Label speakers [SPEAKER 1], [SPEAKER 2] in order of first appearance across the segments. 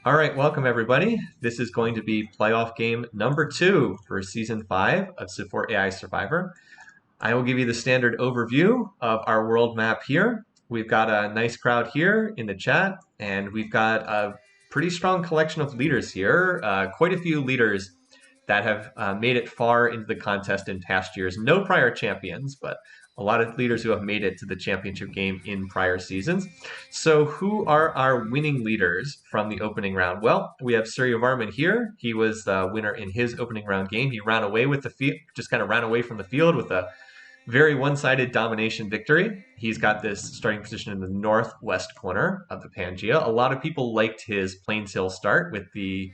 [SPEAKER 1] All right, welcome everybody. This is going to be playoff game number 2 for Season 5 of Civ4 AI Survivor. I will give you the standard overview of our world map here. We've got a nice crowd here in the chat, and we've got a pretty strong collection of leaders here. Quite a few leaders that have made it far into the contest in past years. No prior champions, but a lot of leaders who have made it to the championship game in prior seasons. So who are our winning leaders from the opening round? Well, we have Surya Varman here. He was the winner in his opening round game. He ran away with the field, just kind of ran away from the field with a very one-sided domination victory. He's got this starting position in the northwest corner of the Pangea. A lot of people liked his Plains Hill start with the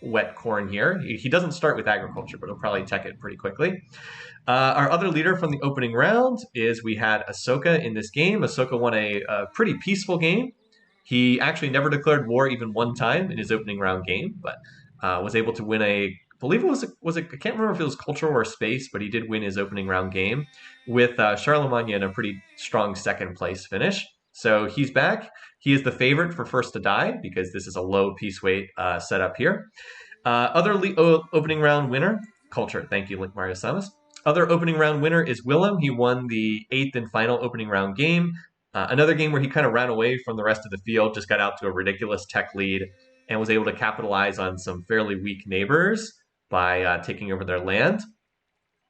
[SPEAKER 1] wet corn here. He doesn't start with agriculture, but he'll probably tech it pretty quickly. Our other leader from the opening round is we had Ahsoka in this game. Ahsoka won a pretty peaceful game. He actually never declared war even one time in his opening round game, but was able to win I believe it was I can't remember if it was cultural or space, but he did win his opening round game with Charlemagne in a pretty strong second place finish. So he's back. He is the favorite for first to die because this is a low piece weight setup here. Other opening round winner, culture. Thank you, Link Mario Samus. Other opening round winner is Willem. He won the 8th and final opening round game. Another game where he kind of ran away from the rest of the field, just got out to a ridiculous tech lead, and was able to capitalize on some fairly weak neighbors by taking over their land.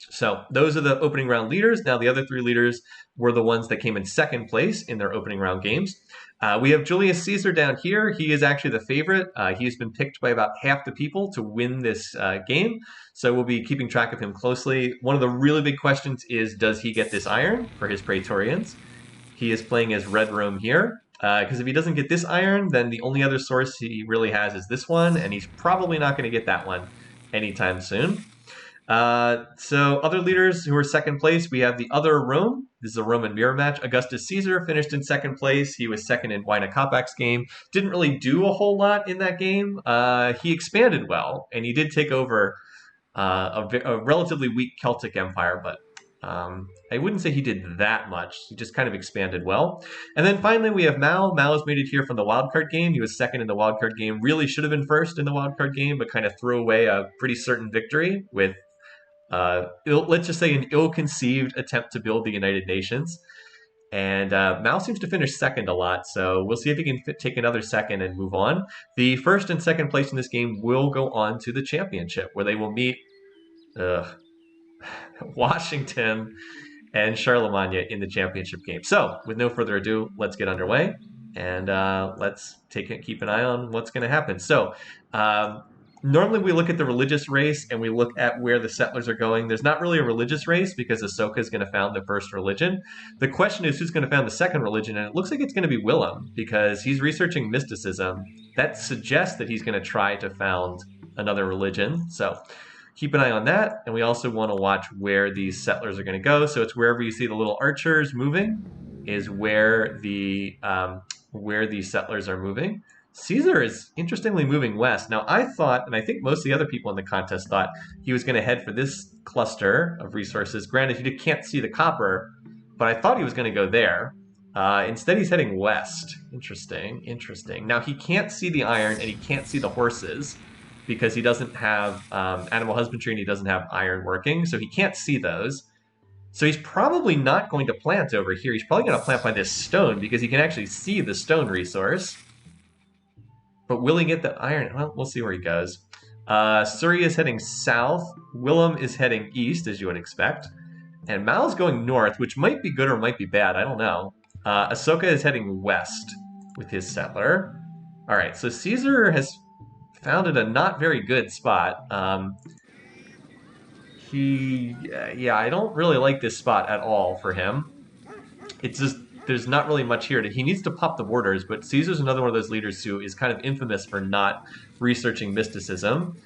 [SPEAKER 1] So those are the opening round leaders. Now the other 3 leaders were the ones that came in second place in their opening round games. We have Julius Caesar down here. He is actually the favorite. He's been picked by about half the people to win this game. So we'll be keeping track of him closely. One of the really big questions is, does he get this iron for his Praetorians? He is playing as Red Rome here. Because if he doesn't get this iron, then the only other source he really has is this one, and he's probably not going to get that one anytime soon. So other leaders who are second place, we have the other Rome. This is a Roman mirror match. Augustus Caesar finished in second place. He was second in Huayna Capac's game. Didn't really do a whole lot in that game. He expanded well, and he did take over a relatively weak Celtic empire, but I wouldn't say he did that much. He just kind of expanded well. And then finally we have Mao. Mao has made it here from the wildcard game. He was second in the wildcard game. Really should have been first in the wildcard game, but kind of threw away a pretty certain victory with let's just say an ill-conceived attempt to build the United Nations. And Mao seems to finish second a lot, so we'll see if he can take another second and move on. The first and second place in this game will go on to the championship, where they will meet Washington and Charlemagne in the championship game. So, with no further ado, let's get underway, and let's keep an eye on what's going to happen. So, normally we look at the religious race and we look at where the settlers are going. There's not really a religious race because Ahsoka is going to found the first religion. The question is who's going to found the second religion, and it looks like it's going to be Willem because he's researching mysticism. That suggests that he's going to try to found another religion. So keep an eye on that, and we also want to watch where these settlers are going to go. So it's wherever you see the little archers moving is where these settlers are moving. Caesar is interestingly moving west. Now, I thought, and I think most of the other people in the contest thought, he was going to head for this cluster of resources. Granted, you can't see the copper, but I thought he was going to go there. Instead, he's heading west. Interesting. Now, he can't see the iron, and he can't see the horses because he doesn't have animal husbandry and he doesn't have iron working, so he can't see those. So he's probably not going to plant over here. He's probably going to plant by this stone because he can actually see the stone resource. But will he get the iron? Well, we'll see where he goes. Surya is heading south. Willem is heading east, as you would expect. And Mao's going north, which might be good or might be bad. I don't know. Ahsoka is heading west with his settler. All right, so Caesar has founded a not very good spot. I don't really like this spot at all for him. It's just, there's not really much here. He needs to pop the borders, but Caesar's another one of those leaders who is kind of infamous for not researching mysticism.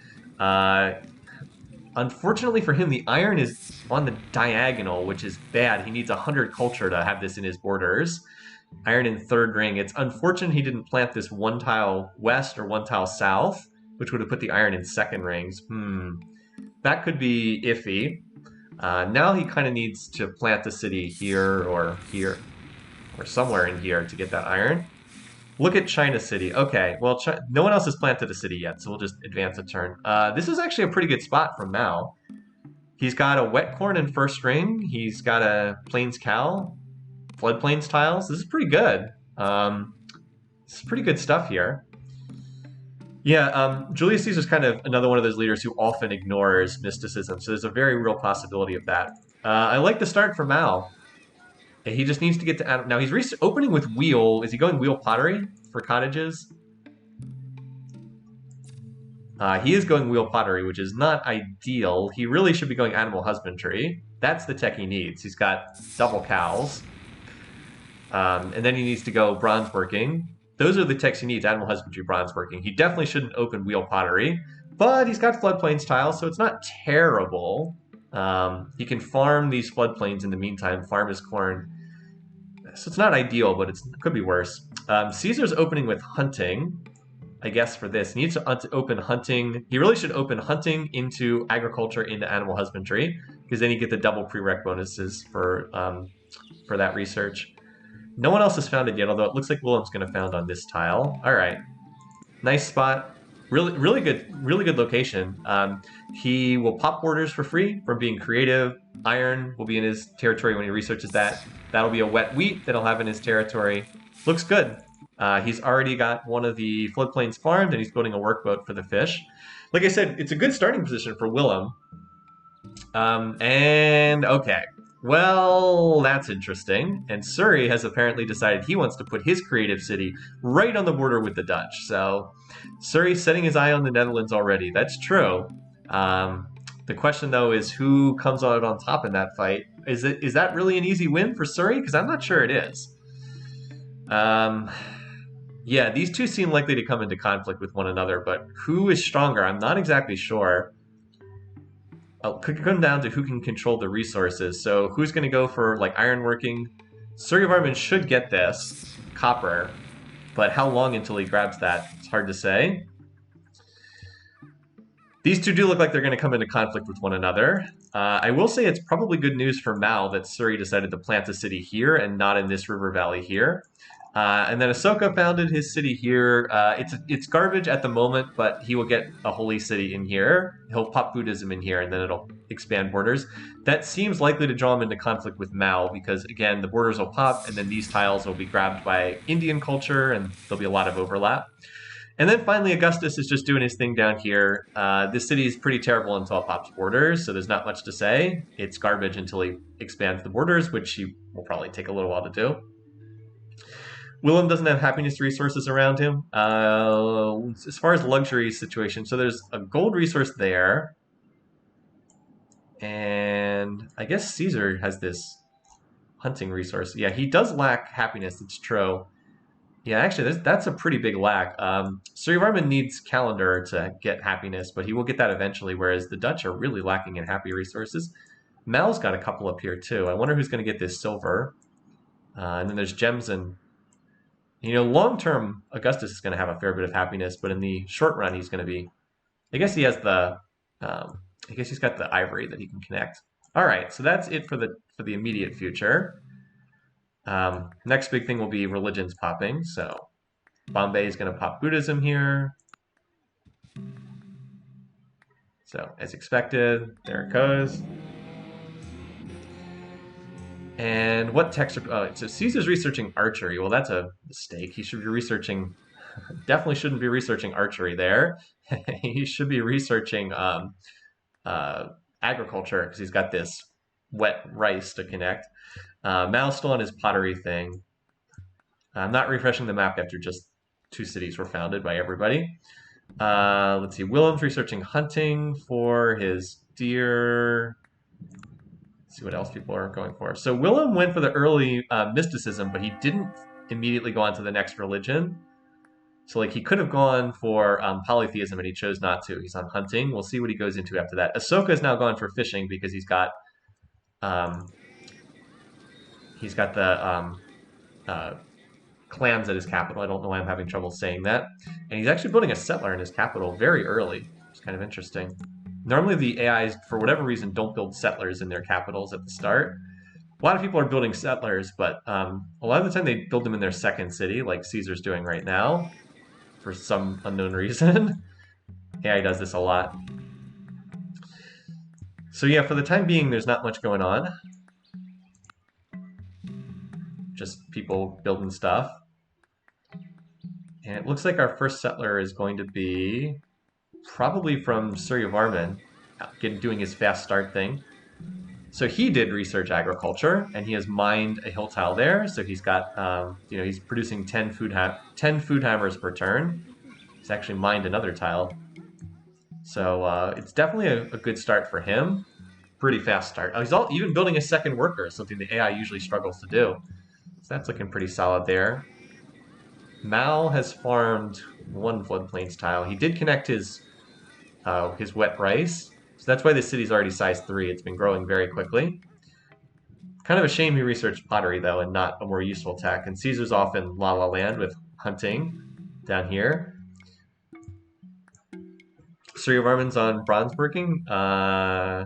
[SPEAKER 1] Unfortunately for him, the iron is on the diagonal, which is bad. He needs 100 culture to have this in his borders. Iron in third ring. It's unfortunate he didn't plant this one tile west or one tile south, which would have put the iron in second rings. That could be iffy. Now he kind of needs to plant the city here or somewhere in here to get that iron. Look at China City. Okay, well, no one else has planted a city yet, so we'll just advance a turn. This is actually a pretty good spot from Mao. He's got a wet corn in first ring. He's got a plains cow, floodplains tiles. This is pretty good. This is pretty good stuff here. Yeah, Julius Caesar is kind of another one of those leaders who often ignores mysticism, so there's a very real possibility of that. I like the start for Mao. He just needs to get to Adam. Now he's opening with wheel. Is he going wheel pottery for cottages? He is going wheel pottery, which is not ideal. He really should be going animal husbandry. That's the tech he needs. He's got double cows. And then he needs to go bronze working. Those are the techs he needs, animal husbandry, bronze working. He definitely shouldn't open wheel pottery, but he's got floodplains tiles, so it's not terrible. He can farm these floodplains in the meantime, farm his corn. So it's not ideal, but it could be worse. Caesar's opening with hunting, I guess, for this. He needs to open hunting. He really should open hunting into agriculture into animal husbandry, because then you get the double prereq bonuses for that research. No one else has found it yet, although it looks like Willem's going to found on this tile. All right, nice spot. Really good location. He will pop borders for free from being creative. Iron will be in his territory when he researches that. That'll be a wet wheat that he'll have in his territory. Looks good. He's already got one of the floodplains farmed, and he's building a workboat for the fish. Like I said, it's a good starting position for Willem. And okay. Well, that's interesting. And Surrey has apparently decided he wants to put his creative city right on the border with the Dutch. So Surrey's setting his eye on the Netherlands already. That's true. The question, though, is who comes out on top in that fight? Is that really an easy win for Surrey? Because I'm not sure it is. Yeah, these two seem likely to come into conflict with one another, but who is stronger? I'm not exactly sure. Could come down to who can control the resources. So who's going to go for like ironworking? Suryavarman should get this copper, but how long until he grabs that? It's hard to say. These two do look like they're going to come into conflict with one another. I will say it's probably good news for Mao that Surrey decided to plant a city here and not in this river valley here. And then Ahsoka founded his city here. It's garbage at the moment, but he will get a holy city in here. He'll pop Buddhism in here, and then it'll expand borders. That seems likely to draw him into conflict with Mao, because, again, the borders will pop, and then these tiles will be grabbed by Indian culture, and there'll be a lot of overlap. And then finally, Augustus is just doing his thing down here. This city is pretty terrible until it pops borders, so there's not much to say. It's garbage until he expands the borders, which he will probably take a little while to do. Willem doesn't have happiness resources around him. As far as luxury situation, so there's a gold resource there. And I guess Caesar has this hunting resource. Yeah, he does lack happiness, it's true. Yeah, actually, that's a pretty big lack. Suryavarman needs calendar to get happiness, but he will get that eventually, whereas the Dutch are really lacking in happy resources. Mal's got a couple up here, too. I wonder who's going to get this silver. And then there's gems and... long-term, Augustus is going to have a fair bit of happiness, but in the short run, he's going to be... I guess he has the... I guess he's got the ivory that he can connect. All right, so that's it for the immediate future. Next big thing will be religions popping. So Bombay is going to pop Buddhism here. So as expected, there it goes. And what texts are... so Caesar's researching archery. Well, that's a mistake. He should be researching... definitely shouldn't be researching archery there. He should be researching agriculture, because he's got this wet rice to connect. Mal's still on his pottery thing. I'm not refreshing the map after just 2 cities were founded by everybody. Let's see. Willem's researching hunting for his deer. See what else people are going for. So Willem went for the early mysticism, but he didn't immediately go on to the next religion. So he could have gone for polytheism, and he chose not to. He's on hunting. We'll see what he goes into after that. Ahsoka has now gone for fishing because he's got the clans at his capital. I don't know why I'm having trouble saying that. And he's actually building a settler in his capital very early. It's kind of interesting. Normally the AIs, for whatever reason, don't build settlers in their capitals at the start. A lot of people are building settlers, but a lot of the time they build them in their second city, like Caesar's doing right now, for some unknown reason. AI does this a lot. So yeah, for the time being, there's not much going on. Just people building stuff. And it looks like our first settler is going to be probably from Suryavarman, doing his fast start thing. So he did research agriculture, and he has mined a hill tile there. So he's got, he's producing 10 food hammers per turn. He's actually mined another tile. So it's definitely a good start for him. Pretty fast start. He's even building a second worker, something the AI usually struggles to do. So that's looking pretty solid there. Mal has farmed one floodplains tile. He did connect his wet rice, so that's why this city's already size 3. It's been growing very quickly. Kind of a shame he researched pottery, though, and not a more useful tech. And Caesar's off in La La Land with hunting down here. Suryavarman's on bronze working. Oh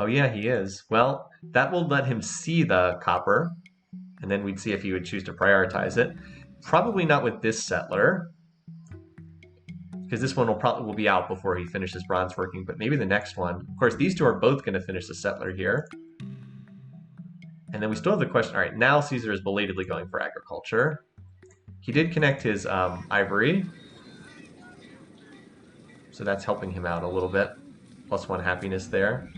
[SPEAKER 1] yeah, he is. Well, that will let him see the copper, and then we'd see if he would choose to prioritize it. Probably not with this settler, because this one will be out before he finishes bronze working, but maybe the next one. Of course, these two are both going to finish the settler here. And then we still have the question, all right, now Caesar is belatedly going for agriculture. He did connect his ivory, so that's helping him out a little bit. +1 happiness there.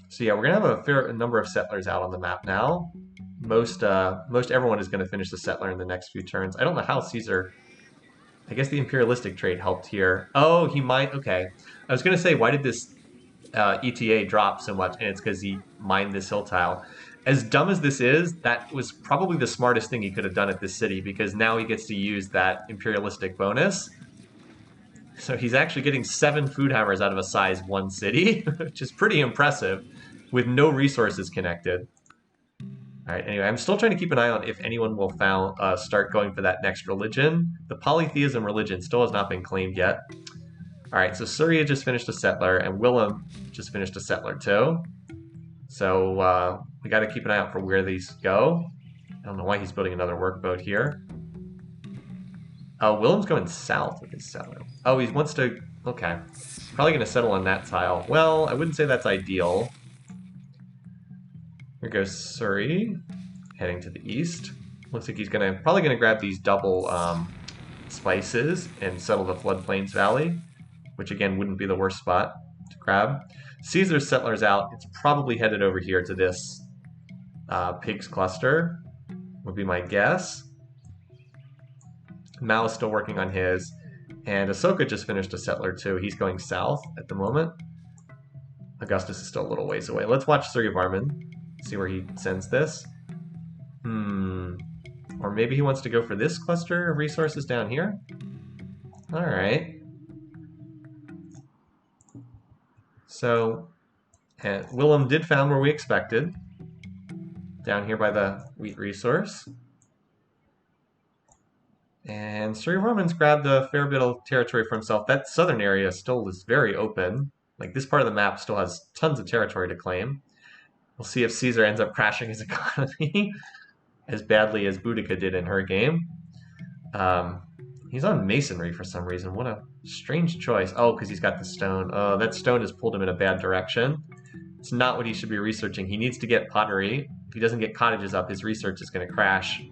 [SPEAKER 1] So yeah, we're going to have a fair number of settlers out on the map now. Most everyone is going to finish the settler in the next few turns. I don't know how Caesar... I guess the imperialistic trade helped here. Oh, he might... Okay. I was going to say, why did this ETA drop so much? And it's because he mined this hill tile. As dumb as this is, that was probably the smartest thing he could have done at this city, because now he gets to use that imperialistic bonus. So he's actually getting 7 food hammers out of a size 1 city, which is pretty impressive, with no resources connected. All right, anyway, I'm still trying to keep an eye on if anyone will start going for that next religion. The polytheism religion still has not been claimed yet. All right, so Surya just finished a settler, and Willem just finished a settler too. So we got to keep an eye out for where these go. I don't know why he's building another workboat here. Oh, Willem's going south with his settler. Oh, he wants to... Okay. Probably going to settle on that tile. Well, I wouldn't say that's ideal. Here goes Surrey, heading to the east. Looks like he's probably gonna grab these double spices and settle the floodplains valley, which again wouldn't be the worst spot to grab. Caesar's settlers out. It's probably headed over here to this pigs cluster, would be my guess. Mao is still working on his, and Ahsoka just finished a settler too. He's going south at the moment. Augustus is still a little ways away. Let's watch Suryavarman. See where he sends this. Or maybe he wants to go for this cluster of resources down here. Alright. So, Willem did found where we expected. Down here by the wheat resource. And Suryavarman's grabbed a fair bit of territory for himself. That southern area still is very open. Like, this part of the map still has tons of territory to claim. We'll see if Caesar ends up crashing his economy as badly as Boudica did in her game. He's on masonry for some reason. What a strange choice. Oh, because he's got the stone. Oh, that stone has pulled him in a bad direction. It's not what he should be researching. He needs to get pottery. If he doesn't get cottages up, his research is going to crash.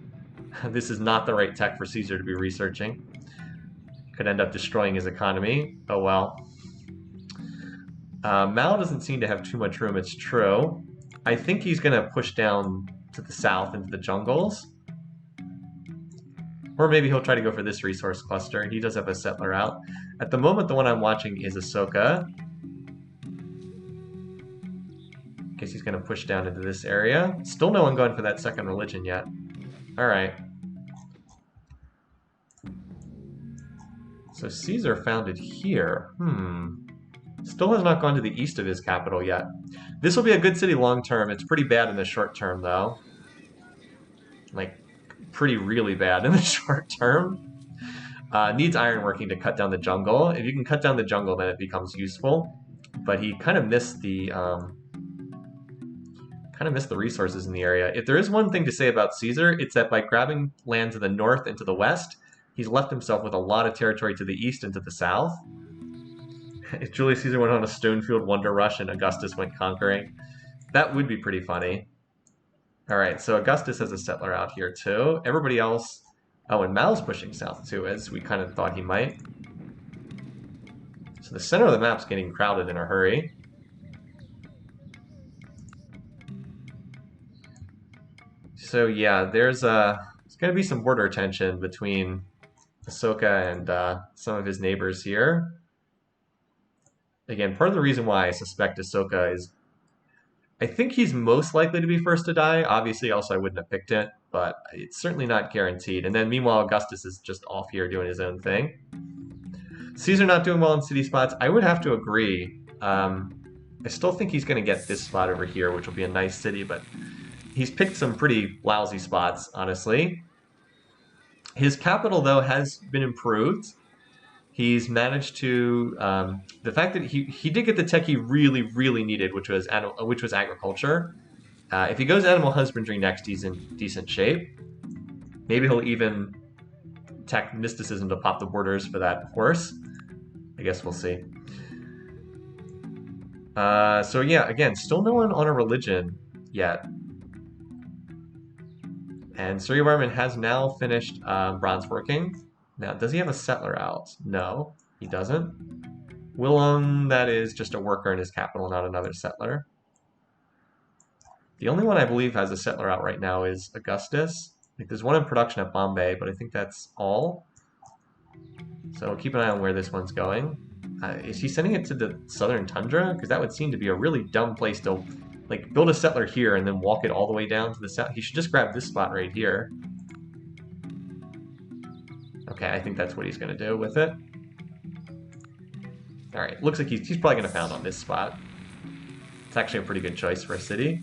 [SPEAKER 1] This is not the right tech for Caesar to be researching. Could end up destroying his economy. Oh well. Mal doesn't seem to have too much room, it's true. I think he's going to push down to the south into the jungles. Or maybe he'll try to go for this resource cluster. He does have a settler out. At the moment, the one I'm watching is Ahsoka. I guess he's going to push down into this area. Still no one going for that second religion yet. Alright. So Caesar founded here. Still has not gone to the east of his capital yet. This will be a good city long term. It's pretty bad in the short term, though. Like, pretty really bad in the short term. Needs ironworking to cut down the jungle. If you can cut down the jungle, then it becomes useful. But he kind of missed the Kind of miss the resources in the area. If there is one thing to say about Caesar, it's that by grabbing land to the north and to the west, he's left himself with a lot of territory to the east and to the south. If Julius Caesar went on a Stonefield Wonder Rush and Augustus went conquering, that would be pretty funny. All right, so Augustus has a settler out here too. Everybody else... Oh, and Mal's pushing south too, as we kind of thought he might. So the center of the map's getting crowded in a hurry. So yeah, there's going to be some border tension between Ahsoka and some of his neighbors here. Again, part of the reason why I suspect Ahsoka is... I think he's most likely to be first to die. Obviously, also I wouldn't have picked it, but it's certainly not guaranteed. And then meanwhile, Augustus is just off here doing his own thing. Caesar not doing well in city spots. I would have to agree. I still think he's going to get this spot over here, which will be a nice city, but he's picked some pretty lousy spots, honestly. His capital, though, has been improved. He's managed to... the fact that he did get the tech he really, really needed, which was agriculture. If he goes animal husbandry next, he's in decent shape. Maybe he'll even tech mysticism to pop the borders for that horse. I guess we'll see. So yeah, again, still no one on a religion yet. And Suryavarman has now finished bronze working. Now, does he have a settler out? No, he doesn't. Willem, that is just a worker in his capital, not another settler. The only one I believe has a settler out right now is Augustus. Like, there's one in production at Bombay, but I think that's all. So keep an eye on where this one's going. Is he sending it to the southern tundra? Because that would seem to be a really dumb place to, like, build a settler here and then walk it all the way down to the south. He should just grab this spot right here. Okay, I think that's what he's going to do with it. All right, looks like he's probably going to found on this spot. It's actually a pretty good choice for a city.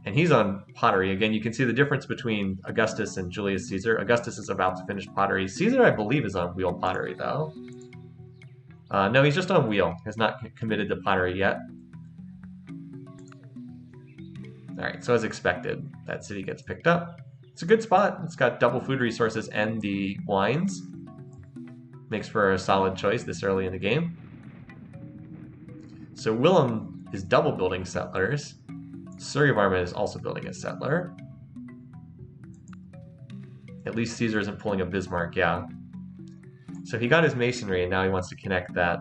[SPEAKER 1] And he's on pottery. Again, you can see the difference between Augustus and Julius Caesar. Augustus is about to finish pottery. Caesar, I believe, is on wheel pottery, though. No, he's just on wheel. Has not committed to pottery yet. All right, so as expected, that city gets picked up. It's a good spot. It's got double food resources and the wines. Makes for a solid choice this early in the game. So Willem is double building settlers. Suryavarman is also building a settler. At least Caesar isn't pulling a Bismarck, yeah. So he got his masonry and now he wants to connect that.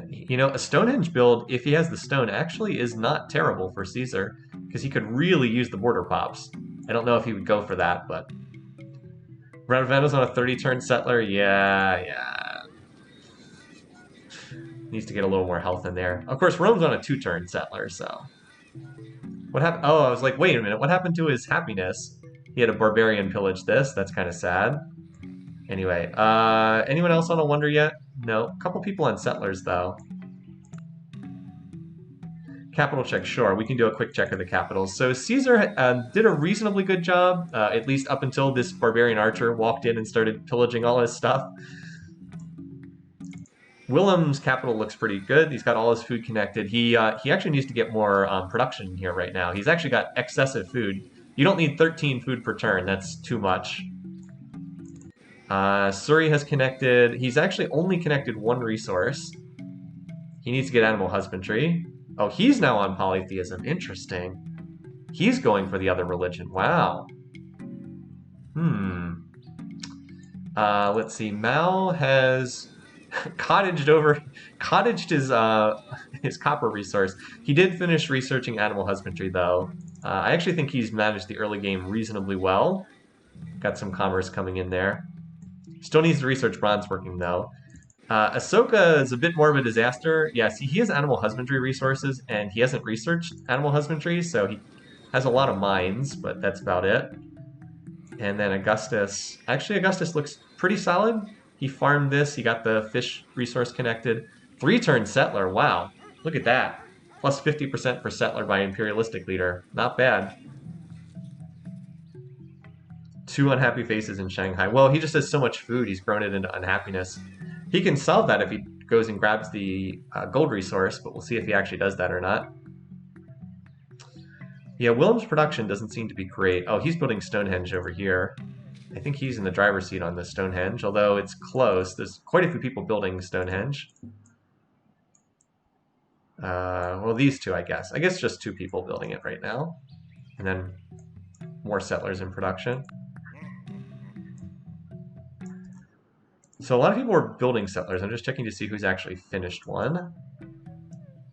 [SPEAKER 1] You know, a Stonehenge build, if he has the stone, actually is not terrible for Caesar, because he could really use the border pops. I don't know if he would go for that, but... Ravenna's on a 30-turn settler? Yeah. Needs to get a little more health in there. Of course, Rome's on a 2-turn settler, so... What happened? Oh, I was like, wait a minute, what happened to his happiness? He had a barbarian pillage this. That's kind of sad. Anyway, anyone else on a wonder yet? No. A couple people on settlers, though. Capital check, sure. We can do a quick check of the capitals. So Caesar did a reasonably good job, at least up until this barbarian archer walked in and started pillaging all his stuff. Willem's capital looks pretty good. He's got all his food connected. He actually needs to get more production here right now. He's actually got excessive food. You don't need 13 food per turn. That's too much. Suri has connected. He's actually only connected one resource. He needs to get animal husbandry. Oh, he's now on polytheism. Interesting. He's going for the other religion. Wow. Let's see. Mao has cottaged his copper resource. He did finish researching animal husbandry, though. I actually think he's managed the early game reasonably well. Got some commerce coming in there. Still needs to research bronze working, though. Ahsoka is a bit more of a disaster. Yeah, see, he has animal husbandry resources, and he hasn't researched animal husbandry, so he has a lot of mines, but that's about it. And then Augustus... Actually, Augustus looks pretty solid. He farmed this. He got the fish resource connected. 3-turn settler. Wow. Look at that. Plus 50% for settler by imperialistic leader. Not bad. 2 unhappy faces in Shanghai. Well, he just has so much food, he's grown it into unhappiness. He can solve that if he goes and grabs the gold resource, but we'll see if he actually does that or not. Yeah, Willem's production doesn't seem to be great. Oh, he's building Stonehenge over here. I think he's in the driver's seat on this Stonehenge, although it's close. There's quite a few people building Stonehenge. Well, these two, I guess. I guess just 2 people building it right now. And then more settlers in production. So a lot of people are building settlers. I'm just checking to see who's actually finished one.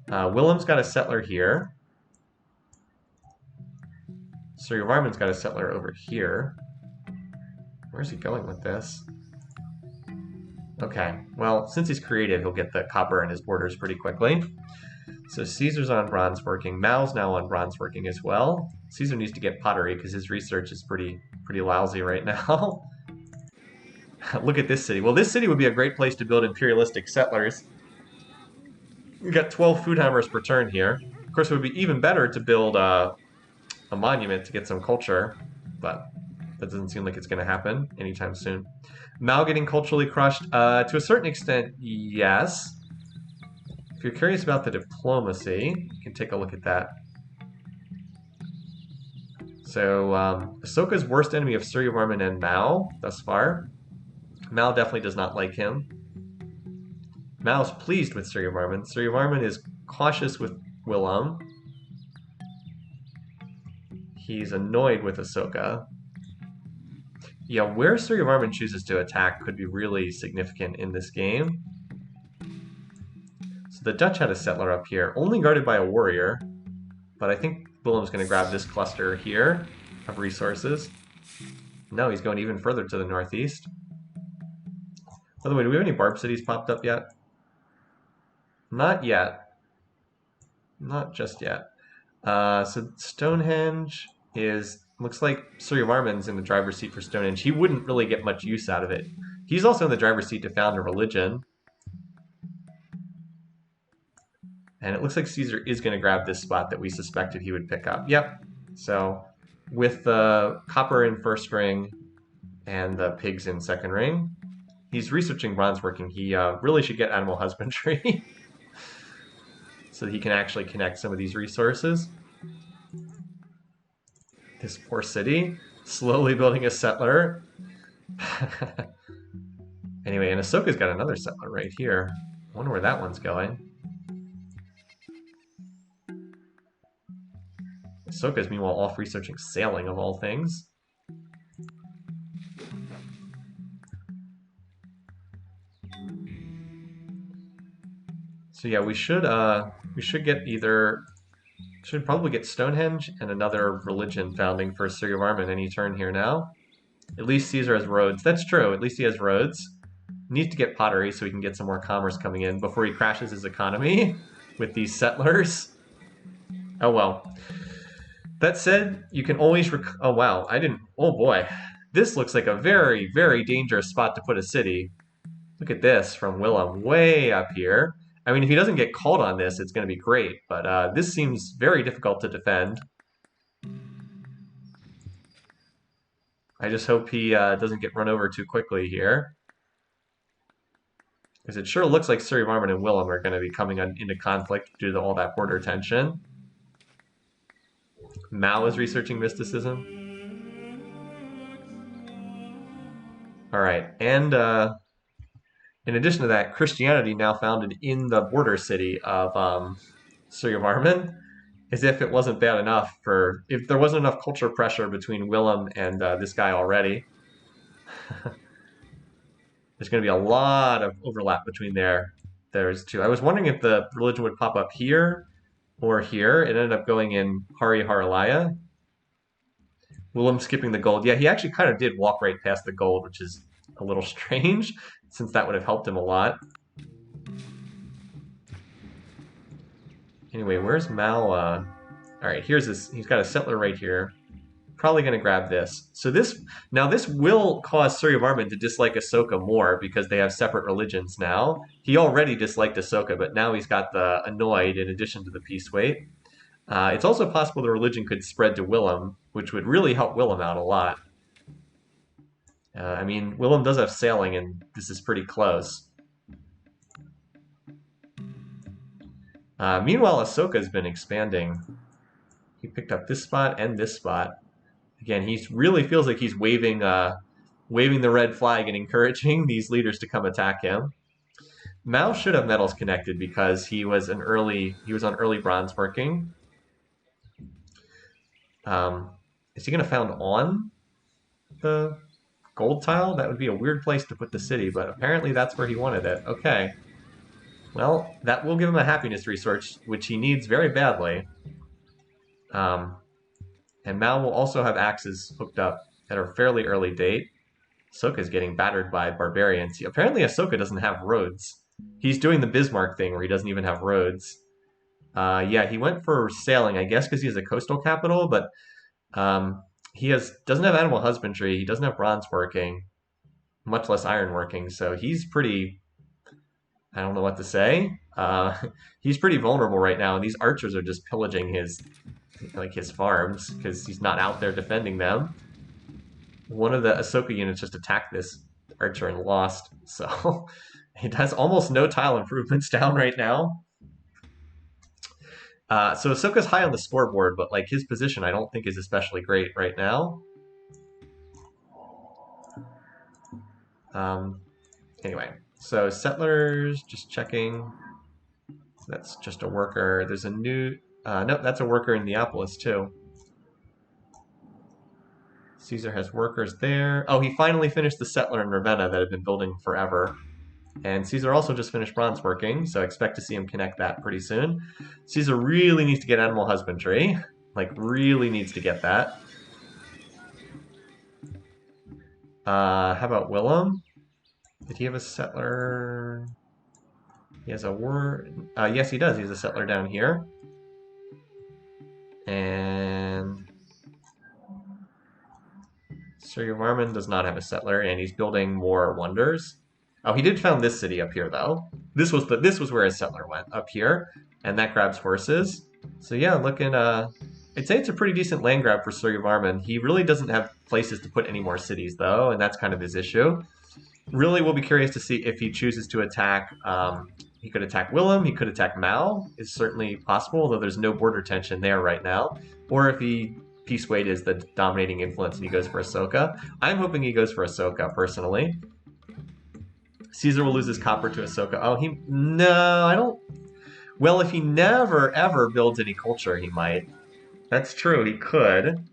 [SPEAKER 1] Willem's got a settler here. Sir Varman's got a settler over here. Where's he going with this? Okay, well, since he's creative, he'll get the copper in his borders pretty quickly. So Caesar's on bronze working. Mao's now on bronze working as well. Caesar needs to get pottery because his research is pretty lousy right now. Look at this city. Well, this city would be a great place to build imperialistic settlers. We've got 12 food hammers per turn here. Of course, it would be even better to build a monument to get some culture, but that doesn't seem like it's going to happen anytime soon. Mao getting culturally crushed? To a certain extent, yes. If you're curious about the diplomacy, you can take a look at that. So, Ahsoka's worst enemy of Surya Varman and Mao thus far. Mao definitely does not like him. Mao's pleased with Surya Varman. Surya Varman is cautious with Willem. He's annoyed with Ahsoka. Yeah, where Surya Varman chooses to attack could be really significant in this game. So the Dutch had a settler up here, only guarded by a warrior, but I think Willem's going to grab this cluster here of resources. No, he's going even further to the northeast. By the way, do we have any barb cities popped up yet? Not yet. Not just yet. So Stonehenge looks like Surya Varman's in the driver's seat for Stonehenge. He wouldn't really get much use out of it. He's also in the driver's seat to found a religion. And it looks like Caesar is going to grab this spot that we suspected he would pick up. Yep. So with the copper in first ring and the pigs in second ring, he's researching bronze working. He really should get animal husbandry so that he can actually connect some of these resources. This poor city, slowly building a settler. Anyway, and Ahsoka's got another settler right here. I wonder where that one's going. Ahsoka's meanwhile off researching sailing of all things. So yeah, we should probably get Stonehenge and another religion founding for Surya Varman any turn here now. At least Caesar has roads. That's true. At least he has roads. Needs to get pottery so he can get some more commerce coming in before he crashes his economy with these settlers. Oh well. That said, you can always oh wow, oh boy. This looks like a very, very dangerous spot to put a city. Look at this from Willem way up here. I mean, if he doesn't get called on this, it's going to be great, but this seems very difficult to defend. I just hope he doesn't get run over too quickly here. Because it sure looks like Surya Varman and Willem are going to be coming into conflict due to all that border tension. Mao is researching mysticism. All right, and in addition to that, Christianity now founded in the border city of Surya Varman, as if it wasn't bad enough if there wasn't enough culture pressure between Willem and this guy already. There's going to be a lot of overlap between theirs two. I was wondering if the religion would pop up here or here. It ended up going in Hari Haralaya. Willem skipping the gold. Yeah, he actually kind of did walk right past the gold, which is a little strange, since that would have helped him a lot. Anyway, where's Mao? All right, here's this. He's got a settler right here. Probably going to grab this. So this will cause Surya Varman to dislike Ahsoka more because they have separate religions now. He already disliked Ahsoka, but now he's got the annoyed in addition to the peace weight. It's also possible the religion could spread to Willem, which would really help Willem out a lot. I mean, Willem does have sailing, and this is pretty close. Meanwhile, Ahsoka's been expanding he picked up this spot and this spot. Again, he really feels like he's waving the red flag and encouraging these leaders to come attack him. Mao should have metals connected because he was on early bronze working. Is he going to found on the gold tile? That would be a weird place to put the city, but apparently that's where he wanted it. Okay. Well, that will give him a happiness resource, which he needs very badly. And Mao will also have axes hooked up at a fairly early date. Ahsoka's getting battered by barbarians. Apparently Ahsoka doesn't have roads. He's doing the Bismarck thing where he doesn't even have roads. Yeah, he went for sailing, I guess because he has a coastal capital, but he doesn't have animal husbandry, he doesn't have bronze working, much less iron working, so he's pretty, I don't know what to say. He's pretty vulnerable right now, and these archers are just pillaging his farms because he's not out there defending them. One of the Ahsoka units just attacked this archer and lost, so it has almost no tile improvements down right now. So Ahsoka's high on the scoreboard, but like his position I don't think is especially great right now. Anyway, so settlers, just checking. That's just a worker. There's a new... nope, that's a worker in Neapolis too. Caesar has workers there. Oh, he finally finished the settler in Ravenna that had been building forever. And Caesar also just finished bronze working, so expect to see him connect that pretty soon. Caesar really needs to get animal husbandry. Like, really needs to get that. How about Willem? Did he have a settler? He has a yes, he does. He has a settler down here. And Suryavarman does not have a settler, and he's building more wonders. Oh, he did found this city up here, though. This was where his settler went, up here, and that grabs horses. So yeah, looking, I'd say it's a pretty decent land grab for Suryavarman. He really doesn't have places to put any more cities, though, and that's kind of his issue. Really, we'll be curious to see if he chooses to attack. He could attack Willem, he could attack Mao, is certainly possible, although there's no border tension there right now. Or if Peace Wade is the dominating influence and he goes for Ahsoka. I'm hoping he goes for Ahsoka, personally. Caesar will lose his copper to Ahsoka. Oh, no, I don't... Well, if he never, ever builds any culture, he might. That's true, he could.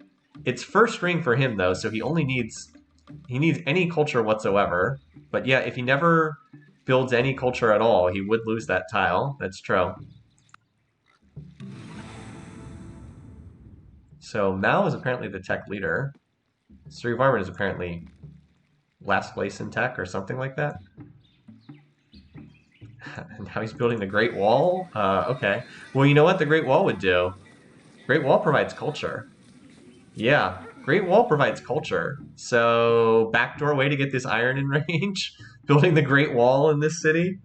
[SPEAKER 1] It's first ring for him, though, so he only needs... He needs any culture whatsoever. But yeah, if he never builds any culture at all, he would lose that tile. That's true. So Mao is apparently the tech leader. Suryavarman is apparently last place in tech or something like that. And now he's building the Great Wall? Okay. Well, you know what the Great Wall would do? Great Wall provides culture. Yeah, Great Wall provides culture. So, backdoor way to get this iron in range? Building the Great Wall in this city?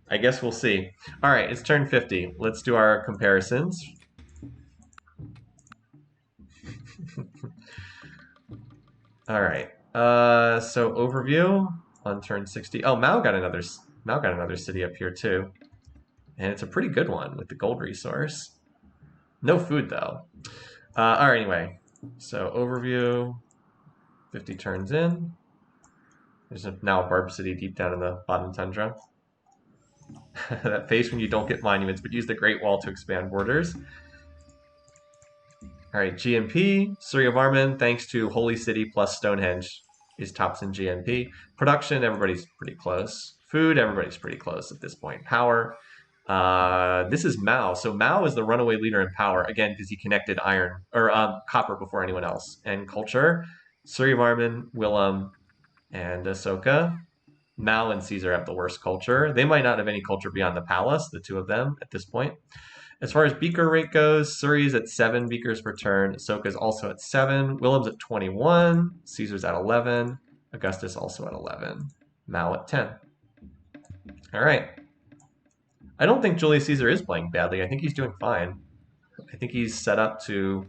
[SPEAKER 1] I guess we'll see. Alright, it's turn 50. Let's do our comparisons. Alright, so overview on turn 60. Oh, Mao got another city up here too. And it's a pretty good one with the gold resource. No food though. Alright, anyway. So overview, 50 turns in. There's now a barb city deep down in the bottom tundra. That face when you don't get monuments, but use the Great Wall to expand borders. Alright, GMP, Suryavarman, thanks to Holy City plus Stonehenge, is tops in GMP. Production, everybody's pretty close. Food, everybody's pretty close at this point. Power, this is Mao. So Mao is the runaway leader in power, again, because he connected iron, or copper before anyone else. And culture, Suryavarman, Willem, and Ahsoka. Mao and Caesar have the worst culture. They might not have any culture beyond the palace, the two of them, at this point. As far as beaker rate goes, Suri's at 7 beakers per turn. Ahsoka's also at 7. Willem's at 21. Caesar's at 11. Augustus also at 11. Mao at 10. All right. I don't think Julius Caesar is playing badly. I think he's doing fine. I think he's set up to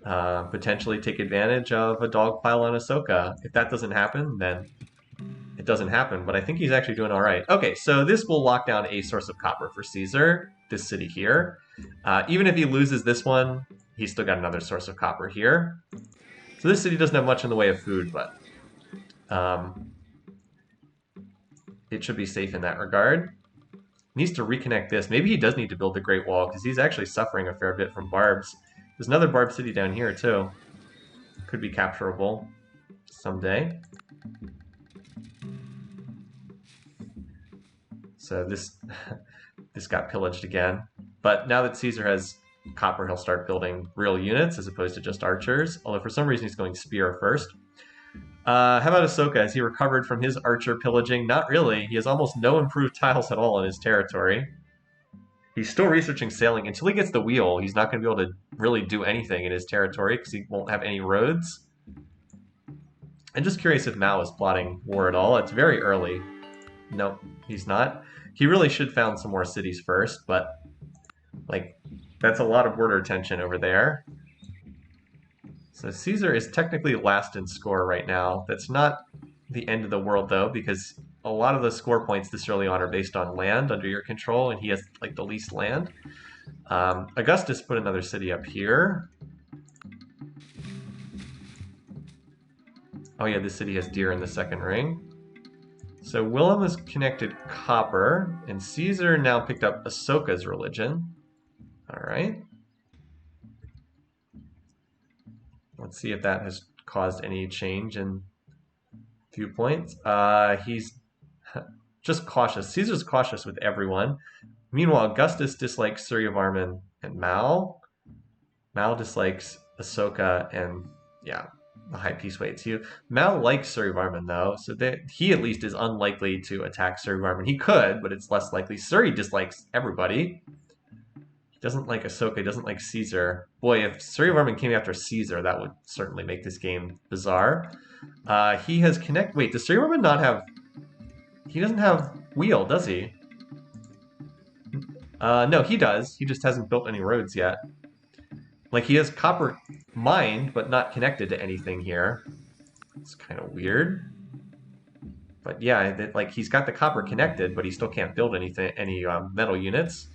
[SPEAKER 1] potentially take advantage of a dog pile on Ahsoka. If that doesn't happen, then it doesn't happen. But I think he's actually doing all right. Okay, so this will lock down a source of copper for Caesar. This city here. Even if he loses this one, he's still got another source of copper here. So this city doesn't have much in the way of food, but it should be safe in that regard. Needs to reconnect this. Maybe he does need to build the Great Wall, because he's actually suffering a fair bit from barbs. There's another barb city down here, too. Could be capturable someday. So this this got pillaged again. But now that Caesar has copper, he'll start building real units as opposed to just archers. Although for some reason he's going spear first. How about Ahsoka? Has he recovered from his archer pillaging? Not really. He has almost no improved tiles at all in his territory. He's still researching sailing. Until he gets the wheel, he's not going to be able to really do anything in his territory because he won't have any roads. I'm just curious if Mao is plotting war at all. It's very early. Nope, he's not. He really should found some more cities first, but like that's a lot of border tension over there. So Caesar is technically last in score right now. That's not the end of the world, though, because a lot of the score points this early on are based on land under your control, and he has like the least land. Augustus put another city up here. Oh yeah, this city has deer in the second ring. So Willem has connected copper, and Caesar now picked up Ahsoka's religion. All right. Let's see if that has caused any change in viewpoints. He's just cautious. Caesar's cautious with everyone. Meanwhile, Augustus dislikes Suryavarman and Mao. Mao dislikes Ahsoka and, yeah, the High Peace waits. Mao likes Suryavarman, though, so that he at least is unlikely to attack Suryavarman. He could, but it's less likely. Suri dislikes everybody. He doesn't like Ahsoka, he doesn't like Caesar. Boy, if Suryavarman came after Caesar, that would certainly make this game bizarre. He has Wait, does Suryavarman not have... He doesn't have wheel, does he? No, he does. He just hasn't built any roads yet. Like, he has copper mined, but not connected to anything here. It's kind of weird. But yeah, like, he's got the copper connected, but he still can't build any metal units.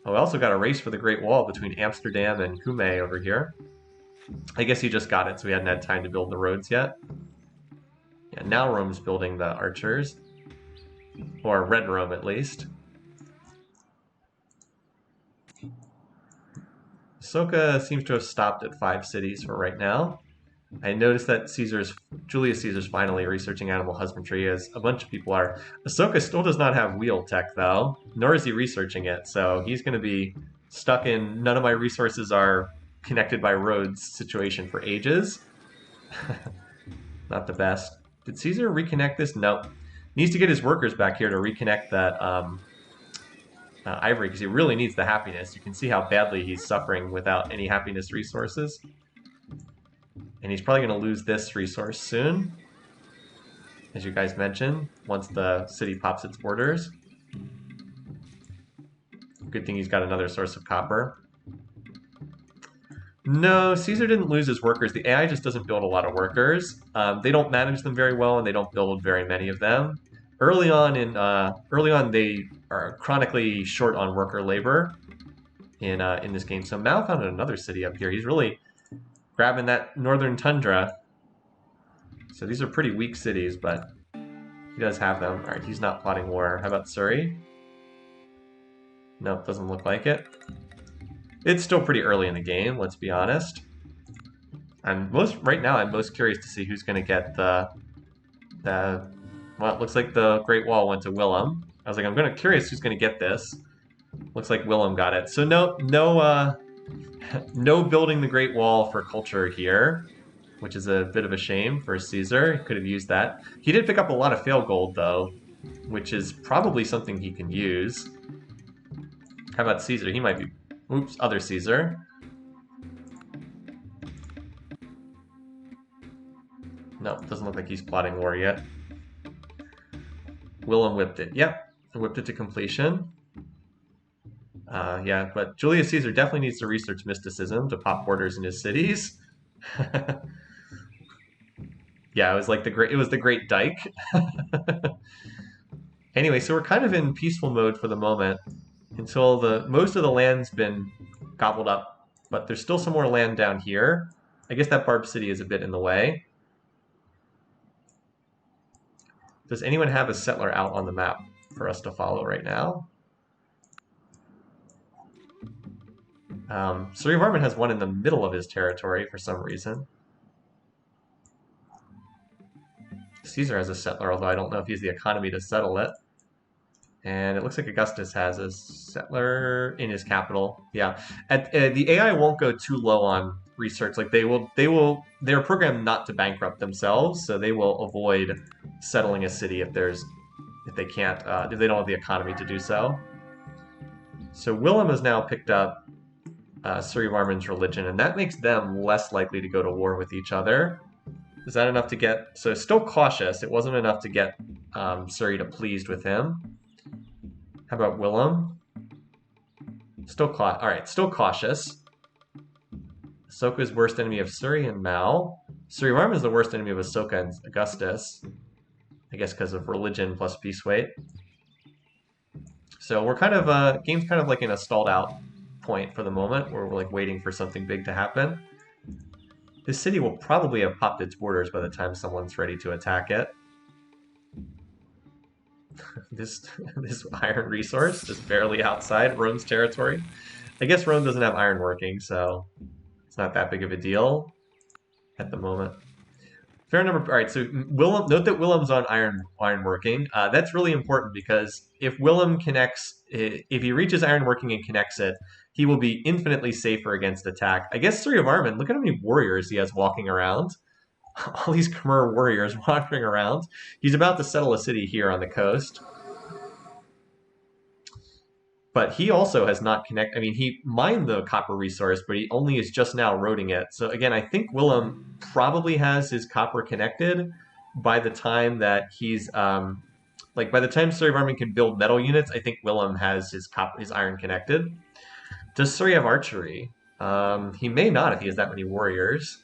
[SPEAKER 1] Oh, we also got a race for the Great Wall between Amsterdam and Hume over here. I guess he just got it, so he hadn't had time to build the roads yet. Yeah, now Rome's building the archers. Or Red Rome, at least. Ahsoka seems to have stopped at 5 cities for right now. I noticed that Julius Caesar's finally researching animal husbandry, as a bunch of people are. Ahsoka still does not have wheel tech, though, nor is he researching it, so he's going to be stuck in none of my resources are connected by roads situation for ages. Not the best. Did Caesar reconnect this? Nope. Needs to get his workers back here to reconnect that ivory, because he really needs the happiness. You can see how badly he's suffering without any happiness resources. And he's probably going to lose this resource soon, as you guys mentioned, once the city pops its borders. Good thing he's got another source of copper. No, Caesar didn't lose his workers. The AI just doesn't build a lot of workers. They don't manage them very well, and they don't build very many of them. Early on, they are chronically short on worker labor in this game. So Mao found another city up here. He's really grabbing that northern tundra. So these are pretty weak cities, but he does have them. All right, he's not plotting war. How about Suri? Nope, doesn't look like it. It's still pretty early in the game, let's be honest. Right now, I'm most curious to see who's going to get the well, it looks like the Great Wall went to Willem. I was like, I'm curious who's going to get this. Looks like Willem got it. So no building the Great Wall for culture here, which is a bit of a shame for Caesar. He could have used that. He did pick up a lot of fail gold, though, which is probably something he can use. How about Caesar? He might be... Oops, other Caesar. No, doesn't look like he's plotting war yet. Willem whipped it. Yep, whipped it to completion. Yeah, but Julius Caesar definitely needs to research mysticism to pop borders in his cities. Yeah, it was like the Great Dike. Anyway, so we're kind of in peaceful mode for the moment. until most of the land's been gobbled up, but there's still some more land down here. I guess that Barb City is a bit in the way. Does anyone have a settler out on the map for us to follow right now? Surrey Varmint has one in the middle of his territory for some reason. Caesar has a settler, although I don't know if he has the economy to settle it. And it looks like Augustus has a settler in his capital. Yeah, the AI won't go too low on research. Like they're programmed not to bankrupt themselves, so they will avoid settling a city if they can't, if they don't have the economy to do so. So Willem has now picked up Surrey Varmint's religion, and that makes them less likely to go to war with each other. Is that enough to get... So still cautious. It wasn't enough to get Surrey to pleased with him. How about Willem? Alright, still cautious. Ahsoka's worst enemy of Surrey and Mao. Surrey Varmint is the worst enemy of Ahsoka and Augustus. I guess because of religion plus peace weight. So we're kind of... game's kind of like in a stalled out point for the moment, where we're like waiting for something big to happen. This city will probably have popped its borders by the time someone's ready to attack it. this iron resource just barely outside Rome's territory. I guess Rome doesn't have iron working, so it's not that big of a deal at the moment. Fair number. All right, so Willem. Note that Willem's on iron working. That's really important because if Willem connects, if he reaches iron working and connects it, he will be infinitely safer against attack. I guess Surrey Varmint, look at how many warriors he has walking around. All these Khmer warriors wandering around. He's about to settle a city here on the coast. But he also has not connected... I mean, he mined the copper resource, but he only is just now roading it. So again, I think Willem probably has his copper connected by the time that he's... by the time Surrey Varmint can build metal units, I think Willem has his iron connected. Does Surrey have archery? He may not if he has that many warriors.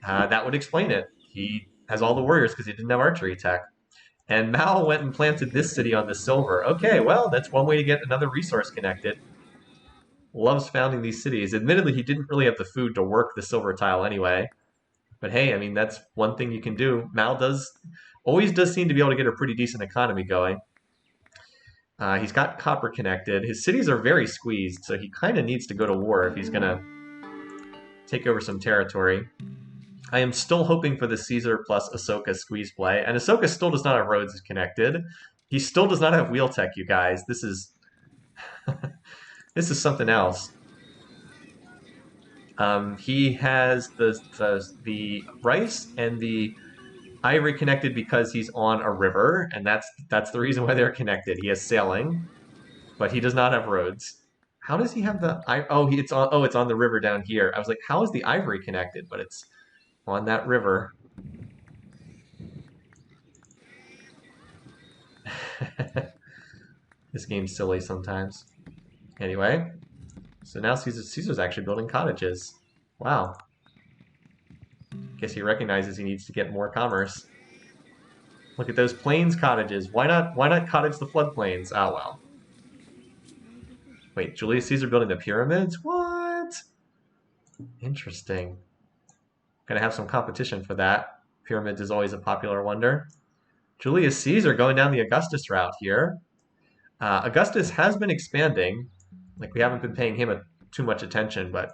[SPEAKER 1] That would explain it. He has all the warriors because he didn't have archery tech. And Mao went and planted this city on the silver. Okay, well, that's one way to get another resource connected. Loves founding these cities. Admittedly, he didn't really have the food to work the silver tile anyway. But hey, I mean, that's one thing you can do. Mao always does seem to be able to get a pretty decent economy going. He's got copper connected. His cities are very squeezed, so he kind of needs to go to war if he's going to take over some territory. I am still hoping for the Caesar plus Ahsoka squeeze play, and Ahsoka still does not have roads connected. He still does not have wheel tech, you guys. This is this is something else. He has the rice and the ivory connected because he's on a river, and that's the reason why they're connected. He has sailing, but he does not have roads. How does he have the... it's on the river down here. I was like, how is the ivory connected? But it's on that river. This game's silly sometimes. Anyway, so now Caesar's actually building cottages. Wow. Guess he recognizes he needs to get more commerce. Look at those plains cottages. Why not cottage the floodplains? Oh well. Wait, Julius Caesar building the pyramids? What? Interesting. Gonna have some competition for that. Pyramids is always a popular wonder. Julius Caesar going down the Augustus route here. Augustus has been expanding. Like, we haven't been paying him too much attention, but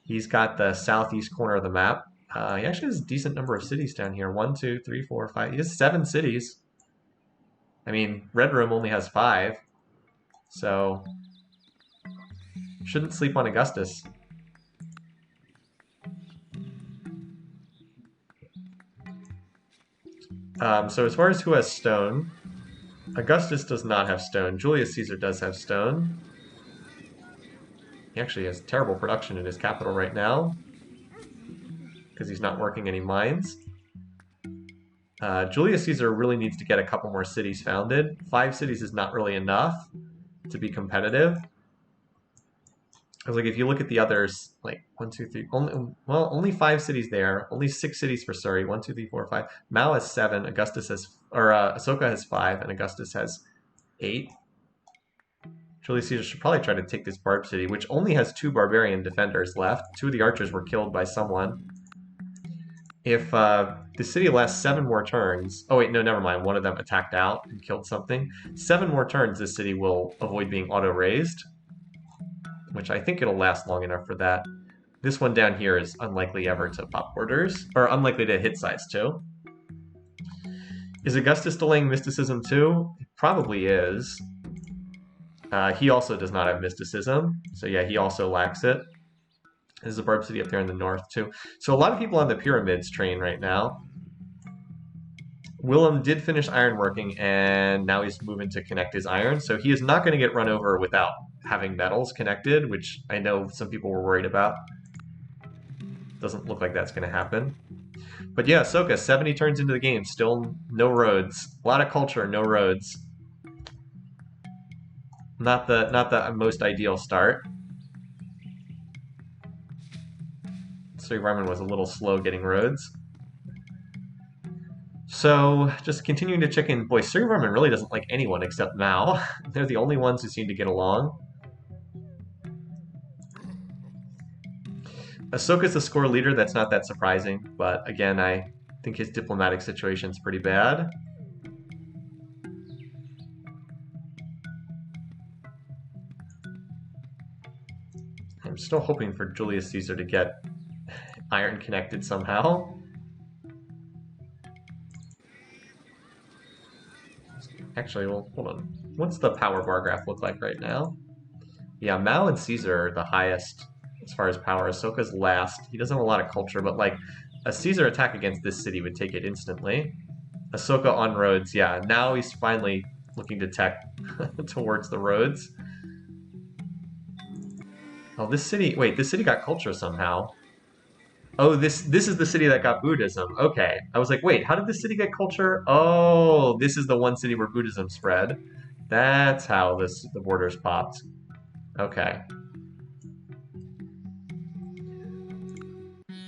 [SPEAKER 1] he's got the southeast corner of the map. He actually has a decent number of cities down here. 1, 2, 3, 4, 5. He has 7 cities. I mean, Red Room only has 5. So, shouldn't sleep on Augustus. So as far as who has stone, Augustus does not have stone. Julius Caesar does have stone. He actually has terrible production in his capital right now because he's not working any mines. Julius Caesar really needs to get a couple more cities founded. 5 cities is not really enough to be competitive. Because like if you look at the others, like 1, 2, 3, only 5 cities there, only 6 cities for Surrey. 1, 2, 3, 4, 5. Mao has 7. Ahsoka has 5, and Augustus has 8. Julius Caesar should probably try to take this Barb City, which only has 2 barbarian defenders left. 2 of the archers were killed by someone. If the city lasts 7 more turns... Oh wait, no, never mind. One of them attacked out and killed something. 7 more turns, this city will avoid being auto-raised, which I think it'll last long enough for that. This one down here is unlikely ever to pop borders, or unlikely to hit size 2. Is Augustus delaying mysticism too? It probably is. He also does not have mysticism, so yeah, he also lacks it. There's a Barb City up there in the north too. So a lot of people on the pyramids train right now. Willem did finish ironworking, and now he's moving to connect his iron, so he is not going to get run over without having metals connected, which I know some people were worried about. Doesn't look like that's going to happen. But yeah, Ahsoka, 70 turns into the game, still no roads. A lot of culture, no roads. Not the most ideal start. Surya was a little slow getting roads. So, just continuing to check in. Boy, Surya really doesn't like anyone except Mao. They're the only ones who seem to get along. Ahsoka's the score leader. That's not that surprising. But again, I think his diplomatic situation's pretty bad. I'm still hoping for Julius Caesar to get iron connected somehow. Actually, well, hold on. What's the power bar graph look like right now? Yeah, Mao and Caesar are the highest as far as power. Ahsoka's last. He doesn't have a lot of culture, but like a Caesar attack against this city would take it instantly. Ahsoka on roads, yeah. Now he's finally looking to tech towards the roads. Oh, this city... Wait, this city got culture somehow. Oh, this is the city that got Buddhism. Okay. I was like, wait, how did this city get culture? Oh, this is the one city where Buddhism spread. That's how the borders popped. Okay.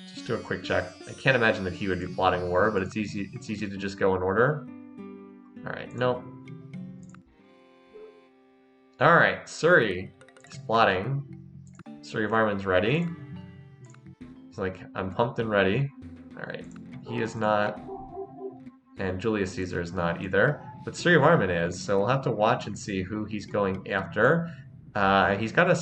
[SPEAKER 1] Just do a quick check. I can't imagine that he would be plotting war, but it's easy to just go in order. Alright, nope. Alright, Suri is plotting. Surya Varman's ready. He's like, I'm pumped and ready. Alright, he is not. And Julius Caesar is not either. But Surya Varman is, so we'll have to watch and see who he's going after. He's got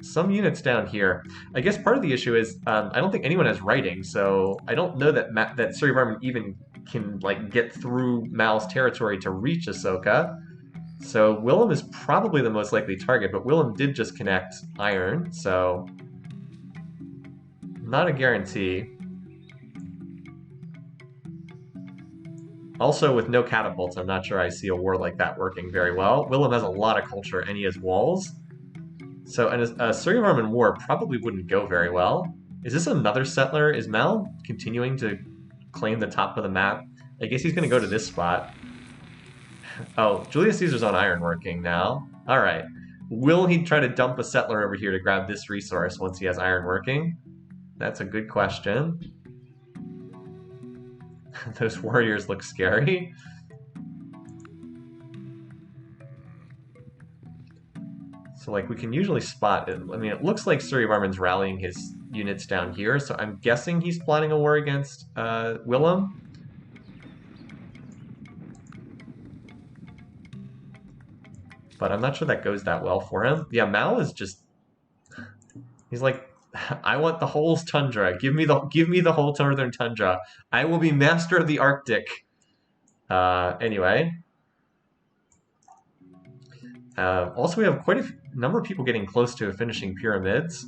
[SPEAKER 1] some units down here. I guess part of the issue is I don't think anyone has writing, so I don't know that Surya Varman even can like get through Mal's territory to reach Ahsoka. So Willem is probably the most likely target, but Willem did just connect iron, so not a guarantee. Also, with no catapults, I'm not sure I see a war like that working very well. Willem has a lot of culture, and he has walls. So, and a Surya Varman war probably wouldn't go very well. Is this another settler? Is Mal continuing to claim the top of the map? I guess he's going to go to this spot. Oh, Julius Caesar's on ironworking now. Alright. Will he try to dump a settler over here to grab this resource once he has ironworking? That's a good question. Those warriors look scary. So, like, we can usually spot it. I mean, it looks like Surya Varman's rallying his units down here, so I'm guessing he's plotting a war against Willem. But I'm not sure that goes that well for him. Yeah, Mao is just... He's like, I want the whole tundra. Give me the whole northern tundra. I will be master of the Arctic. Anyway. Also, we have quite a number of people getting close to finishing pyramids.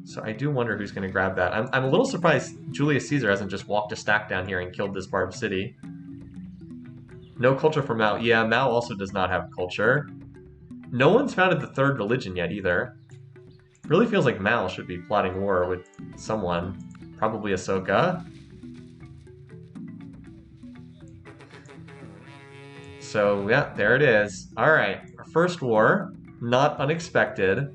[SPEAKER 1] So I do wonder who's going to grab that. I'm a little surprised Julius Caesar hasn't just walked a stack down here and killed this Barb City. No culture for Mao. Yeah, Mao also does not have culture. No one's founded the third religion yet either. Really feels like Mao should be plotting war with someone. Probably Ahsoka. So, yeah, there it is. Alright, our first war. Not unexpected.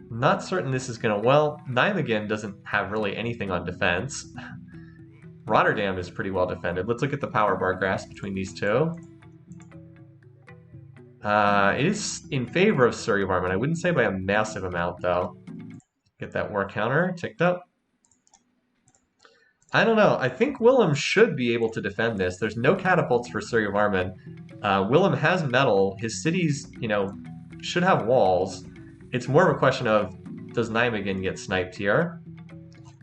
[SPEAKER 1] Not certain this is gonna... Well, Nijmegen doesn't have really anything on defense. Rotterdam is pretty well defended. Let's look at the power bar graphs between these two. It is in favor of Surrey Varmint. I wouldn't say by a massive amount, though. Get that war counter ticked up. I don't know. I think Willem should be able to defend this. There's no catapults for Surrey Varmint. Willem has metal. His cities, you know, should have walls. It's more of a question of, does Nijmegen get sniped here?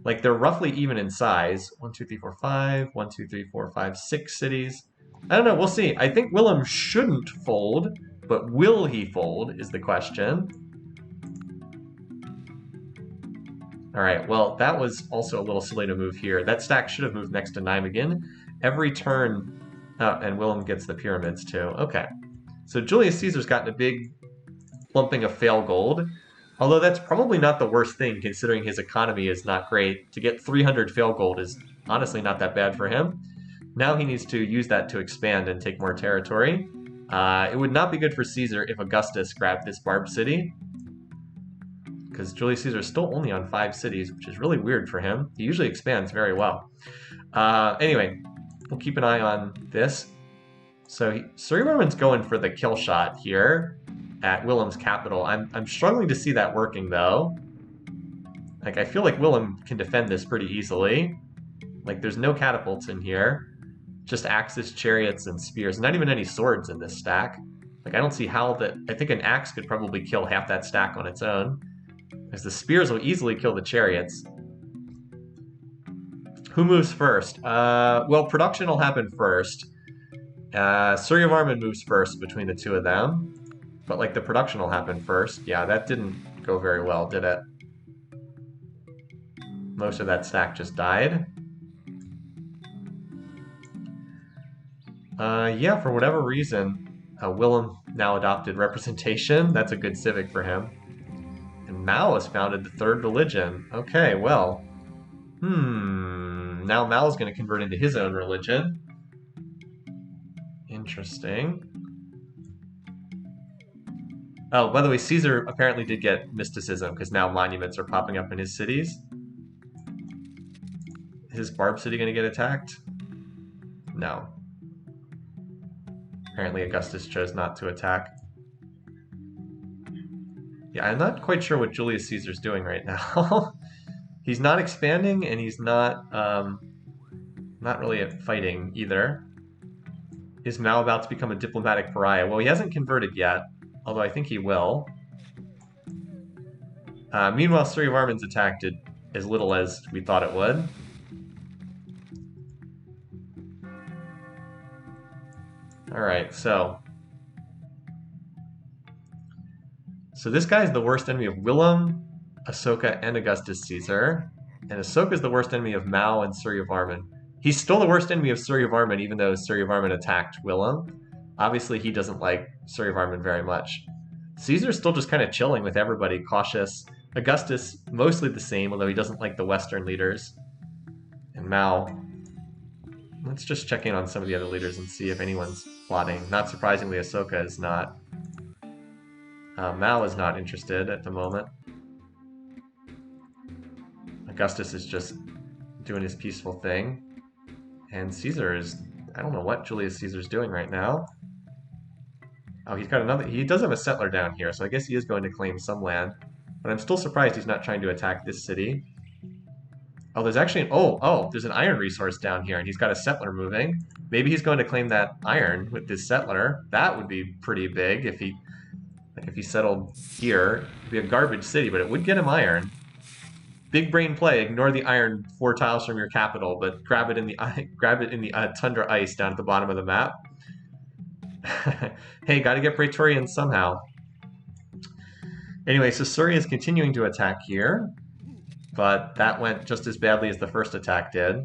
[SPEAKER 1] Like, they're roughly even in size. 1, 2, 3, 4, 5. 1, 2, 3, 4, 5, 6 cities. I don't know. We'll see. I think Willem shouldn't fold, but will he fold is the question. All right, well, that was also a little silly to move here. That stack should have moved next to Nijmegen. Every turn, and Willem gets the pyramids too. Okay, so Julius Caesar's gotten a big lumping of fail gold, although that's probably not the worst thing considering his economy is not great. To get 300 fail gold is honestly not that bad for him. Now he needs to use that to expand and take more territory. It would not be good for Caesar if Augustus grabbed this Barb city, because Julius Caesar is still only on 5 cities, which is really weird for him. He usually expands very well. Anyway, we'll keep an eye on this. So Surrey Varmint's going for the kill shot here at Willem's capital. I'm struggling to see that working, though. Like, I feel like Willem can defend this pretty easily. Like, there's no catapults in here. Just axes, chariots, and spears. Not even any swords in this stack. Like, I don't see how that... I think an axe could probably kill half that stack on its own, as the spears will easily kill the chariots. Who moves first? Well, production will happen first. Surrey Varmint moves first between the two of them. But, like, the production will happen first. Yeah, that didn't go very well, did it? Most of that stack just died. Yeah, for whatever reason, Willem now adopted representation. That's a good civic for him. And Mao has founded the third religion. Okay, well. Now Mao's going to convert into his own religion. Interesting. Oh, by the way, Caesar apparently did get mysticism, because now monuments are popping up in his cities. Is his Barb city going to get attacked? No. Apparently Augustus chose not to attack. Yeah, I'm not quite sure what Julius Caesar's doing right now. He's not expanding, and he's not really fighting either. Is Mao about to become a diplomatic pariah? Well, he hasn't converted yet, although I think he will. Meanwhile, Surrey Varmint's attacked it as little as we thought it would. Alright, so this guy's the worst enemy of Willem, Ahsoka, and Augustus Caesar. And Ahsoka's the worst enemy of Mao and Surrey Varmint. He's still the worst enemy of Surrey Varmint, even though Surrey Varmint attacked Willem. Obviously, he doesn't like Surrey Varmint very much. Caesar's still just kind of chilling with everybody, cautious. Augustus, mostly the same, although he doesn't like the Western leaders. And Mao. Let's just check in on some of the other leaders and see if anyone's plotting. Not surprisingly, Ahsoka is not. Mao is not interested at the moment. Augustus is just doing his peaceful thing. And Caesar is... I don't know what Julius Caesar's doing right now. Oh, he's got another... He does have a settler down here, so I guess he is going to claim some land. But I'm still surprised he's not trying to attack this city. Oh, there's actually an... Oh, there's an iron resource down here, and he's got a settler moving. Maybe he's going to claim that iron with this settler. That would be pretty big if he... Like, if he settled here. It'd be a garbage city, but it would get him iron. Big brain play. Ignore the iron 4 tiles from your capital, but grab it in the tundra ice down at the bottom of the map. Hey, gotta get Praetorians somehow. Anyway, so Surrey is continuing to attack here, but that went just as badly as the first attack did.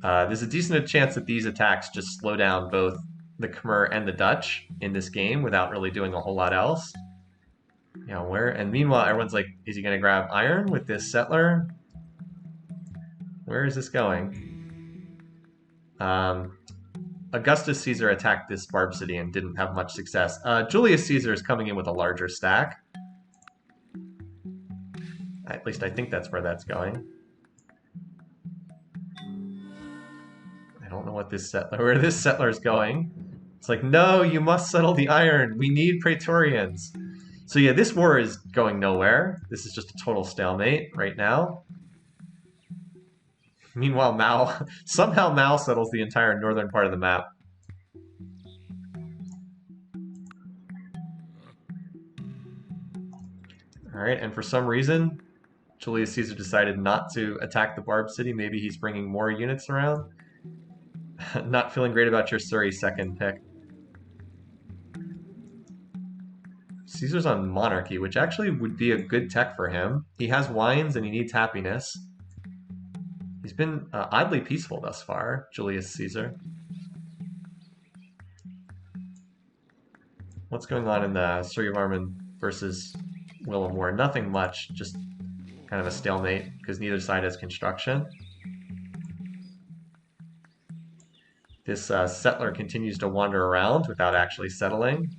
[SPEAKER 1] There's a decent chance that these attacks just slow down both the Khmer and the Dutch in this game without really doing a whole lot else. You know, and meanwhile, everyone's like, is he going to grab iron with this settler? Where is this going? Augustus Caesar attacked this Barb city and didn't have much success. Julius Caesar is coming in with a larger stack. At least I think that's where that's going. I don't know what where this settler is going. It's like, no, you must settle the iron. We need Praetorians. So yeah, this war is going nowhere. This is just a total stalemate right now. Meanwhile, Mao, somehow Mao settles the entire northern part of the map. Alright, and for some reason, Julius Caesar decided not to attack the Barb City. Maybe he's bringing more units around. Not feeling great about your Surrey second pick. Caesar's on monarchy, which actually would be a good tech for him. He has wines and he needs happiness. He's been oddly peaceful thus far, Julius Caesar. What's going on in the Suryavarman versus Willem war? Nothing much, just kind of a stalemate because neither side has construction. This settler continues to wander around without actually settling.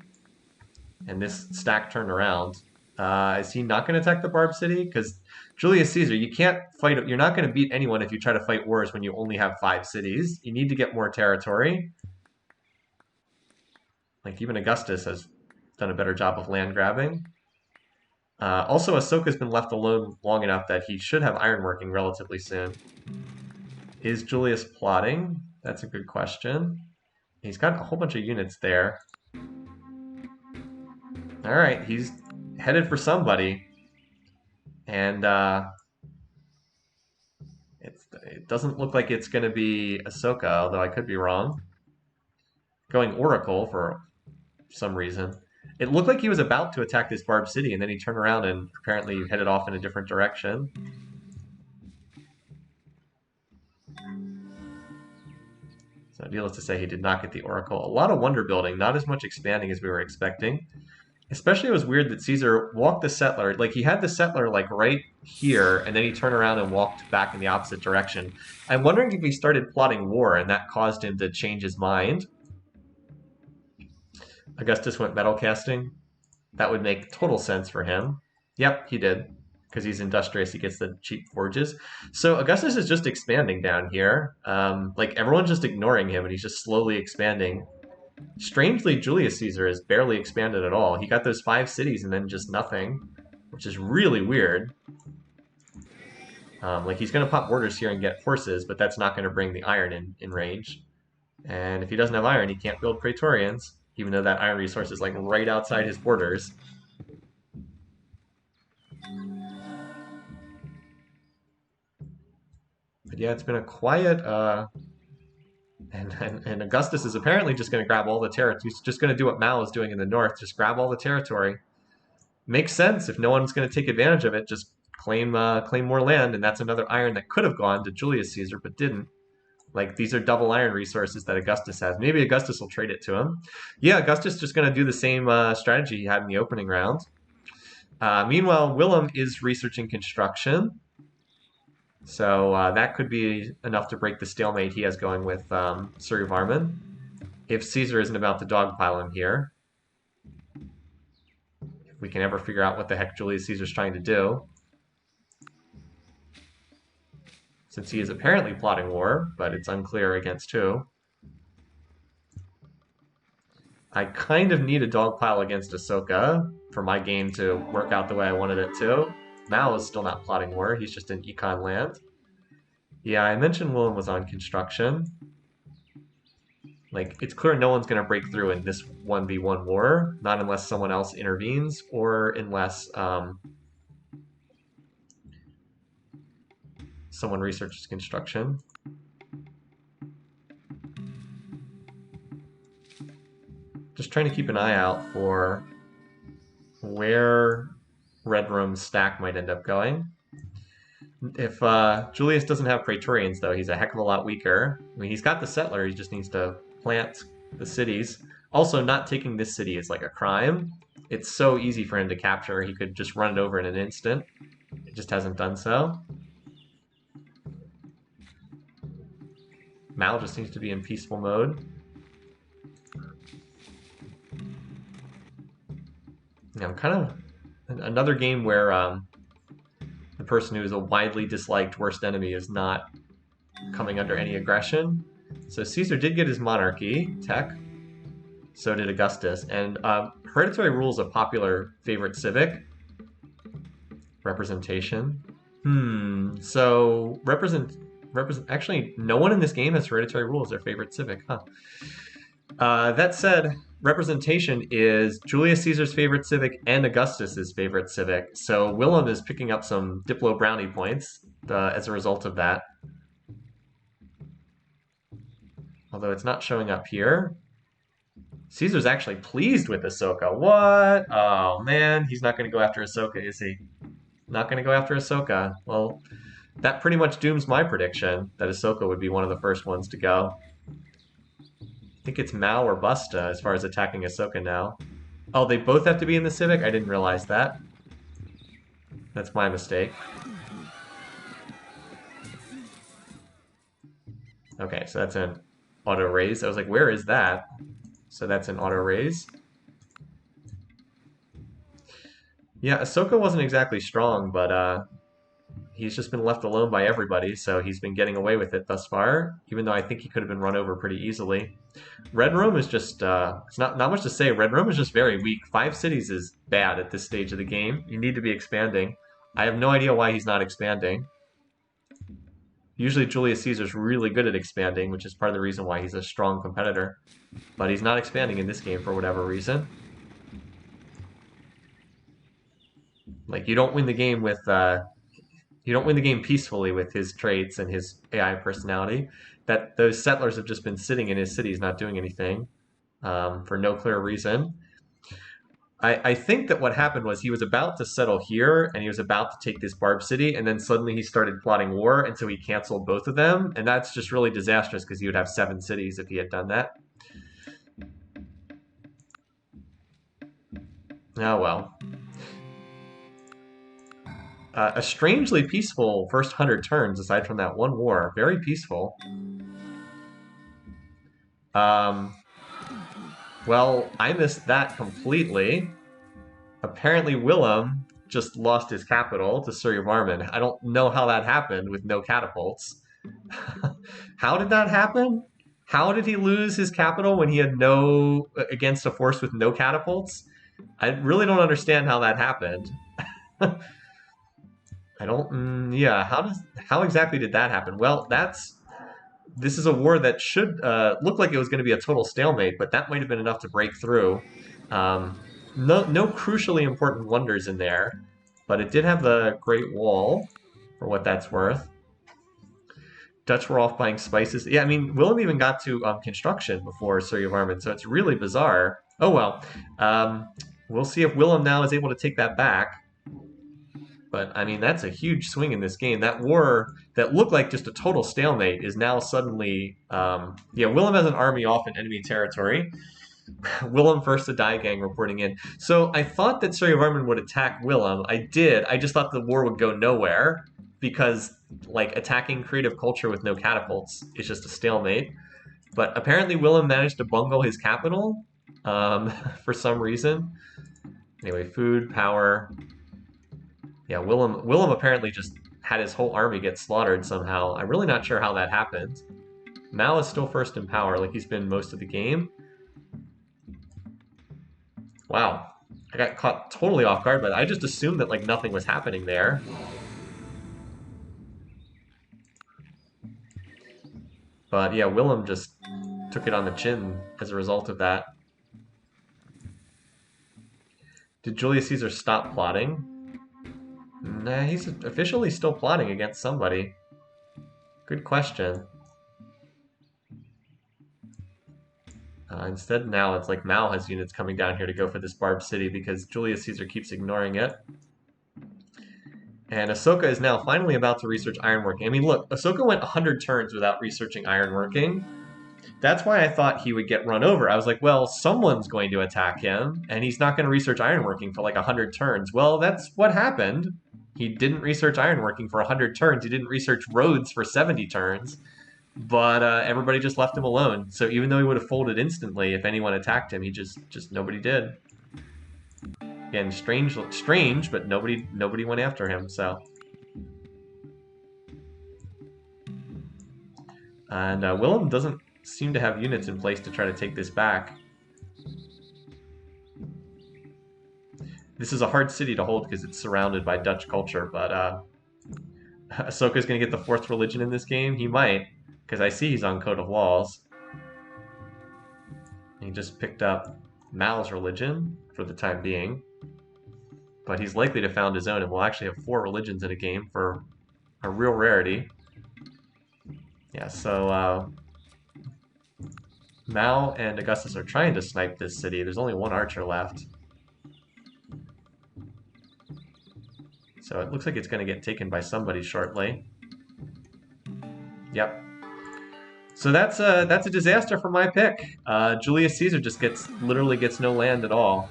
[SPEAKER 1] And this stack turned around. Is he not going to attack the Barb City? Because Julius Caesar, you can't fight. You're not going to beat anyone if you try to fight wars when you only have 5 cities. You need to get more territory. Like even Augustus has done a better job of land grabbing. Also, Ahsoka's been left alone long enough that he should have ironworking relatively soon. Is Julius plotting? That's a good question. He's got a whole bunch of units there. All right, he's headed for somebody. And it doesn't look like it's going to be Ahsoka, although I could be wrong. Going Oracle for some reason. It looked like he was about to attack this Barb City, and then he turned around and apparently headed off in a different direction. So needless to say, he did not get the Oracle. A lot of wonder building, not as much expanding as we were expecting. Especially it was weird that Caesar walked the settler, like he had the settler like right here, and then he turned around and walked back in the opposite direction. I'm wondering if he started plotting war and that caused him to change his mind. Augustus went metal casting. That would make total sense for him. Yep, he did. Because he's industrious, he gets the cheap forges. So Augustus is just expanding down here. Like everyone's just ignoring him and he's just slowly expanding. Strangely, Julius Caesar has barely expanded at all. He got those 5 cities and then just nothing, which is really weird. Like he's going to pop borders here and get horses, but that's not going to bring the iron in range. And if he doesn't have iron, he can't build Praetorians, even though that iron resource is like right outside his borders. But yeah, it's been a quiet... And Augustus is apparently just going to grab all the territory. He's just going to do what Mao is doing in the north, just grab all the territory. Makes sense. If no one's going to take advantage of it, just claim more land, and that's another iron that could have gone to Julius Caesar, but didn't. Like, these are double iron resources that Augustus has. Maybe Augustus will trade it to him. Yeah, Augustus just going to do the same strategy he had in the opening round. Meanwhile, Willem is researching construction. So that could be enough to break the stalemate he has going with Suryavarman. If Caesar isn't about to dogpile him here. If we can ever figure out what the heck Julius Caesar's trying to do. Since he is apparently plotting war, but it's unclear against who. I kind of need a dogpile against Ahsoka for my game to work out the way I wanted it to. Mao is still not plotting war, he's just in econ land. Yeah, I mentioned Willem was on construction. Like, it's clear no one's going to break through in this 1v1 war, not unless someone else intervenes, or unless someone researches construction. Just trying to keep an eye out for where Red Room's stack might end up going. If Julius doesn't have Praetorians, though, he's a heck of a lot weaker. I mean, he's got the settler, he just needs to plant the cities. Also, not taking this city is like a crime. It's so easy for him to capture, he could just run it over in an instant. It just hasn't done so. Mal just seems to be in peaceful mode. Now, kind of another game where the person who is a widely disliked worst enemy is not coming under any aggression. So Caesar did get his monarchy tech. So did Augustus. And hereditary rule is a popular favorite civic. Representation. So actually, no one in this game has hereditary rule as their favorite civic, huh? That said, representation is Julius Caesar's favorite civic and Augustus's favorite civic. So Willem is picking up some Diplo brownie points as a result of that. Although it's not showing up here. Caesar's actually pleased with Ahsoka. What? Oh man, he's not going to go after Ahsoka, is he? Not going to go after Ahsoka. Well, that pretty much dooms my prediction that Ahsoka would be one of the first ones to go. I think it's Mao or Busta as far as attacking Ahsoka now. Oh, they both have to be in the Civic? I didn't realize that. That's my mistake. Okay, so that's an auto raise. I was like, where is that? So that's an auto raise. Yeah, Ahsoka wasn't exactly strong, but he's just been left alone by everybody, so he's been getting away with it thus far, even though I think he could have been run over pretty easily. Red Room is just, it's not much to say. Red Room is just very weak. 5 cities is bad at this stage of the game. You need to be expanding. I have no idea why he's not expanding. Usually Julius Caesar's really good at expanding, which is part of the reason why he's a strong competitor. But he's not expanding in this game for whatever reason. Like, you don't win the game with, you don't win the game peacefully with his traits and his AI personality. That those settlers have just been sitting in his cities not doing anything for no clear reason. I think that what happened was he was about to settle here and he was about to take this Barb city, and then suddenly he started plotting war, and so he canceled both of them, and that's just really disastrous because he would have 7 cities if he had done that. Oh well. A strangely peaceful first 100 turns, aside from that one war. Very peaceful. Well, I missed that completely. Apparently Willem just lost his capital to Suryavarman. I don't know how that happened with no catapults. How did that happen? How did he lose his capital when he had no against a force with no catapults? I really don't understand how that happened. I don't. Yeah, how exactly did that happen? Well, this is a war that should look like it was going to be a total stalemate, but that might have been enough to break through. No crucially important wonders in there, but it did have the Great Wall, for what that's worth. Dutch were off buying spices. Yeah, I mean, Willem even got to construction before Suryavarman, so it's really bizarre. Oh well. We'll see if Willem now is able to take that back. But, I mean, that's a huge swing in this game. That war that looked like just a total stalemate is now suddenly... yeah, Willem has an army off in enemy territory. Willem first to die gang reporting in. So I thought that Suryavarman would attack Willem. I did. I just thought the war would go nowhere because, like, attacking creative culture with no catapults is just a stalemate. But apparently Willem managed to bungle his capital for some reason. Anyway, food, power... Yeah, Willem apparently just had his whole army get slaughtered somehow. I'm really not sure how that happened. Mao is still first in power, like he's been most of the game. Wow. I got caught totally off guard by that. I just assumed that like nothing was happening there. But yeah, Willem just took it on the chin as a result of that. Did Julius Caesar stop plotting? Nah, he's officially still plotting against somebody. Good question. Instead, now it's like Mao has units coming down here to go for this Barb City because Julius Caesar keeps ignoring it. And Ahsoka is now finally about to research ironworking. I mean, look, Ahsoka went 100 turns without researching ironworking. That's why I thought he would get run over. I was like, well, someone's going to attack him, and he's not going to research ironworking for like 100 turns. Well, that's what happened. He didn't research ironworking for 100 turns. He didn't research roads for 70 turns. But everybody just left him alone. So even though he would have folded instantly if anyone attacked him, he just nobody did. Again, strange, but nobody went after him. So, and Willem doesn't seem to have units in place to try to take this back. This is a hard city to hold because it's surrounded by Dutch culture, but Ahsoka's going to get the 4th religion in this game? He might, because I see he's on Code of Laws. He just picked up Mal's religion for the time being, but he's likely to found his own, and we'll actually have 4 religions in a game for a real rarity. Yeah, so Mal and Augustus are trying to snipe this city. There's only 1 archer left. So it looks like it's going to get taken by somebody shortly. Yep. So that's a disaster for my pick. Julius Caesar just literally gets no land at all.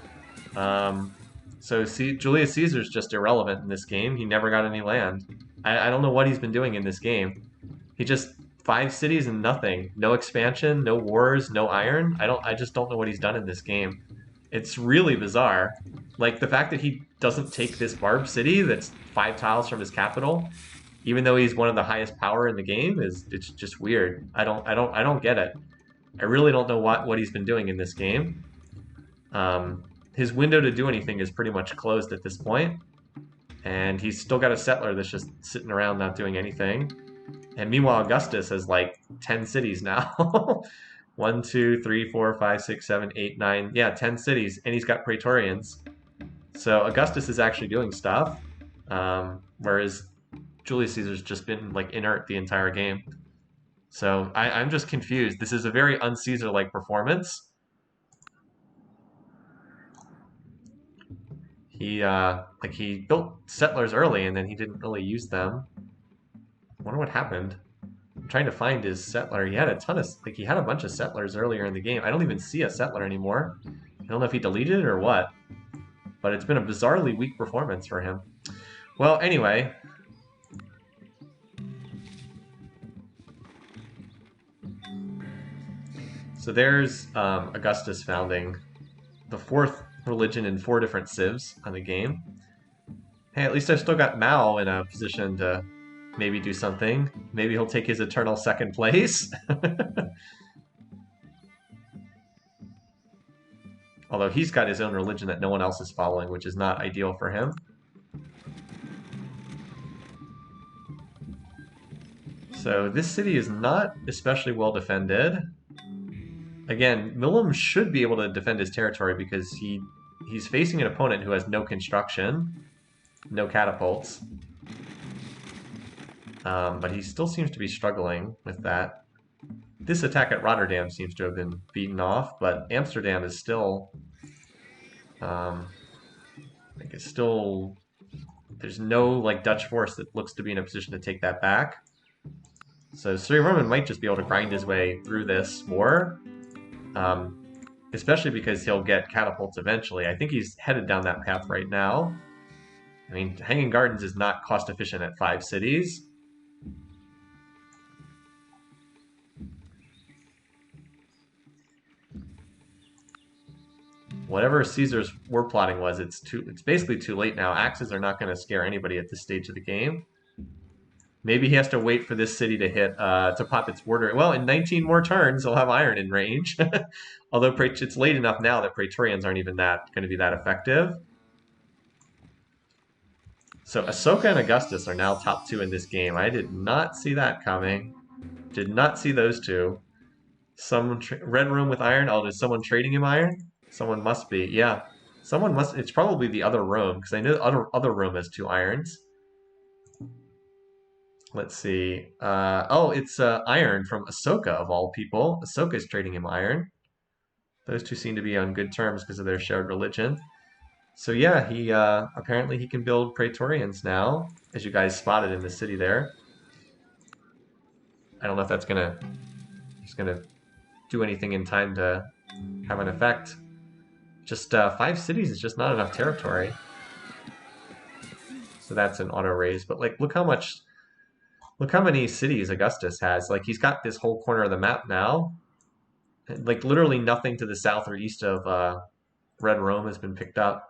[SPEAKER 1] Julius Caesar's just irrelevant in this game. He never got any land. I don't know what he's been doing in this game. He just 5 cities and nothing. No expansion, no wars, no iron. I just don't know what he's done in this game. It's really bizarre. Like the fact that he doesn't take this Barb city that's 5 tiles from his capital, even though he's one of the highest power in the game, it's just weird. I don't get it. I really don't know what he's been doing in this game. His window to do anything is pretty much closed at this point, and he's still got a settler that's just sitting around not doing anything. And meanwhile, Augustus has like 10 cities now. 1, 2, 3, 4, 5, 6, 7, 8, 9. Yeah, 10 cities, and he's got Praetorians. So Augustus is actually doing stuff, whereas Julius Caesar's just been like inert the entire game. So I'm just confused. This is a very un-Caesar-like performance. He built settlers early and then he didn't really use them. I wonder what happened. I'm trying to find his settler. He had a ton of he had a bunch of settlers earlier in the game. I don't even see a settler anymore. I don't know if he deleted it or what, but it's been a bizarrely weak performance for him. Well, anyway. So there's Augustus founding the 4th religion in 4 different civs on the game. Hey, at least I've still got Mao in a position to maybe do something. Maybe he'll take his eternal 2nd place. Although he's got his own religion that no one else is following, which is not ideal for him. So this city is not especially well defended. Again, Milam should be able to defend his territory because he's facing an opponent who has no construction, no catapults. But he still seems to be struggling with that. This attack at Rotterdam seems to have been beaten off, but Amsterdam is still... there's no like Dutch force that looks to be in a position to take that back. So Sri Roman might just be able to grind his way through this more. Especially because he'll get catapults eventually. I think he's headed down that path right now. I mean, Hanging Gardens is not cost efficient at 5 cities. Whatever Caesar's war plotting was, it's basically too late now. Axes are not going to scare anybody at this stage of the game. Maybe he has to wait for this city to hit, to pop its border. Well, in 19 more turns, he'll have iron in range. Although it's late enough now that Praetorians aren't even going to be that effective. So Ahsoka and Augustus are now top 2 in this game. I did not see that coming. Did not see those two. Red room with iron. Oh, is someone trading him iron? Someone must be. Yeah. Someone must. It's probably the other room, because I know the other room has 2 irons. Let's see. Oh, it's iron from Ahsoka, of all people. Ahsoka's trading him iron. Those two seem to be on good terms because of their shared religion. So yeah, he apparently he can build Praetorians now, as you guys spotted in the city there. I don't know if that's gonna do anything in time to have an effect. Just 5 cities is just not enough territory. So that's an auto raise. But like, look how many cities Augustus has. Like, he's got this whole corner of the map now. Like, literally nothing to the south or east of Red Rome has been picked up.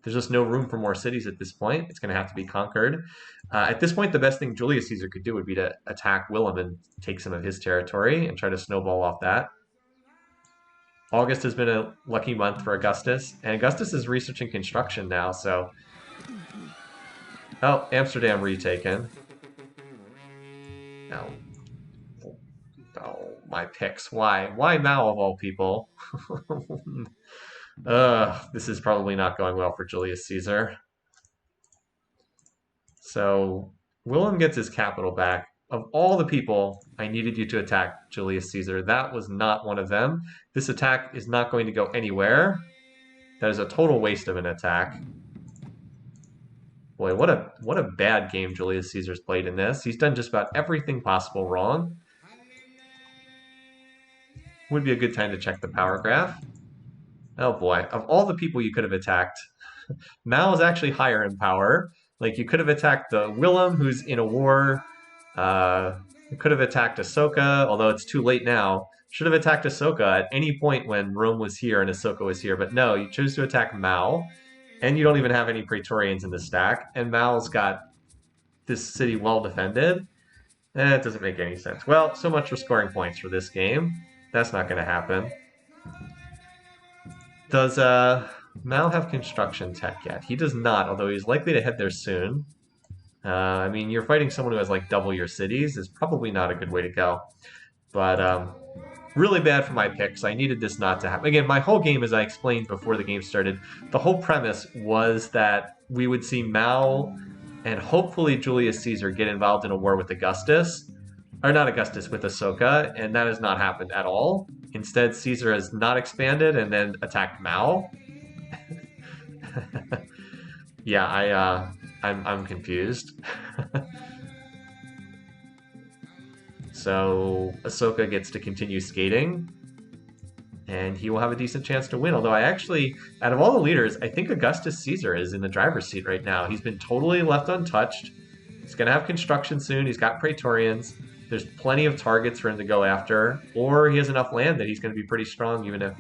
[SPEAKER 1] There's just no room for more cities at this point. It's going to have to be conquered. At this point, the best thing Julius Caesar could do would be to attack Willem and take some of his territory and try to snowball off that. August has been a lucky month for Augustus, and Augustus is researching construction now, so... Oh, Amsterdam retaken. No. Oh, my picks. Why? Why Mao of all people? This is probably not going well for Julius Caesar. So, Willem gets his capital back. Of all the people I needed you to attack Julius Caesar, that was not one of them. This attack is not going to go anywhere. That is a total waste of an attack. Boy, what a bad game Julius Caesar's played in this. He's done just about everything possible wrong. Would be a good time to check the power graph. Oh boy, of all the people you could have attacked, Mao is actually higher in power. Like, you could have attacked the Willem, who's in a war. You could have attacked Ahsoka, although it's too late now. Should have attacked Ahsoka at any point when Rome was here and Ahsoka was here. But no, you chose to attack Mao, and you don't even have any Praetorians in the stack. And Mao's got this city well defended. It doesn't make any sense. Well, so much for scoring points for this game. That's not going to happen. Does Mao have construction tech yet? He does not, although he's likely to head there soon. I mean, you're fighting someone who has like double your cities is probably not a good way to go. But really bad for my picks. I needed this not to happen. Again, my whole game, as I explained before the game started, the whole premise was that we would see Mao and hopefully Julius Caesar get involved in a war with Augustus. Or not Augustus, with Ahsoka, and that has not happened at all. Instead, Caesar has not expanded and then attacked Mao. Yeah, I'm confused. So Ahsoka gets to continue skating, and he will have a decent chance to win. Although I actually, out of all the leaders, I think Augustus Caesar is in the driver's seat right now. He's been totally left untouched. He's going to have construction soon. He's got Praetorians. There's plenty of targets for him to go after, or he has enough land that he's going to be pretty strong even if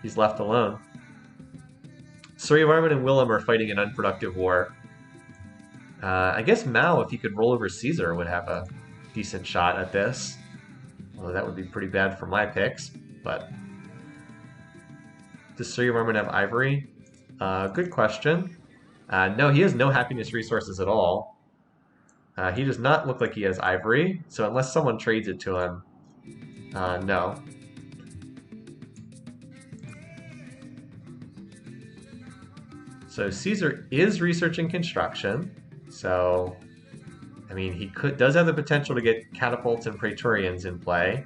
[SPEAKER 1] he's left alone. Suryavarman and Willem are fighting an unproductive war. I guess Mao, if he could roll over Caesar, would have a decent shot at this. Although that would be pretty bad for my picks, but... Does Suryavarman have ivory? Good question. No, he has no happiness resources at all. He does not look like he has ivory, so unless someone trades it to him, no. So Caesar is researching construction, so, I mean, he does have the potential to get catapults and Praetorians in play.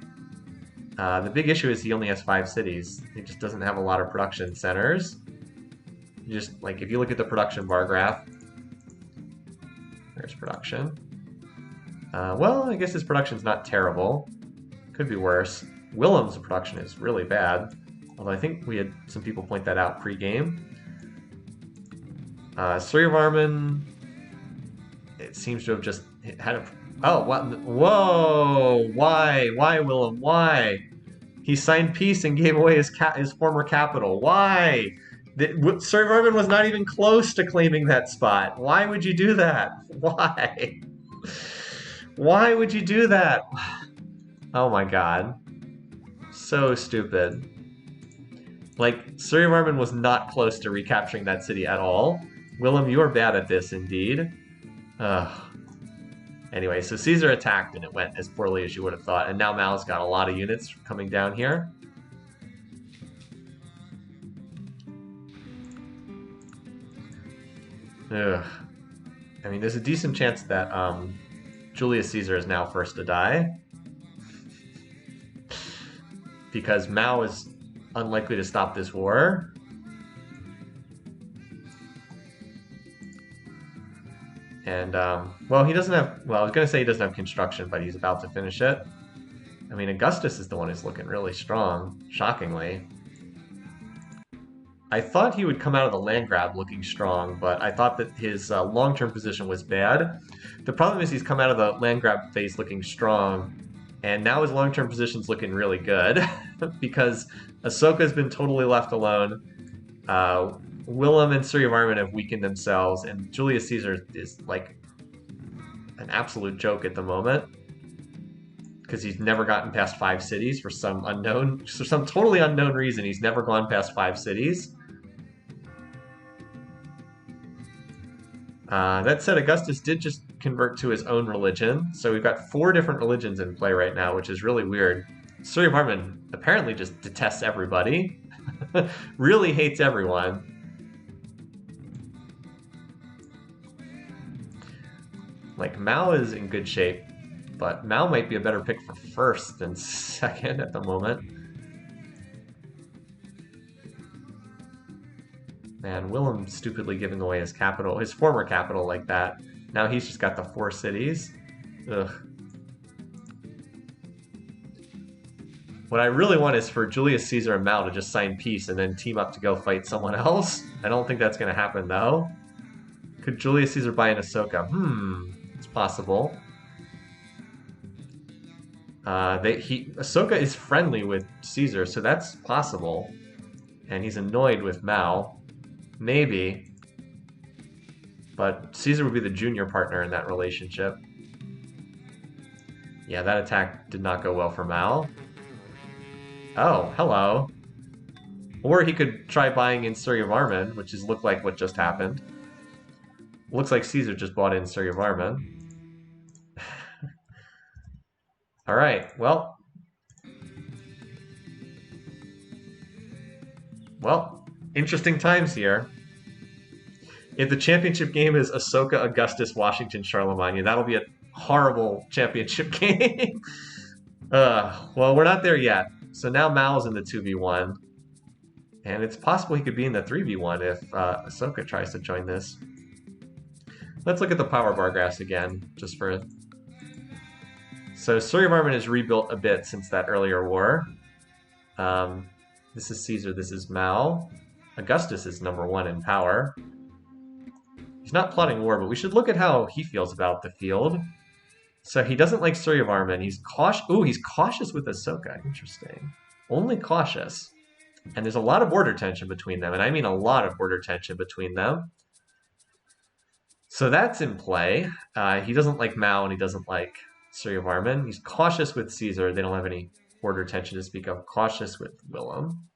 [SPEAKER 1] The big issue is he only has 5 cities. He just doesn't have a lot of production centers. Just, like, if you look at the production bar graph, there's production. Well, I guess his production's not terrible. Could be worse. Willem's production is really bad. Although I think we had some people point that out pre-game. Suryavarman, it seems to have just had a... Oh, what? Whoa! Why? Why, Willem? Why? He signed peace and gave away his former capital. Why? Suryavarman was not even close to claiming that spot. Why would you do that? Why? Why would you do that? Oh my god. So stupid. Like, Suryavarman was not close to recapturing that city at all. Willem, you are bad at this indeed. Anyway, so Caesar attacked and it went as poorly as you would have thought. And now Mao's got a lot of units coming down here. Ugh. I mean, there's a decent chance that Julius Caesar is now first to die. Because Mao is unlikely to stop this war. And, well, he doesn't have... Well, I was going to say he doesn't have construction, but he's about to finish it. I mean, Augustus is the one who's looking really strong, shockingly. I thought he would come out of the land grab looking strong, but I thought that his long-term position was bad. The problem is he's come out of the land grab phase looking strong, and now his long-term position's looking really good, because Ahsoka's been totally left alone. Willem and Suryavarman have weakened themselves, and Julius Caesar is like an absolute joke at the moment. because he's never gotten past 5 cities for some totally unknown reason. He's never gone past 5 cities. That said, Augustus did just convert to his own religion, so we've got 4 different religions in play right now, which is really weird. Suryavarman apparently just detests everybody. Really hates everyone. Like, Mao is in good shape, but Mao might be a better pick for first than second at the moment. Man, Willem stupidly giving away his capital, his former capital like that. Now he's just got the 4 cities. Ugh. What I really want is for Julius Caesar and Mao to just sign peace and then team up to go fight someone else. I don't think that's going to happen, though. Could Julius Caesar buy an Ahsoka? It's possible. Ahsoka is friendly with Caesar, so that's possible. And he's annoyed with Mao. Maybe. But Caesar would be the junior partner in that relationship. Yeah, that attack did not go well for Mao. Oh, hello. Or he could try buying in Suryavarman, which is look like what just happened. Looks like Caesar just bought in Suryavarman. Alright, well, interesting times here. If the championship game is Ahsoka, Augustus, Washington, Charlemagne, that'll be a horrible championship game. Well, we're not there yet. So now Mao's in the 2v1. And it's possible he could be in the 3v1 if Ahsoka tries to join this. Let's look at the power bar graphs again, just for... So Suryavarman has rebuilt a bit since that earlier war. This is Caesar, this is Mao. Augustus is #1 in power. He's not plotting war, but we should look at how he feels about the field. So he doesn't like Suryavarman. He's cautious. Ooh, he's cautious with Ahsoka. Interesting. Only cautious. And there's a lot of border tension between them, and I mean a lot of border tension between them. So that's in play. He doesn't like Mao, and he doesn't like Suryavarman. He's cautious with Caesar. They don't have any border tension to speak of. Cautious with Willem.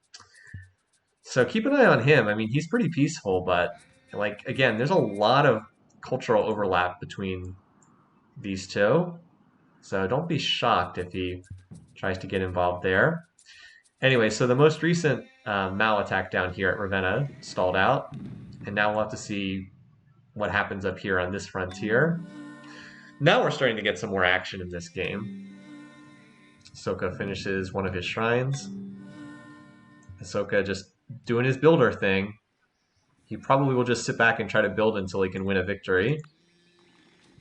[SPEAKER 1] So keep an eye on him. I mean, he's pretty peaceful, but like again, there's a lot of cultural overlap between these two. So don't be shocked if he tries to get involved there. Anyway, so the most recent Mao attack down here at Ravenna stalled out. And now we'll have to see what happens up here on this frontier. Now we're starting to get some more action in this game. Ahsoka finishes one of his shrines. Ahsoka just doing his builder thing. He probably will just sit back and try to build until he can win a victory.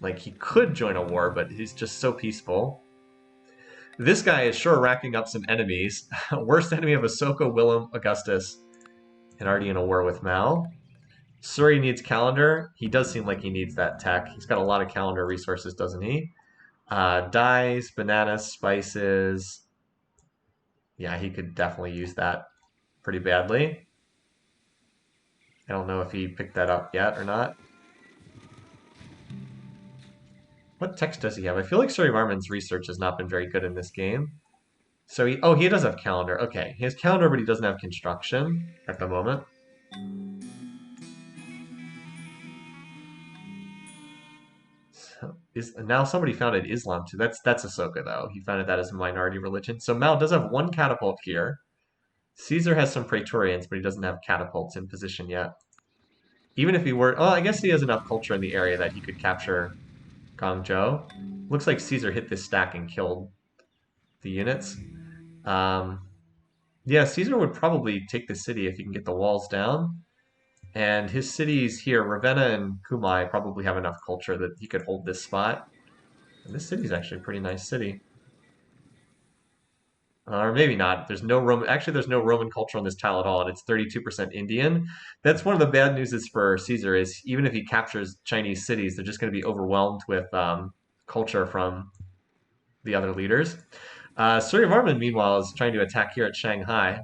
[SPEAKER 1] Like, he could join a war, but he's just so peaceful. This guy is sure racking up some enemies. Worst enemy of Ahsoka, Willem, Augustus, and already in a war with Mao. Suri needs calendar. He does seem like he needs that tech. He's got a lot of calendar resources, doesn't he? Dyes, bananas, spices. Yeah, he could definitely use that pretty badly. I don't know if he picked that up yet or not. What text does he have? I feel like Suryavarman's research has not been very good in this game. So he does have calendar. Okay, he has calendar, but he doesn't have construction at the moment. So now somebody founded Islam too. That's Ahsoka though. He founded that as a minority religion. So Mao does have 1 catapult here. Caesar has some Praetorians, but he doesn't have catapults in position yet. Even if he were... Oh, I guess he has enough culture in the area that he could capture Guangzhou. Looks like Caesar hit this stack and killed the units. Yeah, Caesar would probably take the city if he can get the walls down. And his cities here, Ravenna and Kumai, probably have enough culture that he could hold this spot. And this city's actually a pretty nice city. Or maybe not. There's no Roman. Actually, there's no Roman culture on this tile at all, and it's 32% Indian. That's one of the bad news is for Caesar is even if he captures Chinese cities, they're just going to be overwhelmed with culture from the other leaders. Suryavarman, meanwhile, is trying to attack here at Shanghai.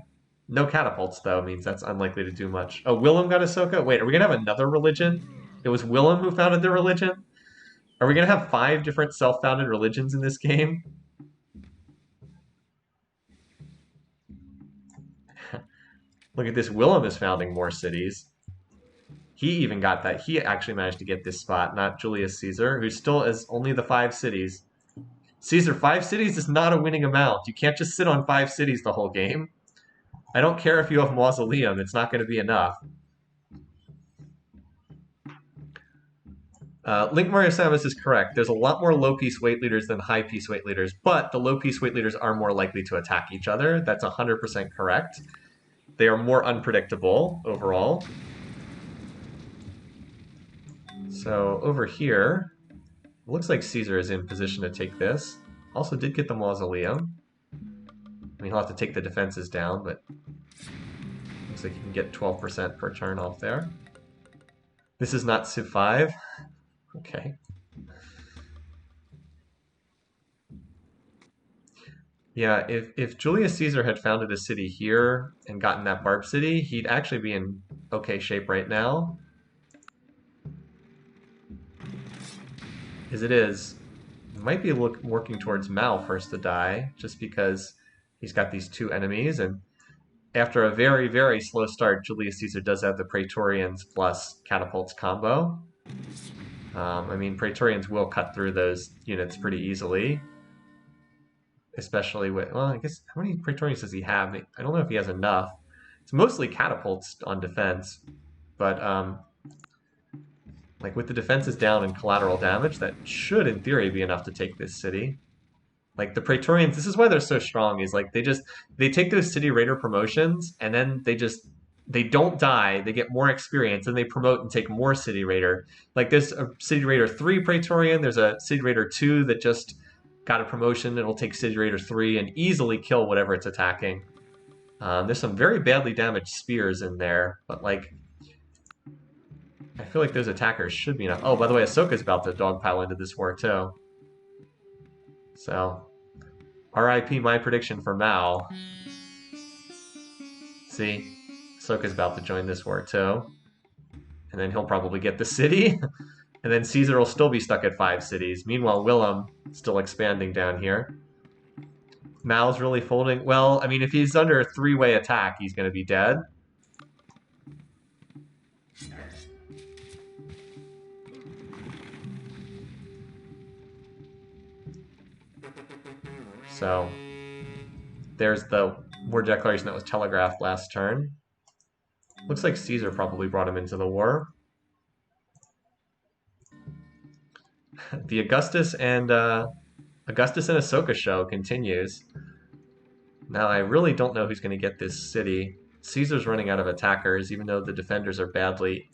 [SPEAKER 1] No catapults, though, means that's unlikely to do much. Oh, Willem got Ahsoka? Wait, are we going to have another religion? It was Willem who founded the religion? Are we going to have 5 different self-founded religions in this game? Look at this. Willem is founding more cities. He even got that. He actually managed to get this spot, not Julius Caesar, who still has only the 5 cities. Caesar, 5 cities is not a winning amount. You can't just sit on 5 cities the whole game. I don't care if you have Mausoleum. It's not going to be enough. Link Mario Samus is correct. There's a lot more low piece weight leaders than high piece weight leaders, but the low piece weight leaders are more likely to attack each other. That's 100% correct. They are more unpredictable overall. So over here, it looks like Caesar is in position to take this. Also did get the Mausoleum. I mean, he'll have to take the defenses down, but looks like he can get 12% per turn off there. This is not Civ 5. Okay. Yeah, if Julius Caesar had founded a city here and gotten that Barb city, he'd actually be in okay shape right now. As it is, he might be working towards Mao first to die, just because he's got these 2 enemies, and after a very, very slow start, Julius Caesar does have the Praetorians plus Catapults combo. I mean, Praetorians will cut through those units pretty easily. Especially with, well, I guess, how many Praetorians does he have? I don't know if he has enough. It's mostly Catapults on defense. But, like, with the defenses down and collateral damage, that should, in theory, be enough to take this city. Like, the Praetorians, this is why they're so strong, is, like, they take those City Raider promotions, and then they don't die, they get more experience, and they promote and take more City Raider. Like, there's a City Raider 3 Praetorian, there's a City Raider 2 that just got a promotion. It'll take City Raider 3 and easily kill whatever it's attacking. There's some very badly damaged spears in there, but, like, I feel like those attackers should be enough. Oh, by the way, Ahsoka's about to dogpile into this war, too. So, RIP my prediction for Mao. See? Ahsoka's about to join this war too. And then he'll probably get the city. And then Caesar will still be stuck at 5 cities. Meanwhile, Willem still expanding down here. Mao's really folding. Well, I mean, if he's under a 3-way attack, he's going to be dead. So, there's the war declaration that was telegraphed last turn. Looks like Caesar probably brought him into the war. The Augustus and Ahsoka show continues. Now, I really don't know who's going to get this city. Caesar's running out of attackers, even though the defenders are badly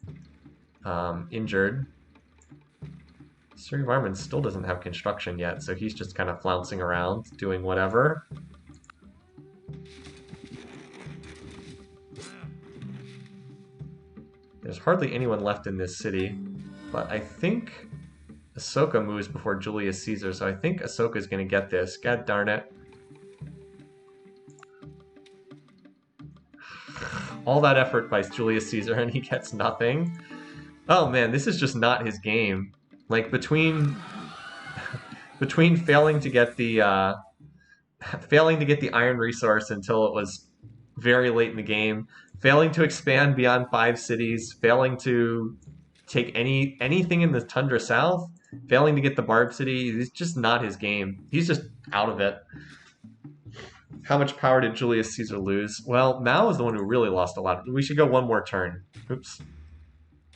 [SPEAKER 1] injured. Sir Varman still doesn't have construction yet, so he's just kind of flouncing around, doing whatever. There's hardly anyone left in this city, but I think Ahsoka moves before Julius Caesar, so I think Ahsoka is going to get this. God darn it. All that effort by Julius Caesar, and he gets nothing. Oh man, this is just not his game. Like, between failing to get the iron resource until it was very late in the game, failing to expand beyond 5 cities, failing to take anything in the Tundra South, failing to get the Barb City, it's just not his game. He's just out of it. How much power did Julius Caesar lose? Well, Mao is the one who really lost a lot. We should go one more turn. Oops.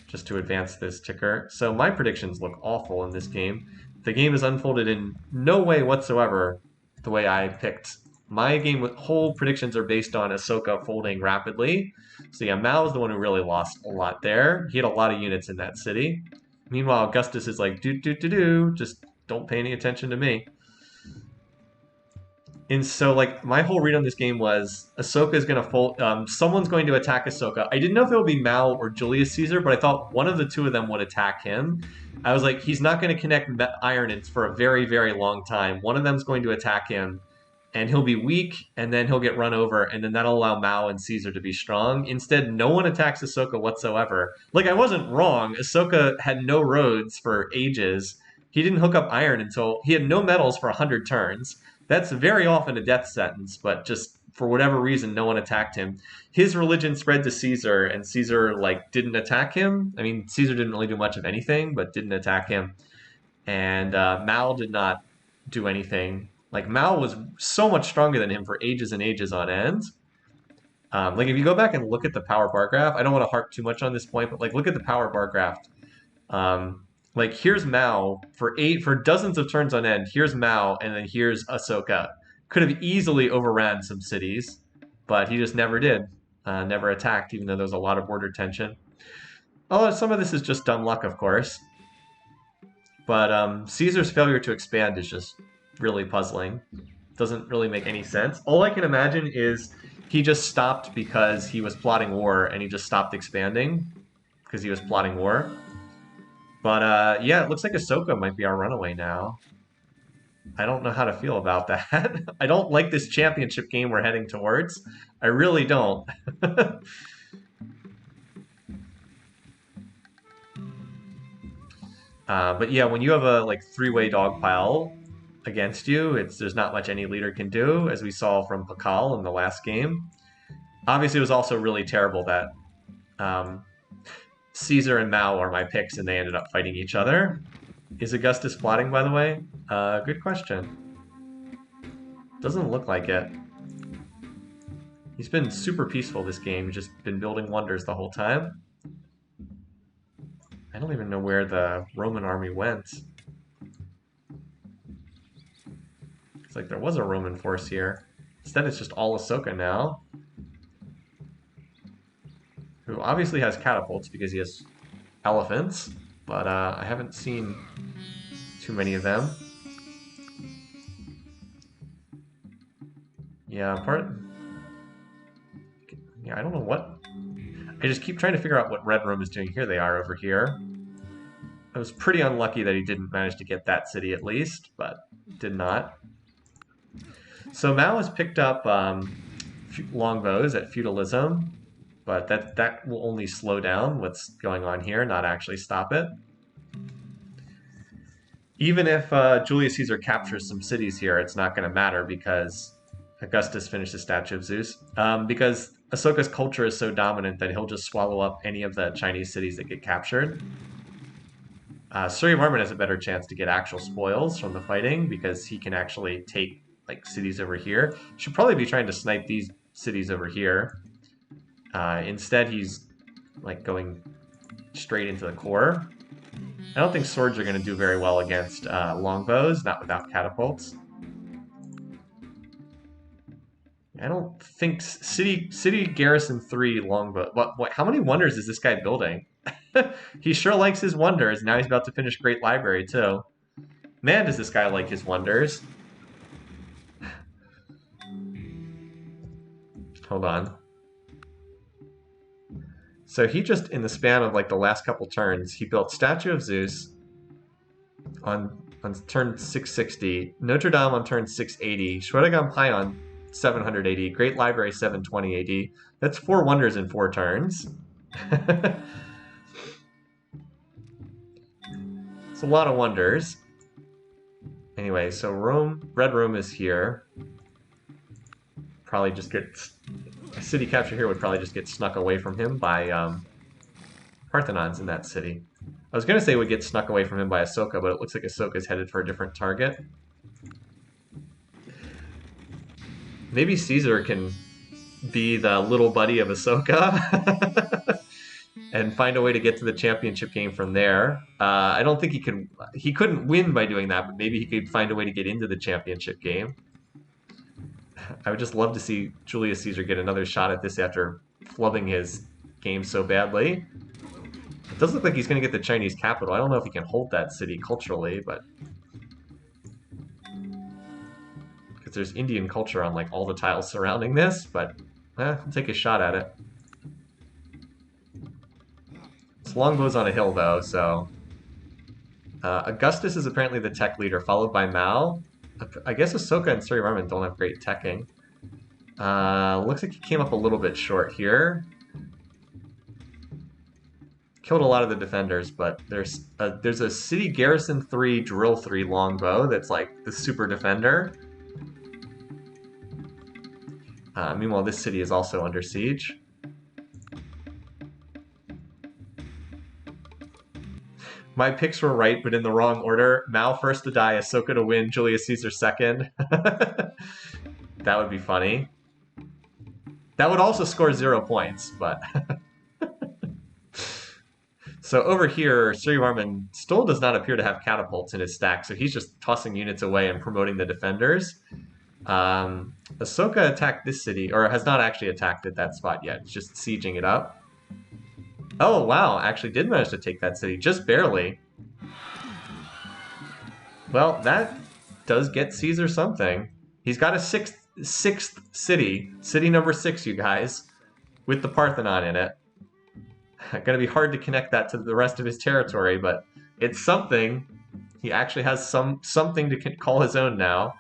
[SPEAKER 1] Just to advance this ticker. So my predictions look awful in this game. The game is unfolded in no way whatsoever the way I picked. My whole predictions are based on Ahsoka folding rapidly. So yeah, Mao is the one who really lost a lot there. He had a lot of units in that city. Meanwhile, Augustus is like, just don't pay any attention to me. And so, like, my whole read on this game was Ahsoka is going to fold. Someone's going to attack Ahsoka. I didn't know if it would be Mao or Julius Caesar, but I thought one of the two of them would attack him. I was like, he's not going to connect iron for a very, very long time. One of them's going to attack him, and he'll be weak, and then he'll get run over, and then that'll allow Mao and Caesar to be strong. Instead, no one attacks Ahsoka whatsoever. Like, I wasn't wrong. Ahsoka had no roads for ages. He didn't hook up iron until he had no metals for 100 turns. That's very often a death sentence, but just for whatever reason, no one attacked him. His religion spread to Caesar, and Caesar like didn't attack him. I mean, Caesar didn't really do much of anything, but didn't attack him. And Mao did not do anything. Like Mao was so much stronger than him for ages and ages on end. Like if you go back and look at the power bar graph, I don't want to harp too much on this point, but like look at the power bar graph. Like here's Mao for dozens of turns on end. Here's Mao, and then here's Ahsoka. Could have easily overran some cities, but he just never did. Never attacked, even though there was a lot of border tension. Oh, some of this is just dumb luck, of course. But Caesar's failure to expand is just really puzzling. Doesn't really make any sense. All I can imagine is he just stopped because he was plotting war, and he just stopped expanding because he was plotting war. But yeah, it looks like Ahsoka might be our runaway now. I don't know how to feel about that. I don't like this championship game we're heading towards. I really don't. But yeah, when you have a like three-way dog pile against you, there's not much any leader can do, as we saw from Pakal in the last game. Obviously, it was also really terrible that Caesar and Mao are my picks, and they ended up fighting each other. Is Augustus plotting, by the way? Good question. Doesn't look like it. He's been super peaceful this game. He's just been building wonders the whole time. I don't even know where the Roman army went. It's like there was a Roman force here. Instead, it's just all Ahsoka now. Who obviously has catapults because he has elephants, but I haven't seen too many of them. Yeah, I don't know what... I just keep trying to figure out what Red Rome is doing. Here they are over here. I was pretty unlucky that he didn't manage to get that city at least, but did not. So Mao has picked up longbows at feudalism, but that will only slow down what's going on here, not actually stop it. Even if Julius Caesar captures some cities here, it's not going to matter because Augustus finished the statue of Zeus. Because Ahsoka's culture is so dominant that he'll just swallow up any of the Chinese cities that get captured. Suryavarman has a better chance to get actual spoils from the fighting because he can actually take like cities over here. Should probably be trying to snipe these cities over here. Instead, he's like going straight into the core. I don't think swords are going to do very well against longbows, not without catapults. I don't think city garrison 3 longbow. What? How many wonders is this guy building? He sure likes his wonders. Now he's about to finish Great Library too. Man, does this guy like his wonders. Hold on. So he just, in the span of like the last couple turns, he built Statue of Zeus on turn 660, Notre Dame on turn 680, Shwedagon Pai on 780, Great Library 720 AD. That's 4 wonders in 4 turns. It's a lot of wonders. Anyway, so Red Rome is here. Probably just a city capture here would probably just get snuck away from him by Parthenons in that city. I was going to say it would get snuck away from him by Ahsoka, but it looks like Ahsoka's headed for a different target. Maybe Caesar can be the little buddy of Ahsoka and find a way to get to the championship game from there. I don't think he couldn't win by doing that, but maybe he could find a way to get into the championship game. I would just love to see Julius Caesar get another shot at this after flubbing his game so badly. It does look like he's going to get the Chinese capital. I don't know if he can hold that city culturally, but... because there's Indian culture on like all the tiles surrounding this, but I'll take a shot at it. It's longbows on a hill though, so... Augustus is apparently the tech leader, followed by Mao. I guess Ahsoka and Suryavarman don't have great teching. Looks like he came up a little bit short here. Killed a lot of the defenders, but there's a City Garrison 3 Drill 3 longbow that's like the super defender. Meanwhile, this city is also under siege. My picks were right, but in the wrong order. Mao first to die, Ahsoka to win, Julius Caesar second. That would be funny. That would also score 0 points, but... So over here, Suryavarman still does not appear to have catapults in his stack, so he's just tossing units away and promoting the defenders. Ahsoka attacked this city, or has not actually attacked at that spot yet. It's just sieging it up. Oh, wow, actually did manage to take that city, just barely. Well, that does get Caesar something. He's got a sixth city, city number 6, you guys, with the Parthenon in it. Gonna be hard to connect that to the rest of his territory, but it's something. He actually has something to call his own now.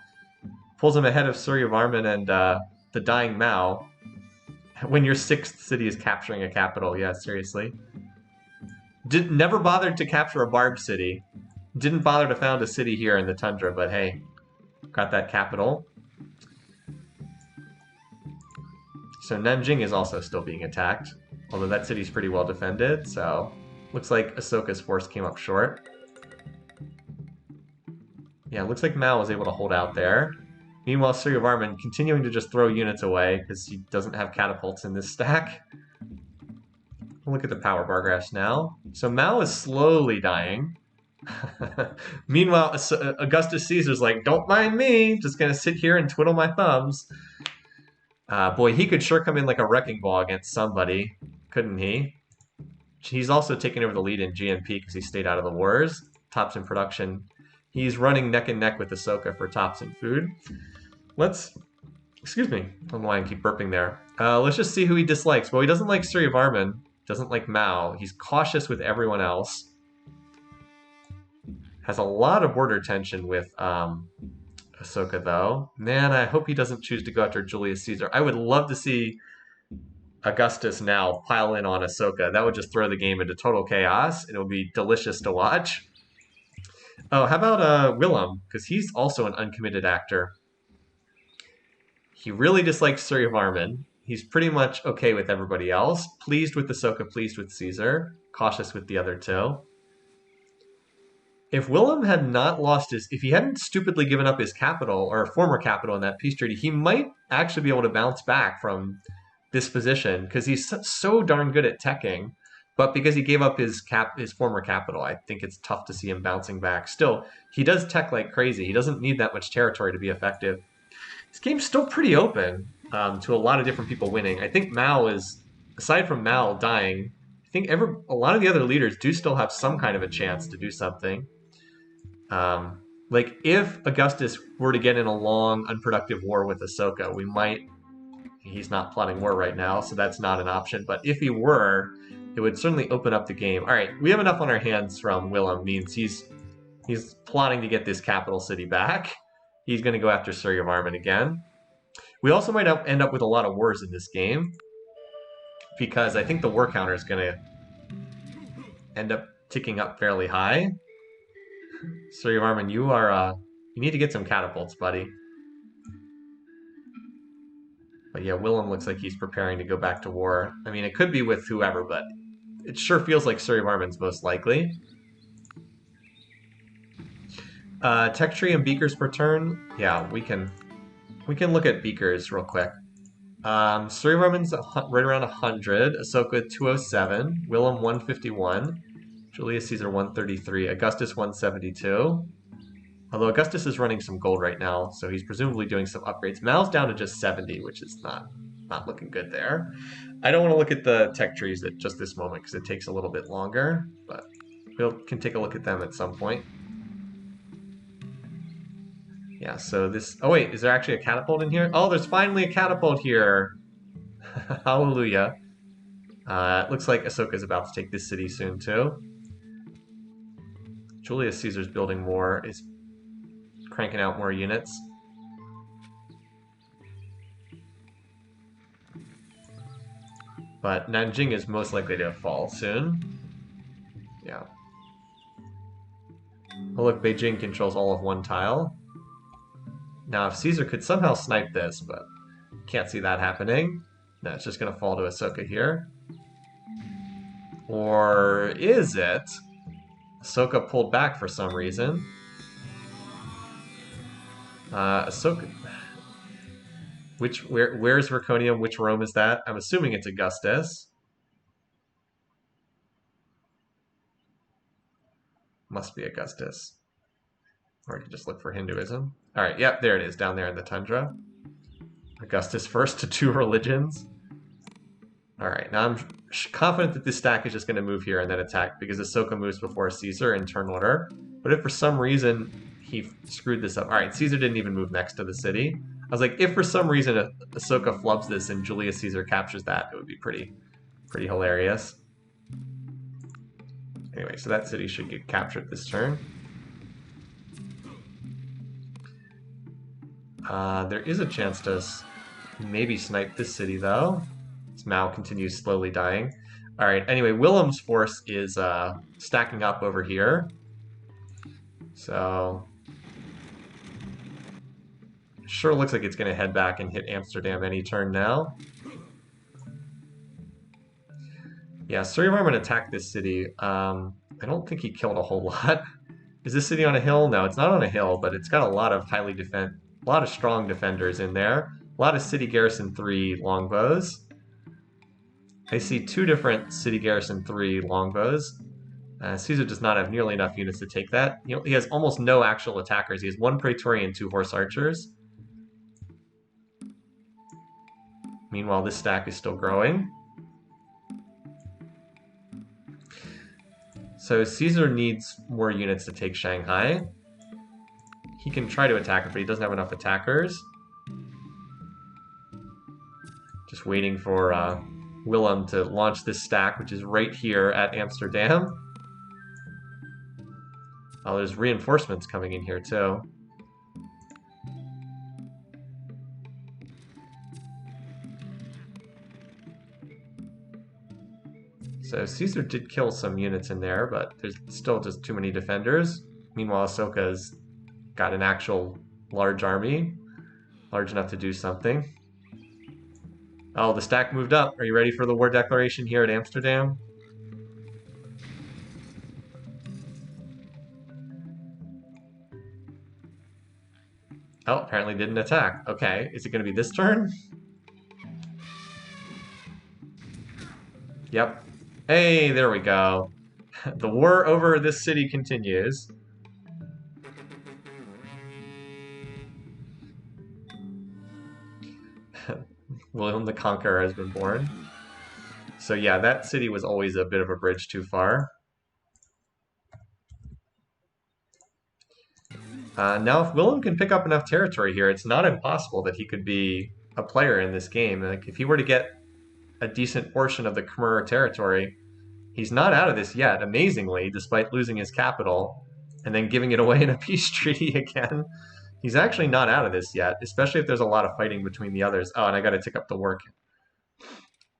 [SPEAKER 1] Pulls him ahead of Suryavarman and the dying Mao. When your 6th city is capturing a capital, yeah, seriously. Never bothered to capture a Barb city. Didn't bother to found a city here in the tundra, but hey, got that capital. So Nanjing is also still being attacked. Although that city's pretty well defended, so looks like Ahsoka's force came up short. Yeah, looks like Mao was able to hold out there. Meanwhile, Suryavarman continuing to just throw units away because he doesn't have catapults in this stack. Look at the power bar graphs now. So Mao is slowly dying. Meanwhile, Augustus Caesar's like, don't mind me, just gonna sit here and twiddle my thumbs. Boy, he could sure come in like a wrecking ball against somebody, couldn't he? He's also taken over the lead in GNP because he stayed out of the wars. Tops in production. He's running neck and neck with Ahsoka for tops in food. Excuse me, I don't know why I keep burping there. Let's just see who he dislikes. Well, he doesn't like Suryavarman, doesn't like Mao. He's cautious with everyone else. Has a lot of border tension with Ahsoka, though. Man, I hope he doesn't choose to go after Julius Caesar. I would love to see Augustus now pile in on Ahsoka. That would just throw the game into total chaos. It would be delicious to watch. Oh, how about Willem? Because he's also an uncommitted actor. He really dislikes Suryavarman. He's pretty much okay with everybody else. Pleased with Ahsoka, pleased with Caesar. Cautious with the other two. If Willem had not lost if he hadn't stupidly given up his capital, or former capital in that peace treaty, he might actually be able to bounce back from this position, because he's so darn good at teching. But because he gave up his former capital, I think it's tough to see him bouncing back. Still, he does tech like crazy. He doesn't need that much territory to be effective. This game's still pretty open to a lot of different people winning. I think Mao is, aside from Mao dying, I think a lot of the other leaders do still have some kind of a chance to do something. Like, if Augustus were to get in a long, unproductive war with Ahsoka, we might... He's not plotting war right now, so that's not an option. But if he were, it would certainly open up the game. All right, we have enough on our hands from Willem. Means he's plotting to get this capital city back. He's going to go after Suryavarman again. We also might end up with a lot of wars in this game, because I think the war counter is going to end up ticking up fairly high. Suryavarman, you need to get some catapults, buddy. But yeah, Willem looks like he's preparing to go back to war. I mean, it could be with whoever, but it sure feels like Suryavarman's most likely. Tech tree and beakers per turn. Yeah, we can look at beakers real quick. Suryavarman's right around 100. Ahsoka 207. Willem 151. Julius Caesar 133. Augustus 172. Although Augustus is running some gold right now, so he's presumably doing some upgrades. Mao's down to just 70, which is not looking good there. I don't want to look at the tech trees at just this moment because it takes a little bit longer, but we can take a look at them at some point. Yeah, so this... Oh wait, is there actually a catapult in here? Oh, there's finally a catapult here! Hallelujah. It looks like Ahsoka's about to take this city soon, too. Julius Caesar's building more, is cranking out more units. But Nanjing is most likely to fall soon. Yeah. Oh look, Beijing controls all of one tile. Now if Caesar could somehow snipe this, but Can't see that happening. No, it's just going to fall to Ahsoka here. Or is it? Ahsoka pulled back for some reason. Ahsoka... Where's Raconium? Which Rome is that? I'm assuming it's Augustus. Must be Augustus. Or you can just look for Hinduism. Alright, yep, there it is, down there in the tundra. Augustus first to 2 religions. Alright, now I'm confident that this stack is just going to move here and then attack, because Ahsoka moves before Caesar in turn order. But if for some reason he screwed this up... Alright, Caesar didn't even move next to the city. I was like, if for some reason Ahsoka flubs this and Julius Caesar captures that, it would be pretty hilarious. Anyway, so that city should get captured this turn. There is a chance to maybe snipe this city, though. As Mao continues slowly dying. Alright, anyway, Willem's force is stacking up over here. So... sure looks like it's going to head back and hit Amsterdam any turn now. Yeah, Suryavarman attacked this city. I don't think he killed a whole lot. Is this city on a hill? No, it's not on a hill, but it's got a lot of a lot of strong defenders in there. A lot of City Garrison 3 longbows. I see 2 different City Garrison 3 longbows. Caesar does not have nearly enough units to take that. He has almost no actual attackers. He has 1 Praetorian and 2 horse archers. Meanwhile, this stack is still growing. So Caesar needs more units to take Shanghai. He can try to attack it, but he doesn't have enough attackers. Just waiting for Willem to launch this stack, which is right here at Amsterdam. Oh, there's reinforcements coming in here too. So Caesar did kill some units in there, but there's still just too many defenders. Meanwhile, Ahsoka's got an actual large army, large enough to do something. Oh, the stack moved up. Are you ready for the war declaration here at Amsterdam? Oh, apparently didn't attack. Okay, is it going to be this turn? Yep. Hey, there we go. The war over this city continues. William the Conqueror has been born. So yeah, that city was always a bit of a bridge too far. Now, if Willem can pick up enough territory here, it's not impossible that he could be a player in this game. Like, if he were to get a decent portion of the Khmer territory, he's not out of this yet, amazingly, despite losing his capital and then giving it away in a peace treaty again. He's actually not out of this yet, especially if there's a lot of fighting between the others. Oh, and I got to tick up the work.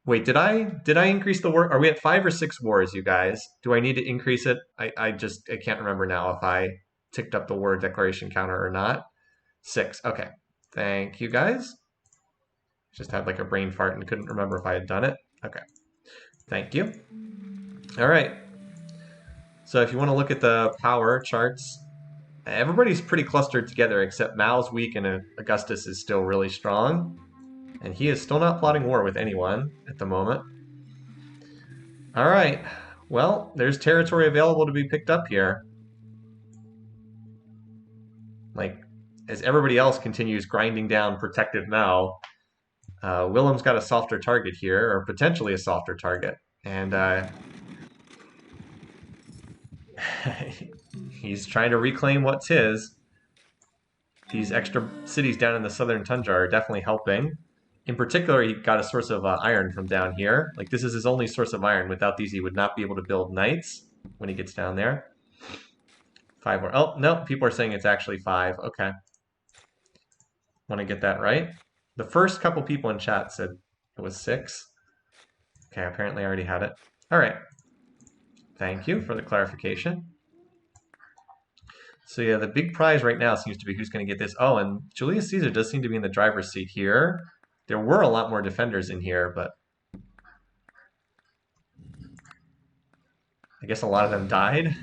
[SPEAKER 1] Wait, did I increase the work? Are we at 5 or 6 wars, you guys? Do I need to increase it? I can't remember now if I ticked up the war declaration counter or not. 6. Okay. Thank you, guys. Just had like a brain fart and couldn't remember if I had done it. Okay. Thank you. All right. So if you want to look at the power charts, everybody's pretty clustered together except Mao's weak and Augustus is still really strong. And he is still not plotting war with anyone at the moment. All right. Well, there's territory available to be picked up here. Like, as everybody else continues grinding down protective Mao, Willem's got a softer target here, or potentially a softer target. And he's trying to reclaim what's his. These extra cities down in the southern tundra are definitely helping. In particular, he got a source of iron from down here. Like, this is his only source of iron. Without these, he would not be able to build knights when he gets down there. 5 more. Oh, no, people are saying it's actually 5. Okay. Want to get that right? The first couple people in chat said it was 6. Okay, apparently I already had it. All right. Thank you for the clarification. So yeah, the big prize right now seems to be who's going to get this. Oh, and Julius Caesar does seem to be in the driver's seat here. There were a lot more defenders in here, but I guess a lot of them died.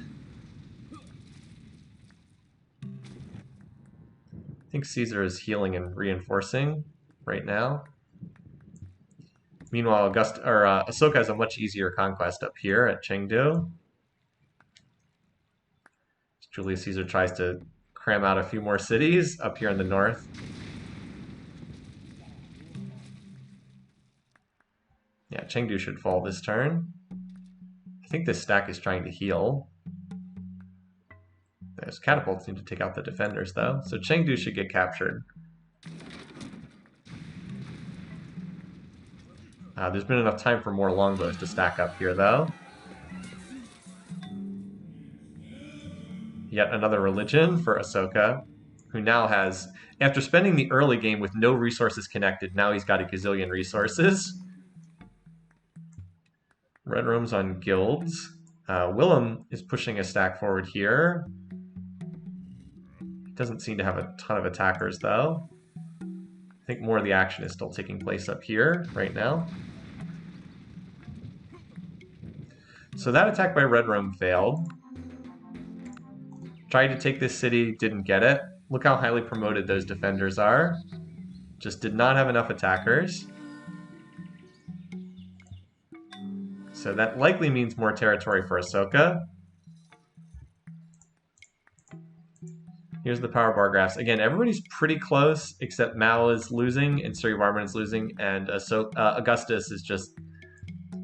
[SPEAKER 1] I think Caesar is healing and reinforcing right now. Meanwhile, Ahsoka has a much easier conquest up here at Chengdu. Julius Caesar tries to cram out a few more cities up here in the north. Yeah, Chengdu should fall this turn. I think this stack is trying to heal. Those catapults need to take out the defenders, though. So Chengdu should get captured. There's been enough time for more longbows to stack up here, though. Yet another religion for Ahsoka, who now has, after spending the early game with no resources connected, now he's got a gazillion resources. Red Rome's on guilds. Willem is pushing a stack forward here. He doesn't seem to have a ton of attackers, though. I think more of the action is still taking place up here right now. So that attack by Red Rome failed. Tried to take this city, didn't get it. Look how highly promoted those defenders are. Just did not have enough attackers. So that likely means more territory for Ahsoka. Here's the power bar graphs. Again, everybody's pretty close, except Mao is losing, and Suri Varman is losing, and Augustus is just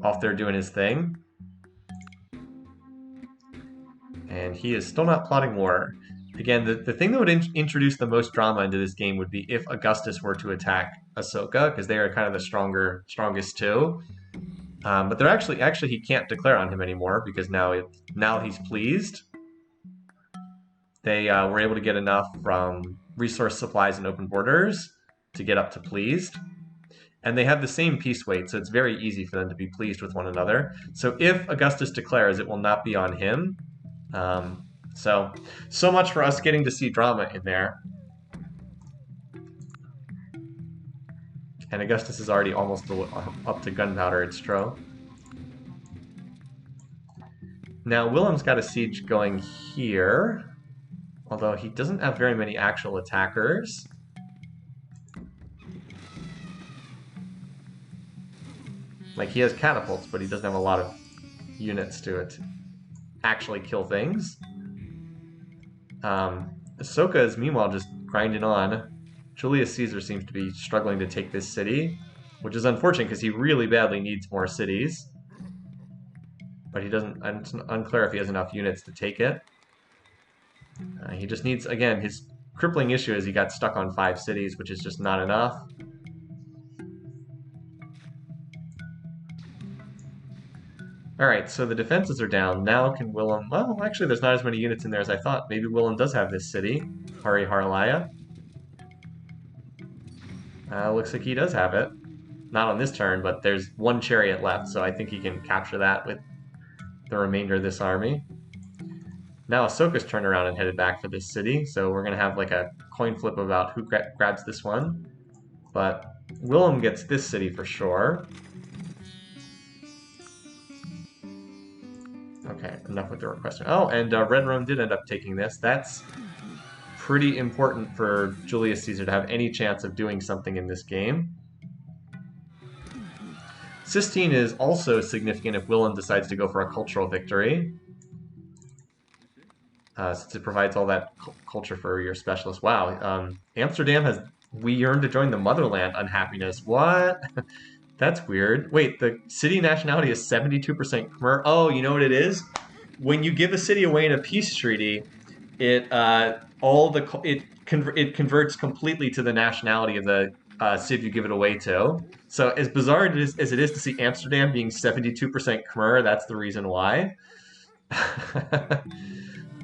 [SPEAKER 1] off there doing his thing. And he is still not plotting war. Again, the thing that would introduce the most drama into this game would be if Augustus were to attack Ahsoka, because they are kind of the strongest two. But they're actually he can't declare on him anymore because now he's pleased. They were able to get enough from resource supplies and open borders to get up to pleased. And they have the same peace weight, so it's very easy for them to be pleased with one another. So if Augustus declares, it will not be on him. So much for us getting to see drama in there. And Augustus is already almost up to gunpowder at Stro. Now Willem's got a siege going here, although he doesn't have very many actual attackers. Like, he has catapults, but he doesn't have a lot of units to it. Actually kill things. Ahsoka is meanwhile just grinding on. Julius Caesar seems to be struggling to take this city, which is unfortunate because he really badly needs more cities. But he doesn't. It's unclear if he has enough units to take it. He just needs, again, his crippling issue is he got stuck on 5 cities, which is just not enough. Alright, so the defenses are down. Now can Willem... Well, actually, there's not as many units in there as I thought. Maybe Willem does have this city. Hari Harlaya. Looks like he does have it. Not on this turn, but there's 1 chariot left, so I think he can capture that with the remainder of this army. Now Ahsoka's turned around and headed back for this city, so we're going to have like a coin flip about who grabs this one. But Willem gets this city for sure. Okay, enough with the request. Oh, and Red Rome did end up taking this. That's pretty important for Julius Caesar to have any chance of doing something in this game. Sistine is also significant if Willem decides to go for a cultural victory. Since it provides all that culture for your specialist. Wow, Amsterdam has "We yearn to join the motherland" unhappiness. What? That's weird. Wait, the city nationality is 72% Khmer. Oh, you know what it is? When you give a city away in a peace treaty, it converts completely to the nationality of the civ you give it away to. So as bizarre as it is to see Amsterdam being 72% Khmer, that's the reason why.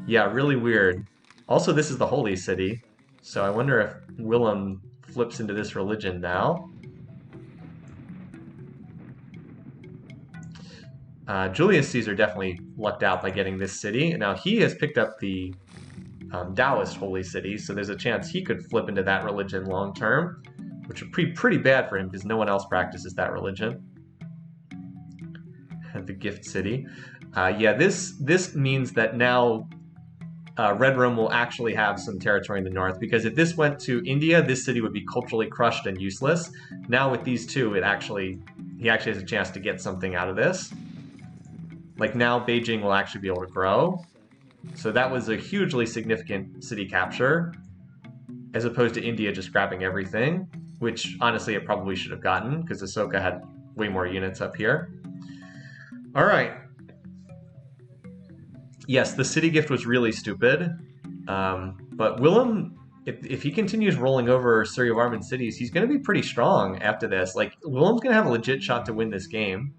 [SPEAKER 1] Yeah, really weird. Also, this is the holy city, so I wonder if Willem flips into this religion now. Julius Caesar definitely lucked out by getting this city. Now he has picked up the Taoist holy city, so there's a chance he could flip into that religion long term. which would be pretty bad for him because no one else practices that religion. The Gift City. Yeah, this means that now Red Rome will actually have some territory in the north, because if this went to India, this city would be culturally crushed and useless. Now with these two, he actually has a chance to get something out of this. Like now Beijing will actually be able to grow. So that was a hugely significant city capture, as opposed to India just grabbing everything, which honestly it probably should have gotten, because Ahsoka had way more units up here. All right. Yes, the city gift was really stupid, but Willem, if he continues rolling over Suryavarman cities, he's going to be pretty strong after this. Like, Willem's going to have a legit shot to win this game,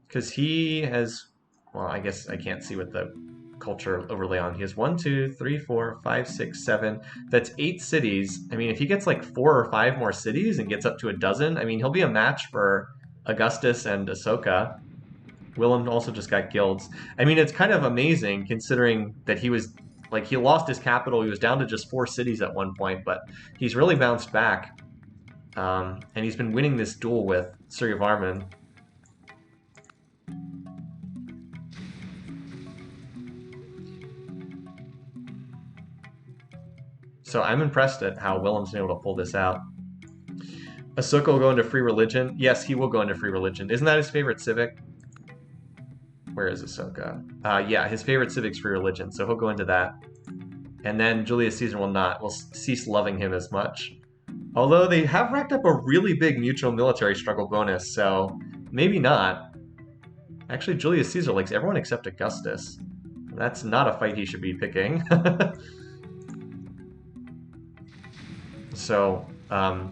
[SPEAKER 1] because he has, well, I guess I can't see what the culture overlay on. He has 1, 2, 3, 4, 5, 6, 7. That's 8 cities. I mean, if he gets like 4 or 5 more cities and gets up to a dozen, I mean, he'll be a match for Augustus and Ahsoka. Willem also just got guilds. I mean, it's kind of amazing considering that he was, like, he lost his capital. He was down to just 4 cities at one point, but he's really bounced back. And he's been winning this duel with Suryavarman. So I'm impressed at how Willem's been able to pull this out. Ahsoka will go into free religion. Yes, he will go into free religion. Isn't that his favorite civic? Where is Ahsoka? Yeah, his favorite civic's free religion, so he'll go into that. And then Julius Caesar will cease loving him as much. Although they have racked up a really big mutual military struggle bonus, so maybe not. Actually, Julius Caesar likes everyone except Augustus. That's not a fight he should be picking. So, now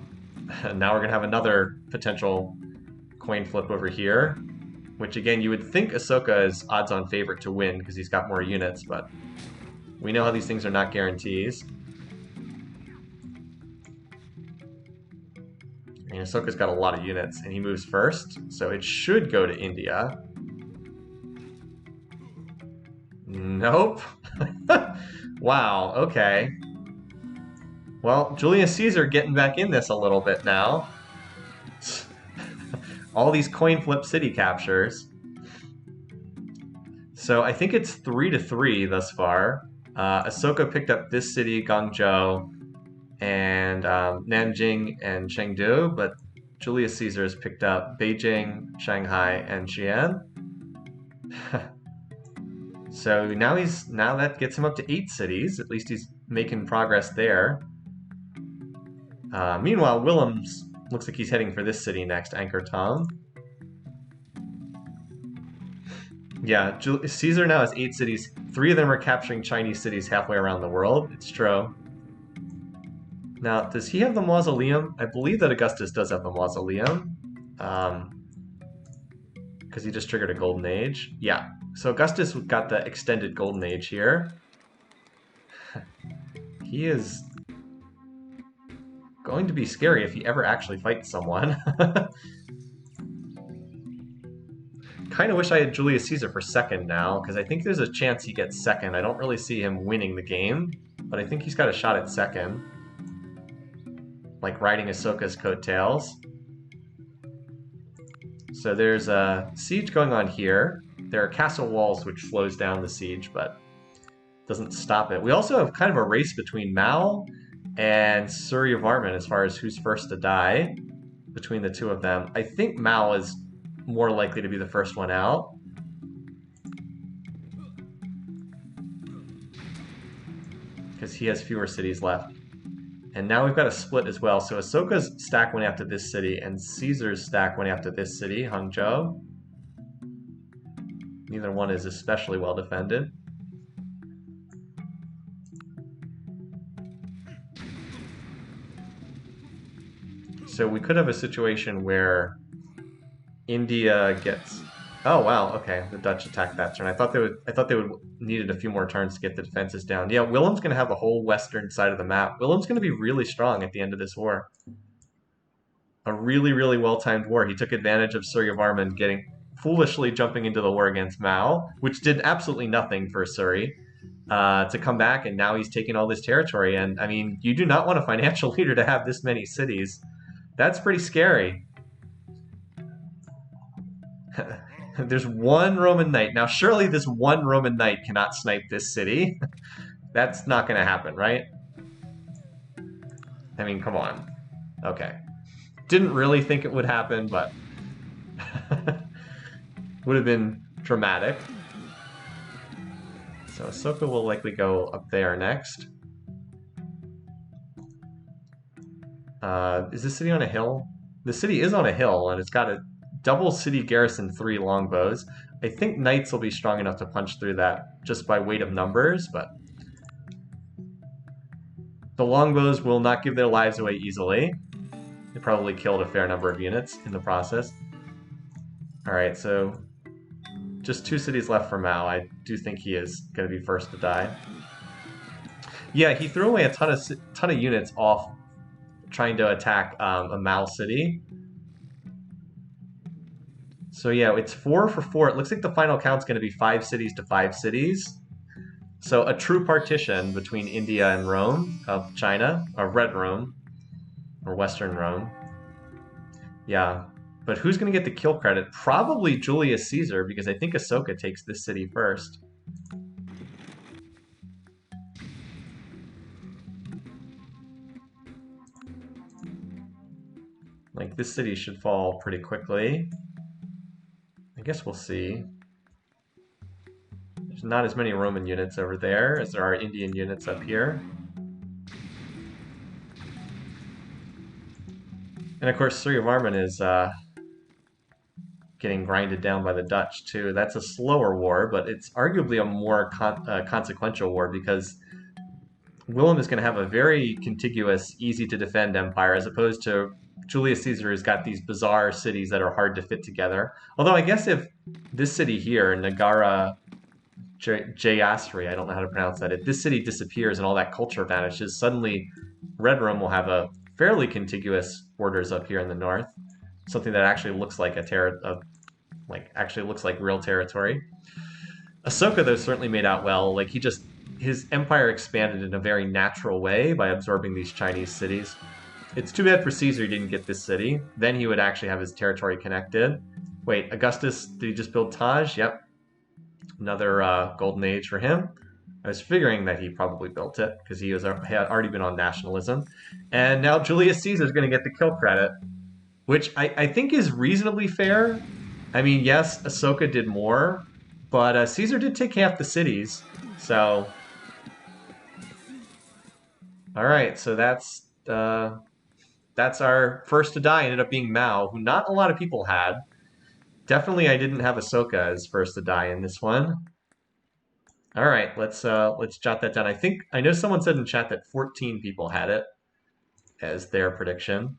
[SPEAKER 1] we're going to have another potential coin flip over here, which again, you would think Ahsoka is odds-on favorite to win because he's got more units, but we know how these things are not guarantees. I mean, Ahsoka's got a lot of units, and he moves first, so it should go to India. Nope. Wow, okay. Well, Julius Caesar getting back in this a little bit now. All these coin flip city captures. So I think it's 3-3 thus far. Ahsoka picked up this city, Guangzhou, and Nanjing and Chengdu, but Julius Caesar has picked up Beijing, Shanghai, and Xi'an. So now that gets him up to 8 cities. At least he's making progress there. Meanwhile, Willems looks like he's heading for this city next, Angkor Thom. Yeah, Caesar now has 8 cities. 3 of them are capturing Chinese cities halfway around the world. It's true. Now, does he have the mausoleum? I believe that Augustus does have the mausoleum. Because he just triggered a golden age. Yeah, so Augustus got the extended golden age here. He is going to be scary if he ever actually fights someone. Kind of wish I had Julius Caesar for second now, because I think there's a chance he gets second. I don't really see him winning the game, but I think he's got a shot at second. Like riding Ahsoka's coattails. So there's a siege going on here. There are castle walls which slows down the siege, but doesn't stop it. We also have kind of a race between Mao and Suryavarman as far as who's first to die between the two of them. I think Mao is more likely to be the first one out. Because he has fewer cities left. And now we've got a split as well. So Ahsoka's stack went after this city, and Caesar's stack went after this city, Hangzhou. Neither one is especially well defended. So we could have a situation where India gets... Oh wow, okay, the Dutch attacked that turn. I thought they would needed a few more turns to get the defenses down. Yeah, Willem's going to have the whole western side of the map. Willem's going to be really strong at the end of this war. A really, really well-timed war. He took advantage of Suryavarman foolishly jumping into the war against Mao, which did absolutely nothing for Suri. to come back, and now he's taking all this territory. And I mean, you do not want a financial leader to have this many cities. That's pretty scary. There's one Roman knight. Now, surely this one Roman knight cannot snipe this city. That's not going to happen, right? I mean, come on. Okay. Didn't really think it would happen, but would have been dramatic. So Ahsoka will likely go up there next. Is this city on a hill? The city is on a hill, and it's got a double city garrison, 3 longbows. I think knights will be strong enough to punch through that just by weight of numbers, but the longbows will not give their lives away easily. They probably killed a fair number of units in the process. Alright, so just 2 cities left for Mao. I do think he is going to be first to die. Yeah, he threw away a ton of units off trying to attack a Mao city. So yeah, it's 4 for 4. It looks like the final count's going to be 5 cities to 5 cities. So a true partition between India and Rome, of China, or Red Rome, or Western Rome. Yeah, but who's going to get the kill credit? Probably Julius Caesar, because I think Ahsoka takes this city first. Like, this city should fall pretty quickly. I guess we'll see. There's not as many Roman units over there as there are Indian units up here. And of course, Suryavarman is getting grinded down by the Dutch too. That's a slower war, but it's arguably a more consequential war because Willem is going to have a very contiguous, easy-to-defend empire as opposed to Julius Caesar has got these bizarre cities that are hard to fit together. Although I guess if this city here, Nagara Jayasri, I don't know how to pronounce that, if this city disappears and all that culture vanishes, suddenly Red Rome will have a fairly contiguous borders up here in the north. Something that actually looks like actually looks like real territory. Ahsoka, though, certainly made out well. Like, his empire expanded in a very natural way by absorbing these Chinese cities. It's too bad for Caesar he didn't get this city. Then he would actually have his territory connected. Wait, Augustus, did he just build Taj? Yep. Another golden age for him. I was figuring that he probably built it because he had already been on nationalism. And now Julius Caesar is going to get the kill credit, which I think is reasonably fair. I mean, yes, Ahsoka did more, but Caesar did take half the cities. So, all right, so that's our first to die. Ended up being Mao, who not a lot of people had. Definitely, I didn't have Ahsoka as first to die in this one. All right, let's jot that down. I know someone said in chat that 14 people had it as their prediction.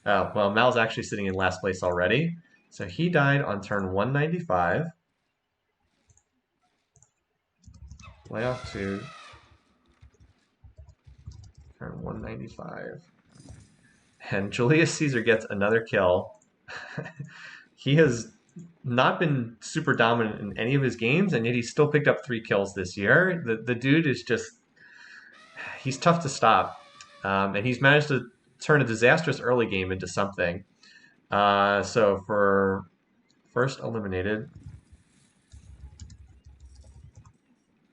[SPEAKER 1] Oh, well, Mao's actually sitting in last place already. So he died on turn 195. Playoff 2. Turn 195. And Julius Caesar gets another kill. He has not been super dominant in any of his games, and yet he's still picked up 3 kills this year. The dude is just... he's tough to stop. And he's managed to turn a disastrous early game into something. So for first eliminated,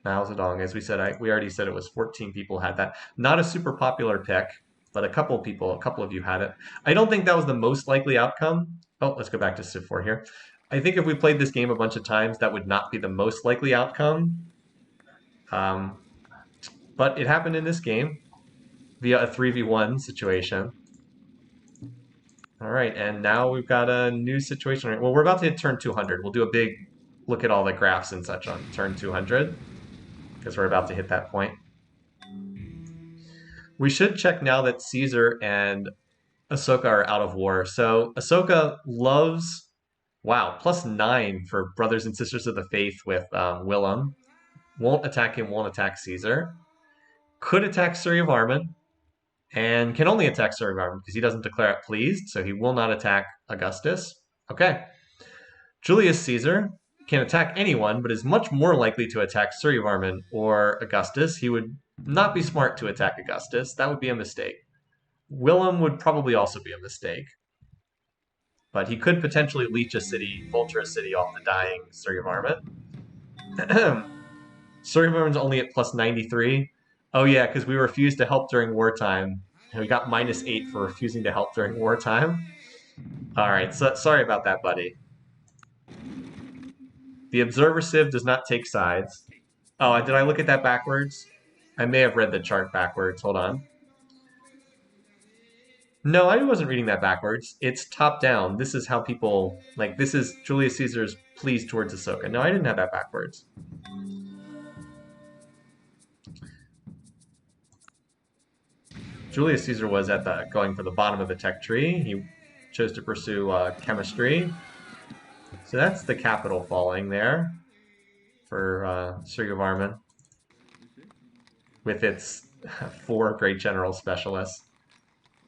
[SPEAKER 1] Mao Zedong, as we said, we already said it was 14 people had that. Not a super popular pick, but a couple of you had it. I don't think that was the most likely outcome. Oh, let's go back to Civ4 here. I think if we played this game a bunch of times, that would not be the most likely outcome. But it happened in this game via a 3v1 situation. All right, and now we've got a new situation. Well, we're about to hit turn 200. We'll do a big look at all the graphs and such on turn 200 because we're about to hit that point. We should check now that Caesar and Ahsoka are out of war. So Ahsoka loves, wow, +9 for Brothers and Sisters of the Faith with Willem. Won't attack him, won't attack Caesar. Could attack Suryavarman, and can only attack Suryavarman because he doesn't declare it pleased, so he will not attack Augustus. Okay. Julius Caesar can attack anyone, but is much more likely to attack Suryavarman or Augustus. He would not be smart to attack Augustus. That would be a mistake. Willem would probably also be a mistake. But he could potentially leech a city, vulture a city off the dying Suryavarman. Suryavarman's only at plus 93. Oh yeah, because we refused to help during wartime. And we got -8 for refusing to help during wartime. Alright, so sorry about that, buddy. The Observer Civ does not take sides. Oh, did I look at that backwards? I may have read the chart backwards. Hold on. No, I wasn't reading that backwards. It's top down. This is how people, like, this is Julius Caesar's pleas towards Ahsoka. No, I didn't have that backwards. Julius Caesar was at the going for the bottom of the tech tree. He chose to pursue chemistry. So that's the capital falling there for Suryavarman with its 4 great general specialists.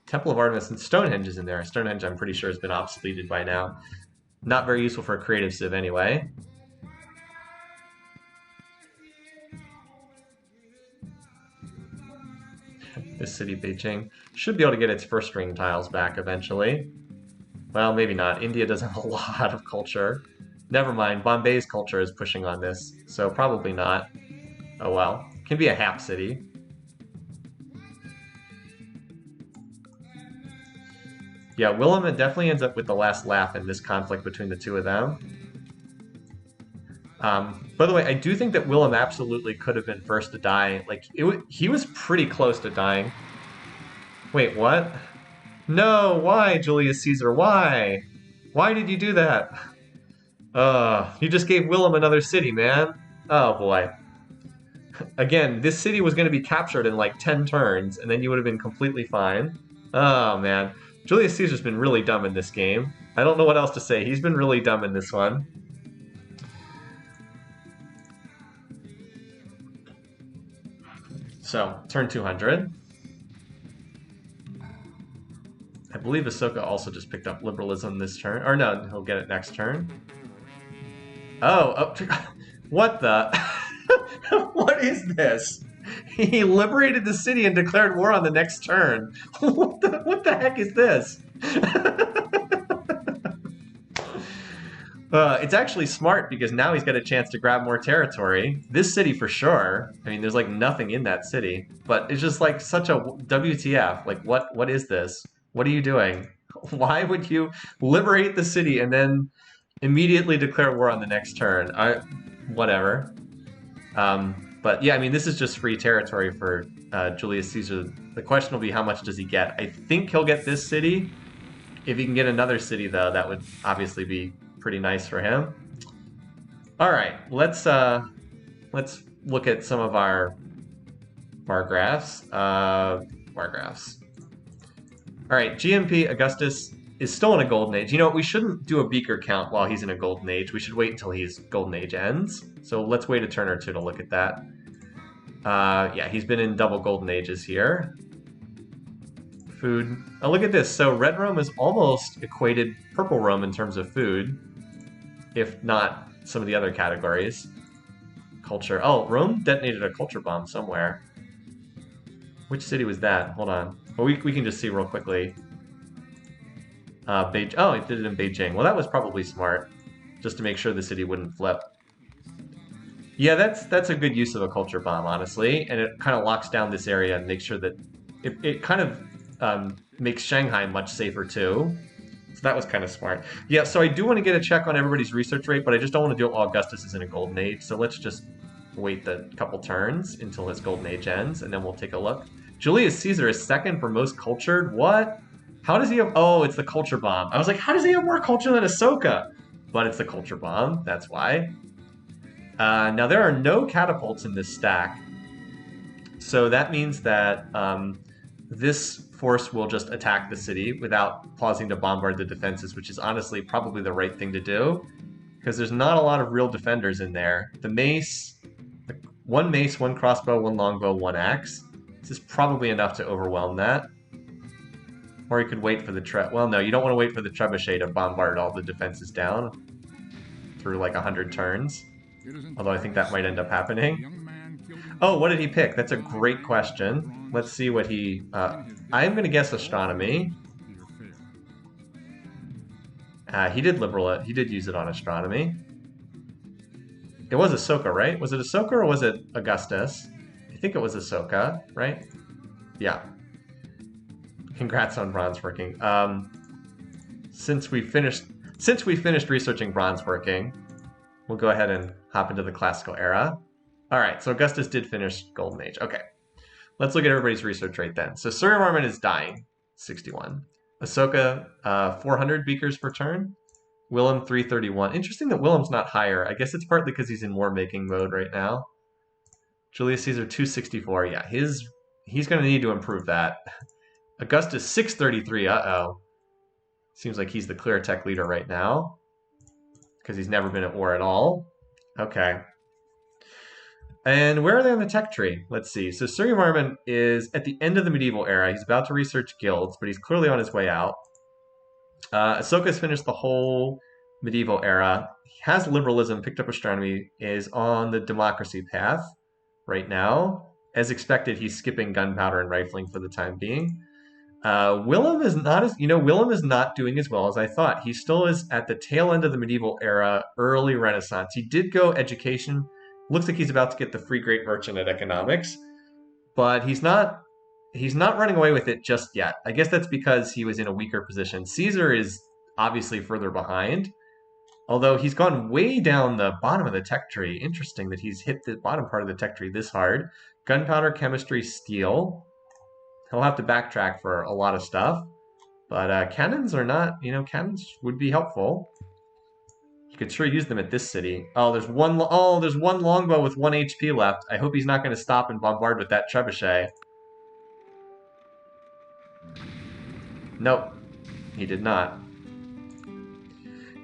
[SPEAKER 1] Temple of Artemis and Stonehenge is in there. Stonehenge, I'm pretty sure, has been obsoleted by now. Not very useful for a creative civ anyway. This city, Beijing, should be able to get its first ring tiles back eventually. Well, maybe not. India does have a lot of culture. Never mind, Bombay's culture is pushing on this, so probably not. Oh well. Can be a half city. Yeah, Willem definitely ends up with the last laugh in this conflict between the two of them. By the way, I do think that Willem absolutely could have been first to die. Like, he was pretty close to dying. Wait, what? No, why, Julius Caesar? Why? Why did you do that? You just gave Willem another city, man. Oh, boy. Again, this city was going to be captured in like 10 turns, and then you would have been completely fine. Oh, man. Julius Caesar's been really dumb in this game. I don't know what else to say. He's been really dumb in this one. So, turn 200. I believe Ahsoka also just picked up liberalism this turn. Or no, he'll get it next turn. Oh, what the? What is this? He liberated the city and declared war on the next turn. What the heck is this? It's actually smart because now he's got a chance to grab more territory. This city for sure. I mean, there's like nothing in that city, but it's just like such a WTF. Like, what is this? What are you doing? Why would you liberate the city and then immediately declare war on the next turn? Whatever. But yeah, I mean, this is just free territory for Julius Caesar. The question will be, how much does he get? I think he'll get this city. If he can get another city, though, that would obviously be pretty nice for him. All right, let's look at some of our bar graphs. All right, GMP Augustus is still in a golden age. You know, we shouldn't do a beaker count while he's in a golden age. We should wait until his golden age ends. So let's wait a turn or two to look at that. Yeah, he's been in double golden ages here. Food. Oh, look at this. So red Rome is almost equated purple Rome in terms of food, if not some of the other categories. Culture. Oh, Rome detonated a culture bomb somewhere. Which city was that? Hold on. Well, we can just see real quickly. Oh, it did it in Beijing. Well, that was probably smart, just to make sure the city wouldn't flip. Yeah, that's a good use of a culture bomb, honestly, and it kind of locks down this area and makes sure that it kind of makes Shanghai much safer too. So that was kind of smart. Yeah, so I do want to get a check on everybody's research rate, but I just don't want to do it while Augustus is in a golden age. So let's just wait the couple turns until his golden age ends, and then we'll take a look. Julius Caesar is second for most cultured. What? How does he have... Oh, it's the culture bomb. I was like, how does he have more culture than Ahsoka? But it's the culture bomb. That's why. Now, there are no catapults in this stack. So that means that this force will just attack the city without pausing to bombard the defenses, which is honestly probably the right thing to do, because there's not a lot of real defenders in there. The mace, one mace, one crossbow, one longbow, one axe. This is probably enough to overwhelm that. Or you could wait for the well, no, you don't want to wait for the trebuchet to bombard all the defenses down. through like 100 turns. Although I think that might end up happening. Oh, what did he pick? That's a great question. Let's see what he... I'm going to guess astronomy. He did liberal it. He did use it on astronomy. It was Ahsoka, right? Was it Ahsoka or was it Augustus? I think it was Ahsoka, right? Yeah. Congrats on bronze working. Since we finished researching bronze working, we'll go ahead and hop into the classical era. All right, so Augustus did finish Golden Age. Okay, let's look at everybody's research rate then. So Suryavarman is dying, 61. Ahsoka, 400 beakers per turn. Willem, 331. Interesting that Willem's not higher. I guess it's partly because he's in war-making mode right now. Julius Caesar, 264. Yeah, he's going to need to improve that. Augustus, 633. Uh-oh. Seems like he's the clear tech leader right now because he's never been at war at all. Okay. And where are they on the tech tree? Let's see. So Suryavarman is at the end of the medieval era. He's about to research guilds, but he's clearly on his way out. Ahsoka's finished the whole medieval era. He has liberalism, picked up astronomy, is on the democracy path right now. As expected, he's skipping gunpowder and rifling for the time being. Willem is not doing as well as I thought. He still is at the tail end of the medieval era, early Renaissance. He did go education. Looks like he's about to get the free great merchant at economics, but he's not running away with it just yet. I guess that's because he was in a weaker position. Caesar is obviously further behind, although he's gone way down the bottom of the tech tree. Interesting that he's hit the bottom part of the tech tree this hard. Gunpowder, chemistry, steel. He'll have to backtrack for a lot of stuff, but cannons are not, cannons would be helpful. You could sure use them at this city. Oh, there's one longbow with 1 HP left. I hope he's not going to stop and bombard with that trebuchet. Nope, he did not.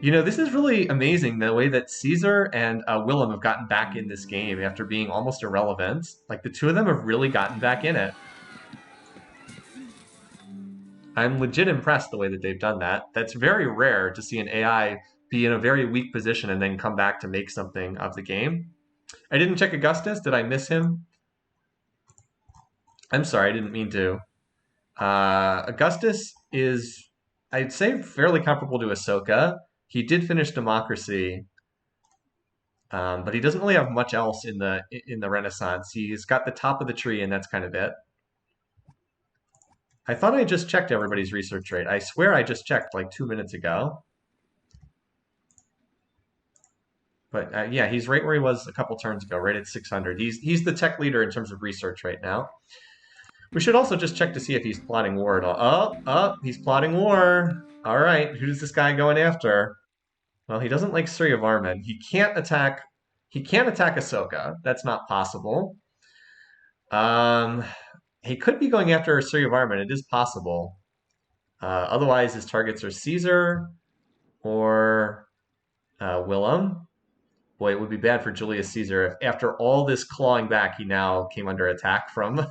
[SPEAKER 1] This is really amazing, the way that Caesar and Willem have gotten back in this game after being almost irrelevant. Like, the two of them have really gotten back in it. I'm legit impressed the way that they've done that. That's very rare to see an AI be in a very weak position and then come back to make something of the game. I didn't check Augustus. Did I miss him? I'm sorry, I didn't mean to. Augustus is, I'd say, fairly comparable to Ahsoka. He did finish democracy, but he doesn't really have much else in the Renaissance. He's got the top of the tree, and that's kind of it. I thought I just checked everybody's research rate. I swear I just checked like 2 minutes ago. But yeah, he's right where he was a couple turns ago, right at 600. He's the tech leader in terms of research right now. We should also just check to see if he's plotting war at all. Oh, he's plotting war. All right, who's this guy going after? Well, he doesn't like Suryavarman. He can't attack Ahsoka. That's not possible. He could be going after Suryavarman. It is possible. Otherwise, his targets are Caesar or Willem. Boy, it would be bad for Julius Caesar if after all this clawing back, he now came under attack from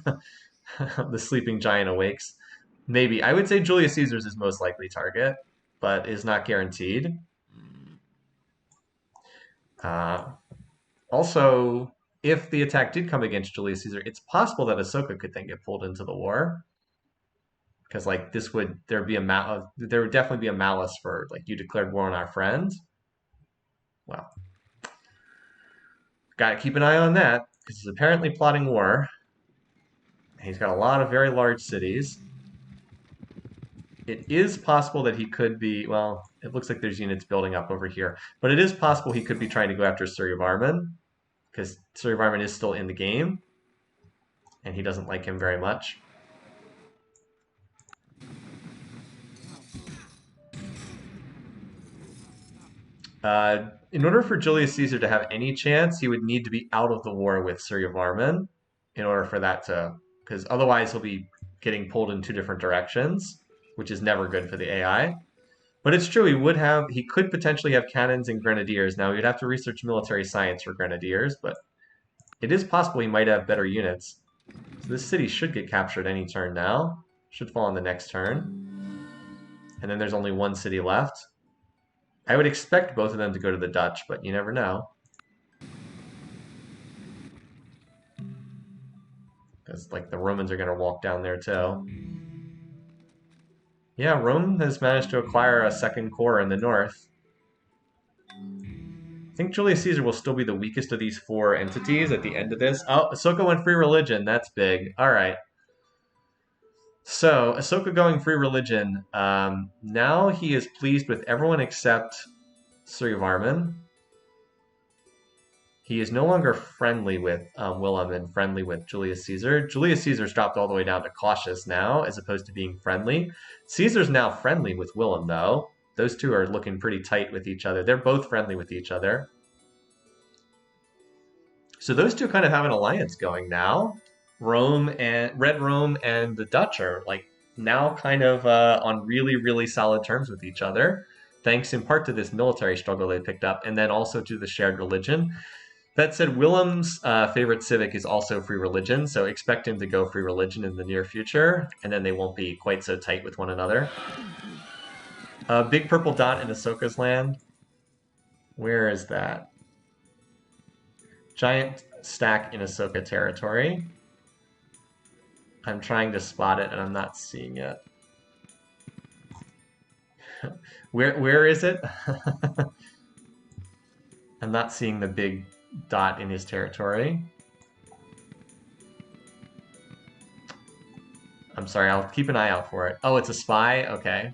[SPEAKER 1] the sleeping giant awakes. Maybe. I would say Julius Caesar's his most likely target, but is not guaranteed. Also, if the attack did come against Julius Caesar, it's possible that Ahsoka could then get pulled into the war. Because like there would definitely be a malice for like, you declared war on our friends. Well, gotta keep an eye on that because he's apparently plotting war. He's got a lot of very large cities. It is possible that he could be, well, it looks like there's units building up over here, but it is possible he could be trying to go after Suryavarman because Suryavarman is still in the game and he doesn't like him very much. In order for Julius Caesar to have any chance, he would need to be out of the war with Suryavarman in order for that to, because otherwise he'll be getting pulled in two different directions, which is never good for the AI. But it's true, he could potentially have cannons and grenadiers. Now, you'd have to research military science for grenadiers, but it is possible he might have better units. So this city should get captured any turn now. Should fall on the next turn. And then there's only one city left. I would expect both of them to go to the Dutch, but you never know. Because like the Romans are going to walk down there too. Yeah, Rome has managed to acquire a second core in the north. I think Julius Caesar will still be the weakest of these four entities at the end of this. Oh, Ahsoka went free religion. That's big. All right. So, Ahsoka going free religion. Now he is pleased with everyone except Suryavarman. He is no longer friendly with Willem and friendly with Julius Caesar. Julius Caesar's dropped all the way down to cautious now, as opposed to being friendly. Caesar's now friendly with Willem, though. Those two are looking pretty tight with each other. They're both friendly with each other. So those two kind of have an alliance going now. Red Rome and the Dutch are like now kind of on really, really solid terms with each other, thanks in part to this military struggle they picked up, and then also to the shared religion. That said, Willem's favorite civic is also free religion, so expect him to go free religion in the near future, and then they won't be quite so tight with one another. Big purple dot in Ahsoka's land. Where is that? Giant stack in Ahsoka territory. I'm trying to spot it, and I'm not seeing it. Where is it? I'm not seeing the big dot in his territory. I'm sorry, I'll keep an eye out for it. Oh, it's a spy? Okay.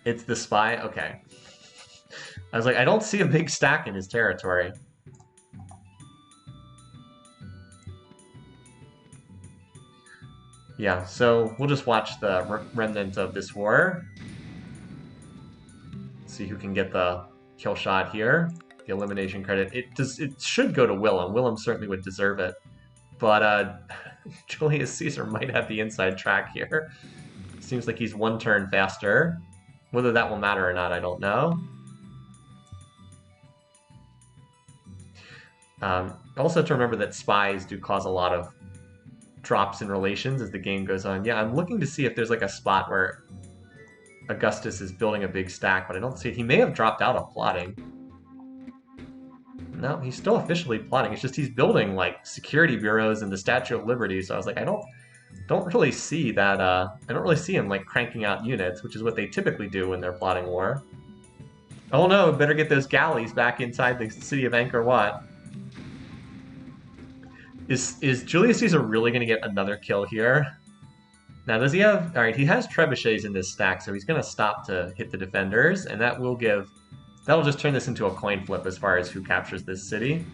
[SPEAKER 1] It's the spy? Okay. I was like, I don't see a big stack in his territory. Yeah, so we'll just watch the remnant of this war. See who can get the kill shot here. The elimination credit. It should go to Willem. Willem certainly would deserve it. But Julius Caesar might have the inside track here. Seems like he's one turn faster. Whether that will matter or not, I don't know. Also to remember that spies do cause a lot of drops in relations as the game goes on. Yeah, I'm looking to see if there's like a spot where Augustus is building a big stack, but I don't see it. He may have dropped out of plotting. No, he's still officially plotting. It's just he's building like security bureaus and the Statue of Liberty. So I was like, I don't really see that. I don't really see him like cranking out units, which is what they typically do when they're plotting war. Oh no! Better get those galleys back inside the city of Angkor Wat. Is Julius Caesar really going to get another kill here? Now, does he have... Alright, he has trebuchets in this stack, so he's going to stop to hit the defenders, and that will give... That'll just turn this into a coin flip as far as who captures this city.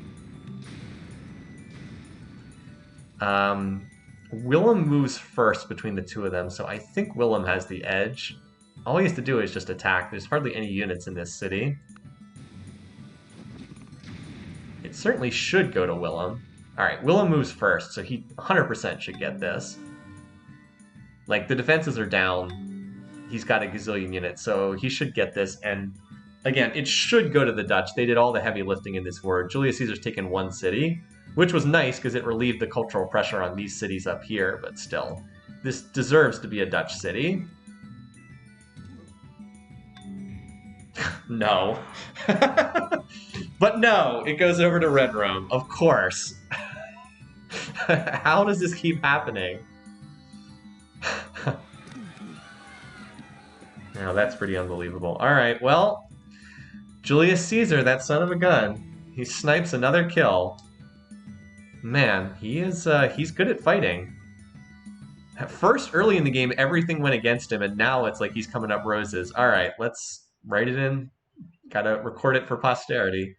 [SPEAKER 1] Willem moves first between the two of them, so I think Willem has the edge. All he has to do is just attack. There's hardly any units in this city. It certainly should go to Willem. Alright, Willem moves first, so he 100% should get this. Like, the defenses are down. He's got a gazillion units, so he should get this. And, again, it should go to the Dutch. They did all the heavy lifting in this war. Julius Caesar's taken one city, which was nice because it relieved the cultural pressure on these cities up here, but still. This deserves to be a Dutch city. No. But no, it goes over to Red Rome, of course. How does this keep happening? Now that's pretty unbelievable. Alright, well, Julius Caesar, that son of a gun, he snipes another kill. Man, he's good at fighting. At first, early in the game, everything went against him, and now it's like he's coming up roses. Alright, let's write it in. Gotta record it for posterity.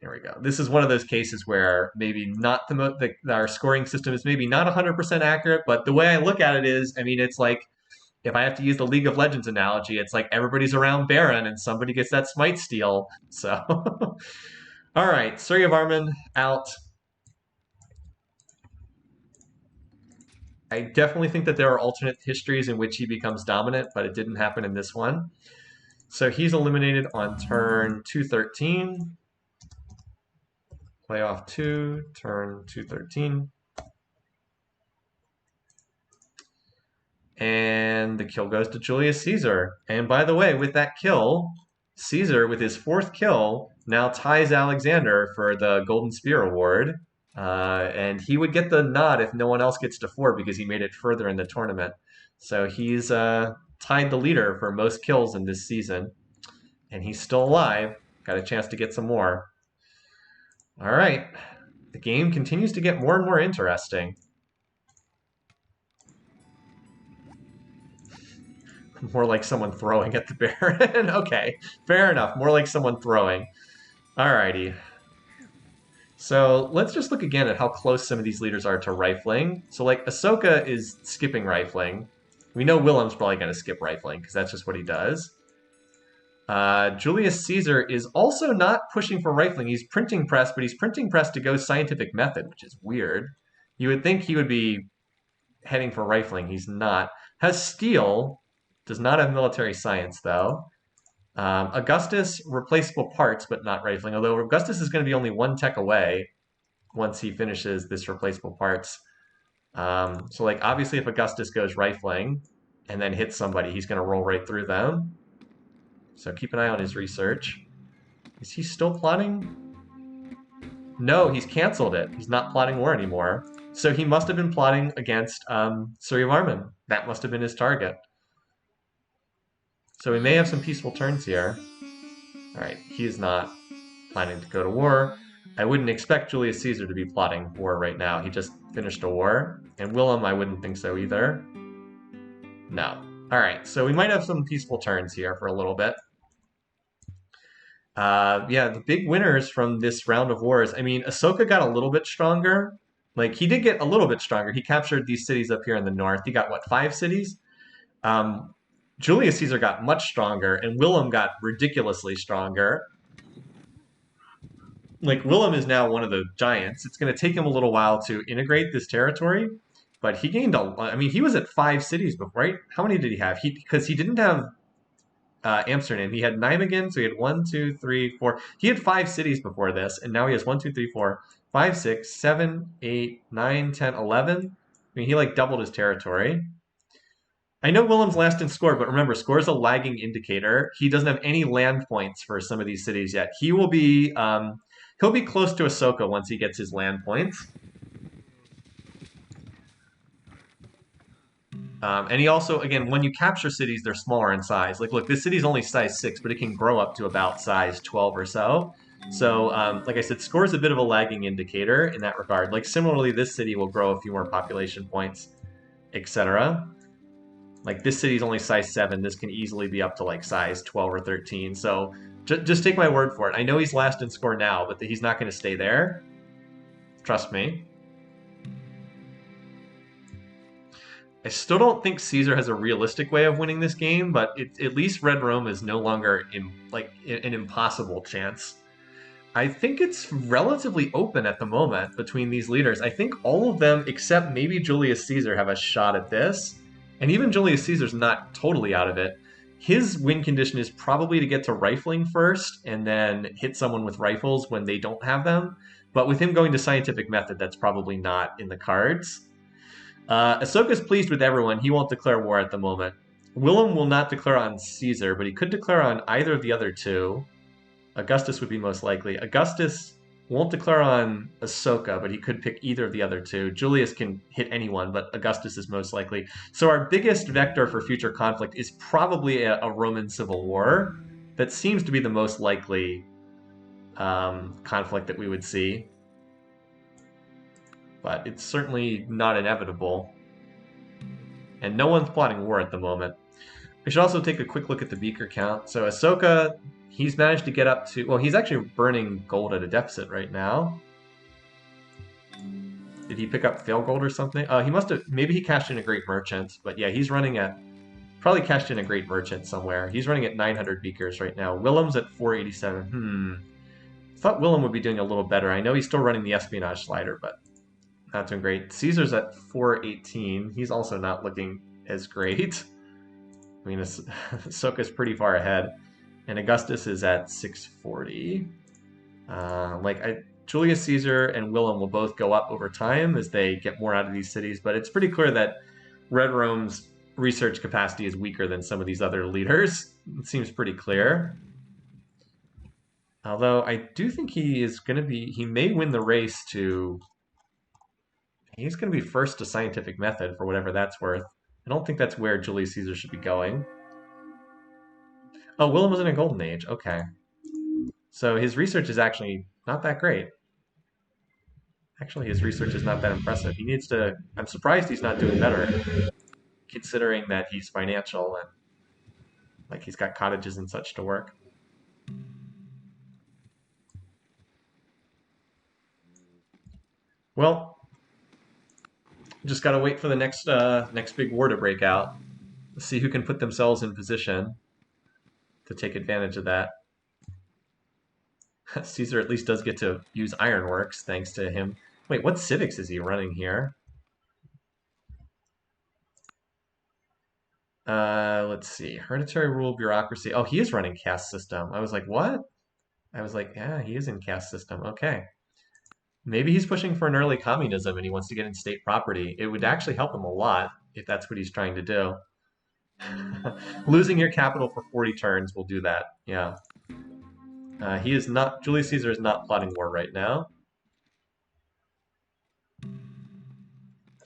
[SPEAKER 1] There we go. This is one of those cases where maybe not our scoring system is maybe not 100% accurate, but the way I look at it is, I mean, it's like, if I have to use the League of Legends analogy, it's like everybody's around Baron and somebody gets that smite steal. So, all right, Suryavarman out. I definitely think that there are alternate histories in which he becomes dominant, but it didn't happen in this one. So he's eliminated on turn 213. Play off 2, turn 213. And the kill goes to Julius Caesar. And by the way, with that kill, Caesar, with his 4th kill, now ties Alexander for the Golden Spear Award. And he would get the nod if no one else gets to 4 because he made it further in the tournament. So he's tied the leader for most kills in this season. And he's still alive. Got a chance to get some more. All right. The game continues to get more and more interesting. More like someone throwing at the Baron. Okay, fair enough. More like someone throwing. Alrighty. So let's just look again at how close some of these leaders are to rifling. So like Ahsoka is skipping rifling. We know Willem's probably going to skip rifling because that's just what he does. Julius Caesar is also not pushing for rifling. He's printing press, but he's printing press to go scientific method, which is weird. You would think he would be heading for rifling. He's not. Has steel. Does not have military science, though. Augustus, replaceable parts, but not rifling. Although Augustus is going to be only 1 tech away once he finishes this replaceable parts. So, like, obviously, if Augustus goes rifling and then hits somebody, he's going to roll right through them. So keep an eye on his research. Is he still plotting? No, he's canceled it. He's not plotting war anymore. So he must have been plotting against Suryavarman. That must have been his target. So we may have some peaceful turns here. All right, he is not planning to go to war. I wouldn't expect Julius Caesar to be plotting war right now. He just finished a war. And Willem, I wouldn't think so either. No. All right, so we might have some peaceful turns here for a little bit. Yeah, the big winners from this round of wars. I mean, Ahsoka got a little bit stronger. Like, he did get a little bit stronger. He captured these cities up here in the north. He got, what, 5 cities? Julius Caesar got much stronger, and Willem got ridiculously stronger. Like, Willem is now one of the giants. It's going to take him a little while to integrate this territory, but he gained a lot. I mean, he was at 5 cities before, right? How many did he have? Because he didn't have Amsterdam. He had Nijmegen, so he had 1, 2, 3, 4. He had 5 cities before this, and now he has 1, 2, 3, 4, 5, 6, 7, 8, 9, 10, 11. I mean, he like doubled his territory. I know Willem's last in score, but remember, score is a lagging indicator. He doesn't have any land points for some of these cities yet. He will be, he'll be close to Ahsoka once he gets his land points. And he also, again, when you capture cities, they're smaller in size. Like, look, this city's only size 6, but it can grow up to about size 12 or so. So, like I said, score is a bit of a lagging indicator in that regard. Like, similarly, this city will grow a few more population points, etc. Like, this city's only size 7. This can easily be up to, like, size 12 or 13. So, just take my word for it. I know he's last in score now, but he's not going to stay there. Trust me. I still don't think Caesar has a realistic way of winning this game, but at least Red Rome is no longer an impossible chance. I think it's relatively open at the moment between these leaders. I think all of them, except maybe Julius Caesar, have a shot at this. And even Julius Caesar's not totally out of it. His win condition is probably to get to rifling first and then hit someone with rifles when they don't have them. But with him going to scientific method, that's probably not in the cards. Ahsoka's pleased with everyone. He won't declare war at the moment. Willem will not declare on Caesar, but he could declare on either of the other two. Augustus would be most likely. Augustus won't declare on Ahsoka, but he could pick either of the other two. Julius can hit anyone, but Augustus is most likely. So our biggest vector for future conflict is probably a Roman civil war. That seems to be the most likely conflict that we would see. But it's certainly not inevitable. And no one's plotting war at the moment. We should also take a quick look at the beaker count. So Ahsoka, he's managed to get up to... Well, he's actually burning gold at a deficit right now. Did he pick up fail gold or something? He must have... Maybe he cashed in a great merchant. But yeah, he's running at... Probably cashed in a great merchant somewhere. He's running at 900 beakers right now. Willem's at 487. I thought Willem would be doing a little better. I know he's still running the espionage slider, but... Not doing great. Caesar's at 418. He's also not looking as great. I mean, Ahsoka's pretty far ahead. And Augustus is at 640. Julius Caesar and Willem will both go up over time as they get more out of these cities. But it's pretty clear that Red Rome's research capacity is weaker than some of these other leaders. It seems pretty clear. Although I do think he is going to be, he may win the race to, he's going to be first to scientific method for whatever that's worth. I don't think that's where Julius Caesar should be going. Oh, Willem was in a golden age. Okay. So his research is actually not that great. Actually, his research is not that impressive. He needs to, I'm surprised he's not doing better, considering that he's financial and like he's got cottages and such to work. Well, just got to wait for the next big war to break out. See who can put themselves in position to take advantage of that. Caesar at least does get to use ironworks thanks to him. Wait, what civics is he running here? Let's see. Hereditary rule, bureaucracy. Oh, he is running caste system. I was like, what? I was like, yeah, he is in caste system. Okay. Maybe he's pushing for an early communism and he wants to get in state property. It would actually help him a lot if that's what he's trying to do. Losing your capital for 40 turns will do that. Yeah. He is not, Julius Caesar is not plotting war right now.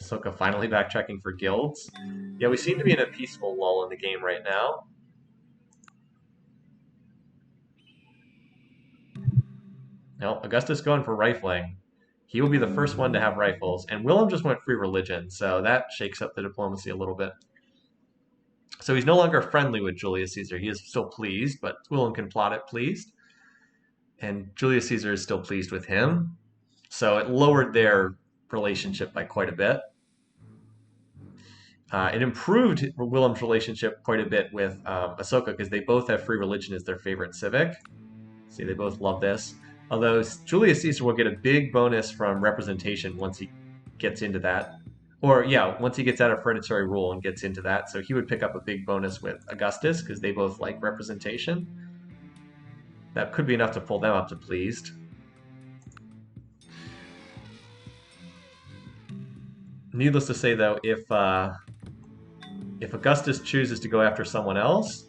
[SPEAKER 1] Sullla finally backtracking for guilds. Yeah, we seem to be in a peaceful lull in the game right now. No, Augustus going for rifling. He will be the first one to have rifles. And Willem just went free religion, so that shakes up the diplomacy a little bit. So he's no longer friendly with Julius Caesar. He is still pleased, but Willem can plot it pleased. And Julius Caesar is still pleased with him. So it lowered their relationship by quite a bit. It improved Willem's relationship quite a bit with Ahsoka because they both have free religion as their favorite civic. See, they both love this. Although Julius Caesar will get a big bonus from representation once he gets into that. Or, yeah, once he gets out of hereditary rule and gets into that. So he would pick up a big bonus with Augustus because they both like representation. That could be enough to pull them up to pleased. Needless to say, though, if Augustus chooses to go after someone else,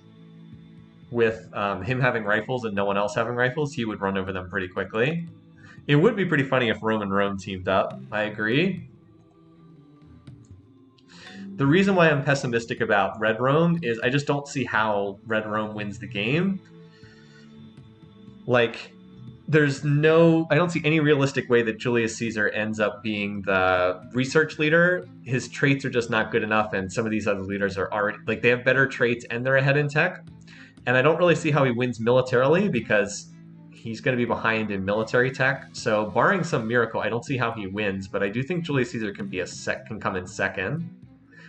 [SPEAKER 1] with him having rifles and no one else having rifles, he would run over them pretty quickly. It would be pretty funny if Rome and Rome teamed up. I agree. The reason why I'm pessimistic about Red Rome is I just don't see how Red Rome wins the game. Like, I don't see any realistic way that Julius Caesar ends up being the research leader. His traits are just not good enough, and some of these other leaders are already, like, they have better traits and they're ahead in tech. And I don't really see how he wins militarily because he's going to be behind in military tech. So barring some miracle, I don't see how he wins, but I do think Julius Caesar can come in second.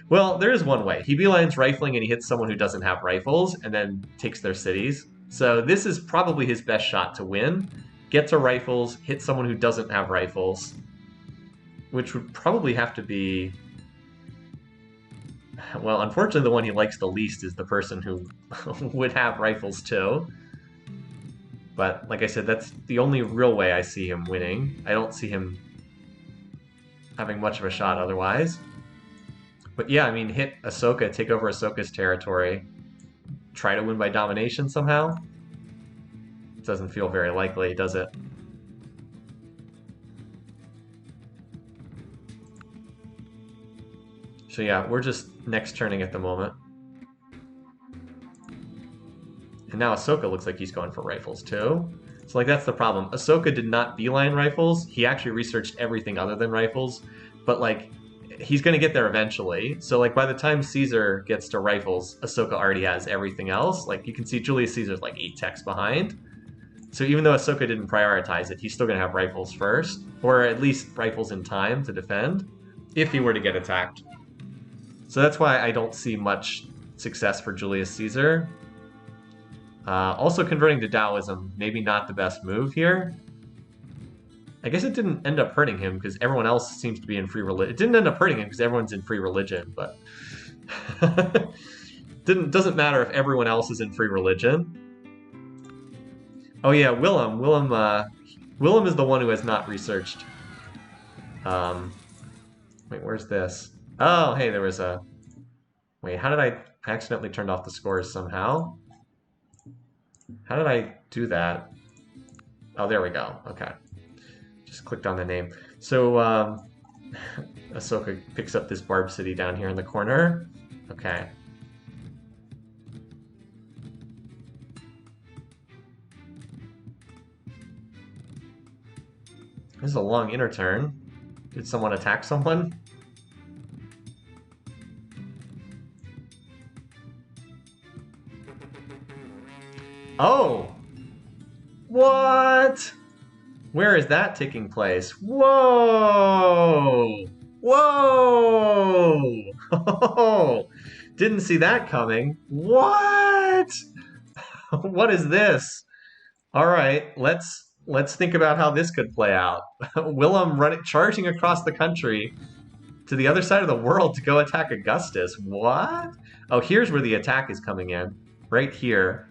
[SPEAKER 1] Well, there is one way. He beelines rifling and he hits someone who doesn't have rifles and then takes their cities. So this is probably his best shot to win. Get to rifles, hit someone who doesn't have rifles, which would probably have to be... Well, unfortunately, the one he likes the least is the person who would have rifles too. But like I said, that's the only real way I see him winning. I don't see him having much of a shot otherwise. But yeah, I mean, hit Ahsoka, take over Ahsoka's territory, try to win by domination somehow. It doesn't feel very likely, does it? So yeah, we're just next turning at the moment. And now Ahsoka looks like he's going for rifles too. So like that's the problem. Ahsoka did not beeline rifles. He actually researched everything other than rifles. But like, he's going to get there eventually. So like by the time Caesar gets to rifles, Ahsoka already has everything else. Like you can see Julius Caesar's like 8 techs behind. So even though Ahsoka didn't prioritize it, he's still going to have rifles first. Or at least rifles in time to defend, if he were to get attacked. So that's why I don't see much success for Julius Caesar. Also converting to Taoism, maybe not the best move here. I guess it didn't end up hurting him because everyone else seems to be in free religion. It didn't end up hurting him because everyone's in free religion, but doesn't matter if everyone else is in free religion. Oh yeah, Willem. Willem is the one who has not researched. Wait, where's this? Oh, hey, there was a... Wait, how did I accidentally turned off the scores somehow? How did I do that? Oh, there we go. Okay. Just clicked on the name. So, Ahsoka picks up this Barb City down here in the corner. Okay. This is a long inner turn. Did someone attack someone? Oh! What? Where is that taking place? Whoa! Whoa! Oh, didn't see that coming. What? What is this? All right, let's think about how this could play out. Willem charging across the country to the other side of the world to go attack Augustus. What? Oh, here's where the attack is coming in. Right here.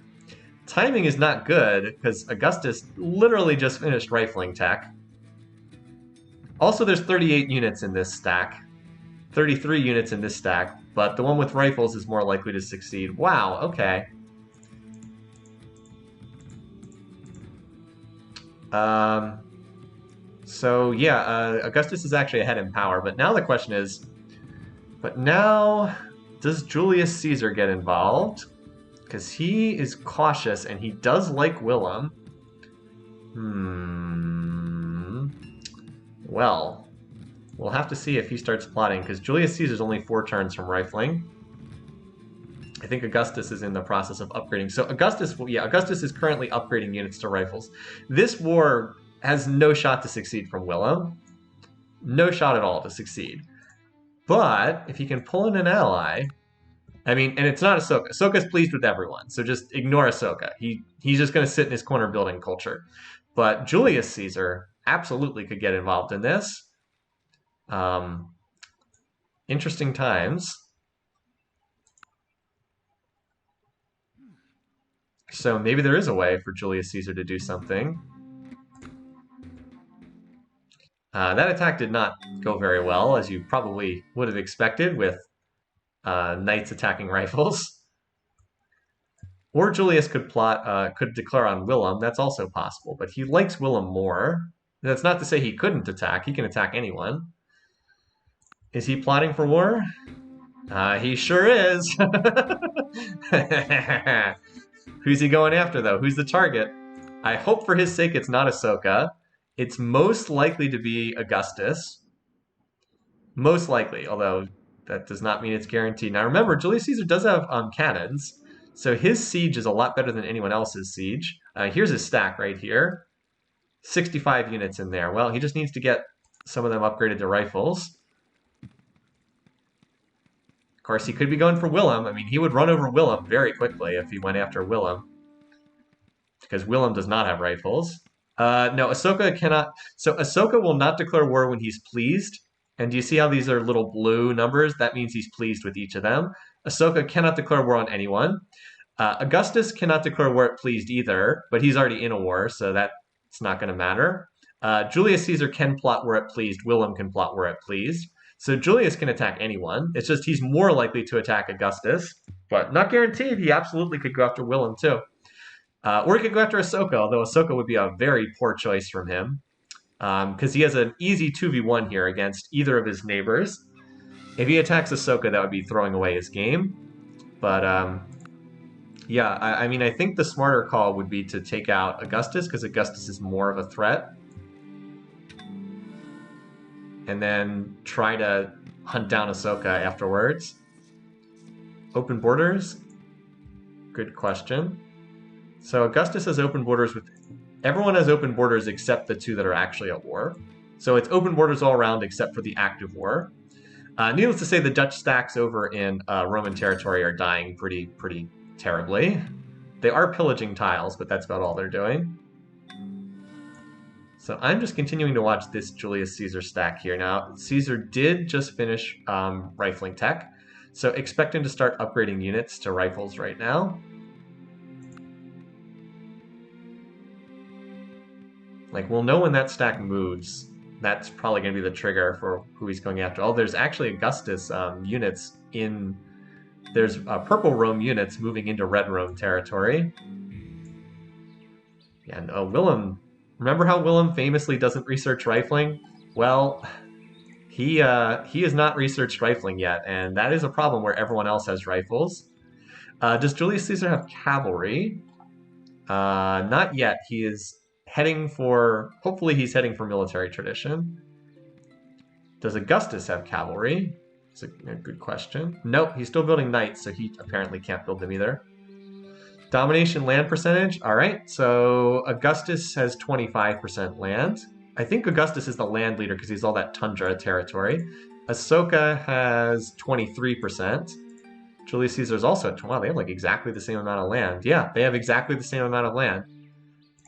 [SPEAKER 1] Timing is not good, because Augustus literally just finished rifling tech. Also, there's 38 units in this stack. 33 units in this stack, but the one with rifles is more likely to succeed. Wow, okay. So yeah, Augustus is actually ahead in power, but now the question is, does Julius Caesar get involved? Because he is cautious and he does like Willem. Well, we'll have to see if he starts plotting, because Julius Caesar's only 4 turns from rifling. I think Augustus is in the process of upgrading. So Augustus is currently upgrading units to rifles. This war has no shot to succeed from Willem. No shot at all to succeed. But if he can pull in an ally, I mean, and it's not Ahsoka. Ahsoka's pleased with everyone, so just ignore Ahsoka. He's just going to sit in his corner building culture. But Julius Caesar absolutely could get involved in this. Interesting times. So maybe there is a way for Julius Caesar to do something. That attack did not go very well, as you probably would have expected with knights attacking rifles. Or Julius could declare on Willem. That's also possible, but he likes Willem more. That's not to say he couldn't attack. He can attack anyone. Is he plotting for war? He sure is. Who's he going after, though? Who's the target? I hope for his sake it's not Ahsoka. It's most likely to be Augustus. Most likely, although that does not mean it's guaranteed. Now remember, Julius Caesar does have cannons, so his siege is a lot better than anyone else's siege. Here's his stack right here. 65 units in there. Well, he just needs to get some of them upgraded to rifles. Of course, he could be going for Willem. I mean, he would run over Willem very quickly if he went after Willem, because Willem does not have rifles. No, Ahsoka cannot. So Ahsoka will not declare war when he's pleased. And do you see how these are little blue numbers? That means he's pleased with each of them. Ahsoka cannot declare war on anyone. Augustus cannot declare war at pleased either, but he's already in a war, so that's not going to matter. Julius Caesar can plot war at pleased. Willem can plot war at pleased. So Julius can attack anyone. It's just he's more likely to attack Augustus, but not guaranteed. He absolutely could go after Willem too. Or he could go after Ahsoka, although Ahsoka would be a very poor choice from him, because he has an easy 2v1 here against either of his neighbors. If he attacks Ahsoka, that would be throwing away his game. But yeah, I mean, I think the smarter call would be to take out Augustus, because Augustus is more of a threat. And then try to hunt down Ahsoka afterwards. Open borders? Good question. So Augustus has open borders with... Everyone has open borders except the 2 that are actually at war. So it's open borders all around except for the active war. Needless to say, the Dutch stacks over in Roman territory are dying pretty terribly. They are pillaging tiles, but that's about all they're doing. So I'm just continuing to watch this Julius Caesar stack here. Now, Caesar did just finish rifling tech, so expect him to start upgrading units to rifles right now. Like, we'll know when that stack moves. That's probably going to be the trigger for who he's going after. Oh, there's actually Augustus units in There's purple Rome units moving into red Rome territory. And Willem, remember how Willem famously doesn't research rifling? Well, he has not researched rifling yet, and that is a problem where everyone else has rifles. Does Julius Caesar have cavalry? Not yet. He is heading for, hopefully he's heading for military tradition. Does Augustus have cavalry? It's a good question. Nope, he's still building knights, so he apparently can't build them either. Domination land percentage. All right, so Augustus has 25% land. I think Augustus is the land leader because he's all that tundra territory. Ahsoka has 23%. Julius Caesar is also at, wow, they have like exactly the same amount of land. Yeah, they have exactly the same amount of land.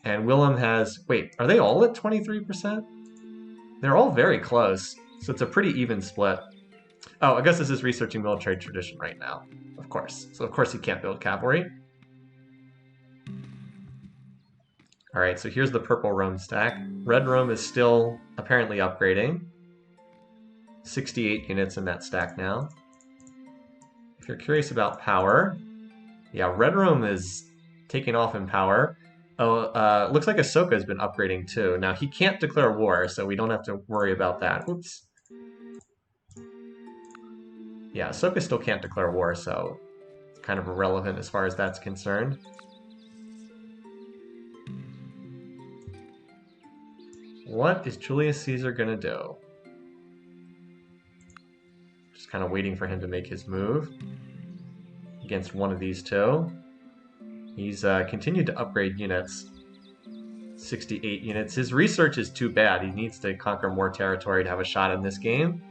[SPEAKER 1] And Willem has, wait, are they all at 23%? They're all very close, so it's a pretty even split. Oh, Augustus is researching military tradition right now, of course. So of course he can't build cavalry. All right, so here's the purple Rome stack. Red Rome is still apparently upgrading. 68 units in that stack now. If you're curious about power, yeah, Red Rome is taking off in power. Oh, looks like Ahsoka has been upgrading too. Now, he can't declare war, so we don't have to worry about that. Oops. Yeah, Ahsoka still can't declare war, so it's kind of irrelevant as far as that's concerned. What is Julius Caesar gonna do? Just kind of waiting for him to make his move against one of these two. He's continued to upgrade units. 68 units. His research is too bad. He needs to conquer more territory to have a shot in this game.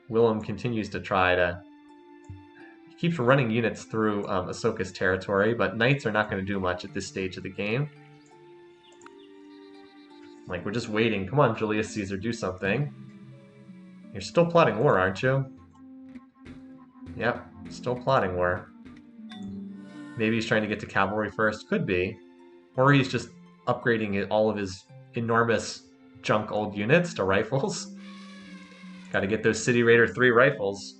[SPEAKER 1] Willem continues to try to... He keeps running units through Ahsoka's territory, but knights are not going to do much at this stage of the game. Like, we're just waiting. Come on, Julius Caesar, do something. You're still plotting war, aren't you? Yep, still plotting war. Maybe he's trying to get to cavalry first. Could be. Or he's just upgrading all of his enormous junk old units to rifles. Got to get those City Raider 3 rifles.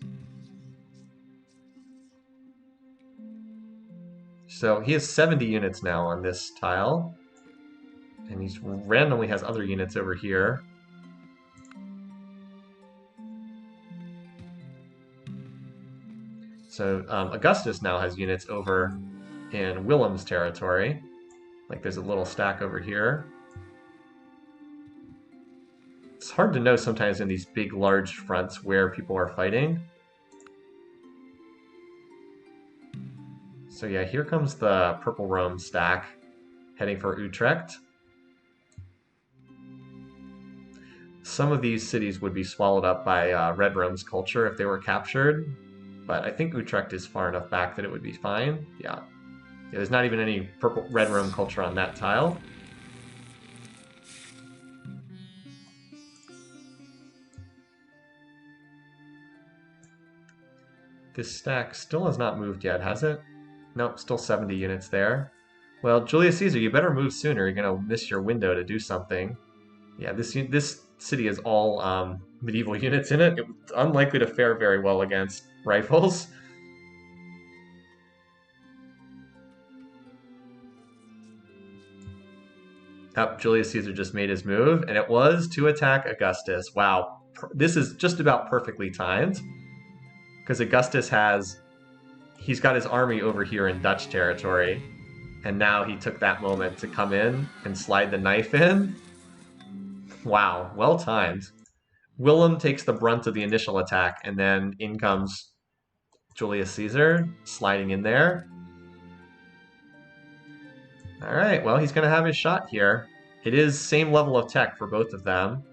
[SPEAKER 1] So he has 70 units now on this tile. And he randomly has other units over here. So Augustus now has units over in Willem's territory. Like there's a little stack over here. It's hard to know sometimes in these big, large fronts where people are fighting. So yeah, here comes the Purple Rome stack heading for Utrecht. Some of these cities would be swallowed up by Red Rome's culture if they were captured, but I think Utrecht is far enough back that it would be fine. Yeah, there's not even any Red Rome culture on that tile. This stack still has not moved yet, has it? Nope, still 70 units there. Well, Julius Caesar, you better move sooner. You're going to miss your window to do something. Yeah, this city has all medieval units in it. It's unlikely to fare very well against rifles. Oh, Julius Caesar just made his move, and it was to attack Augustus. Wow, this is just about perfectly timed. Because Augustus he's got his army over here in Dutch territory, and now he took that moment to come in and slide the knife in. Wow, well timed. Willem takes the brunt of the initial attack, and then in comes Julius Caesar, sliding in there. All right, well, he's going to have his shot here. It is same level of tech for both of them.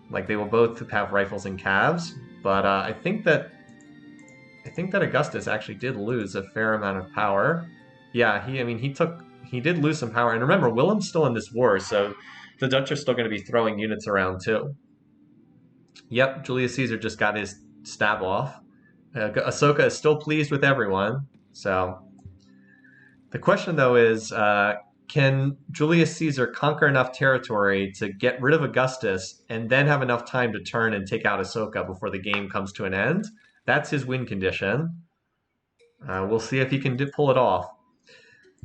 [SPEAKER 1] Like, they will both have rifles and calves, but I think that Augustus actually did lose a fair amount of power. Yeah, he did lose some power. And remember, Willem's still in this war, so the Dutch are still going to be throwing units around too. Yep, Julius Caesar just got his stab off. Ahsoka is still pleased with everyone. So the question, though, is Can Julius Caesar conquer enough territory to get rid of Augustus and then have enough time to turn and take out Ahsoka before the game comes to an end? That's his win condition. We'll see if he can pull it off.